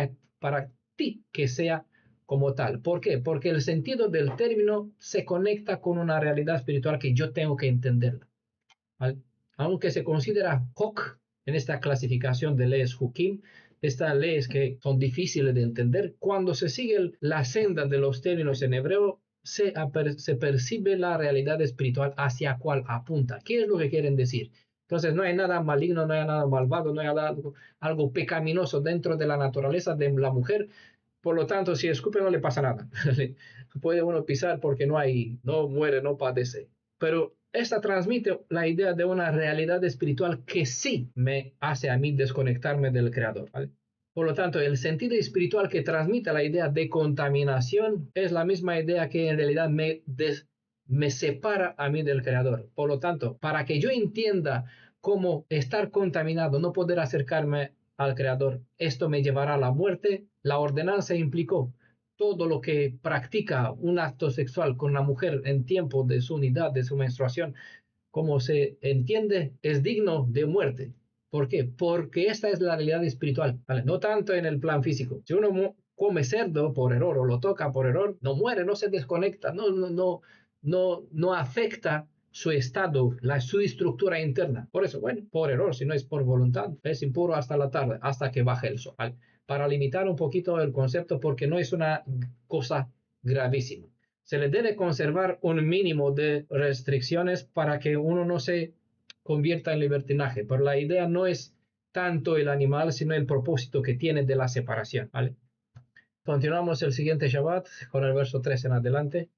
ti que sea como tal. ¿Por qué? Porque el sentido del término se conecta con una realidad espiritual que yo tengo que entenderla. ¿Vale? Aunque se considera Hok en esta clasificación de leyes Hukim, estas leyes que son difíciles de entender, cuando se sigue la senda de los términos en hebreo, se percibe la realidad espiritual hacia cuál apunta. ¿Qué es lo que quieren decir? Entonces no hay nada maligno, no hay nada malvado, no hay algo pecaminoso dentro de la naturaleza de la mujer. Por lo tanto, si escupe no le pasa nada. Puede uno pisar porque no muere, no padece. Pero esta transmite la idea de una realidad espiritual que sí me hace a mí desconectarme del Creador, ¿vale? Por lo tanto, el sentido espiritual que transmite la idea de contaminación es la misma idea que en realidad me separa a mí del Creador. Por lo tanto, para que yo entienda cómo estar contaminado, no poder acercarme al Creador, esto me llevará a la muerte. La ordenanza implicó todo lo que practica un acto sexual con la mujer en tiempo de su unidad, de su menstruación, como se entiende, es digno de muerte. ¿Por qué? Porque esta es la realidad espiritual, ¿vale? No tanto en el plan físico. Si uno come cerdo por error o lo toca por error, no muere, no se desconecta, no afecta su estado, su estructura interna. Por eso, bueno, por error, si no es por voluntad, es impuro hasta la tarde, hasta que baje el sol, ¿vale? Para limitar un poquito el concepto, porque no es una cosa gravísima. se le debe conservar un mínimo de restricciones para que uno no se convierta en libertinaje. Pero la idea no es tanto el animal, sino el propósito que tiene de la separación, ¿vale? Continuamos el siguiente Shabbat con el verso 3 en adelante.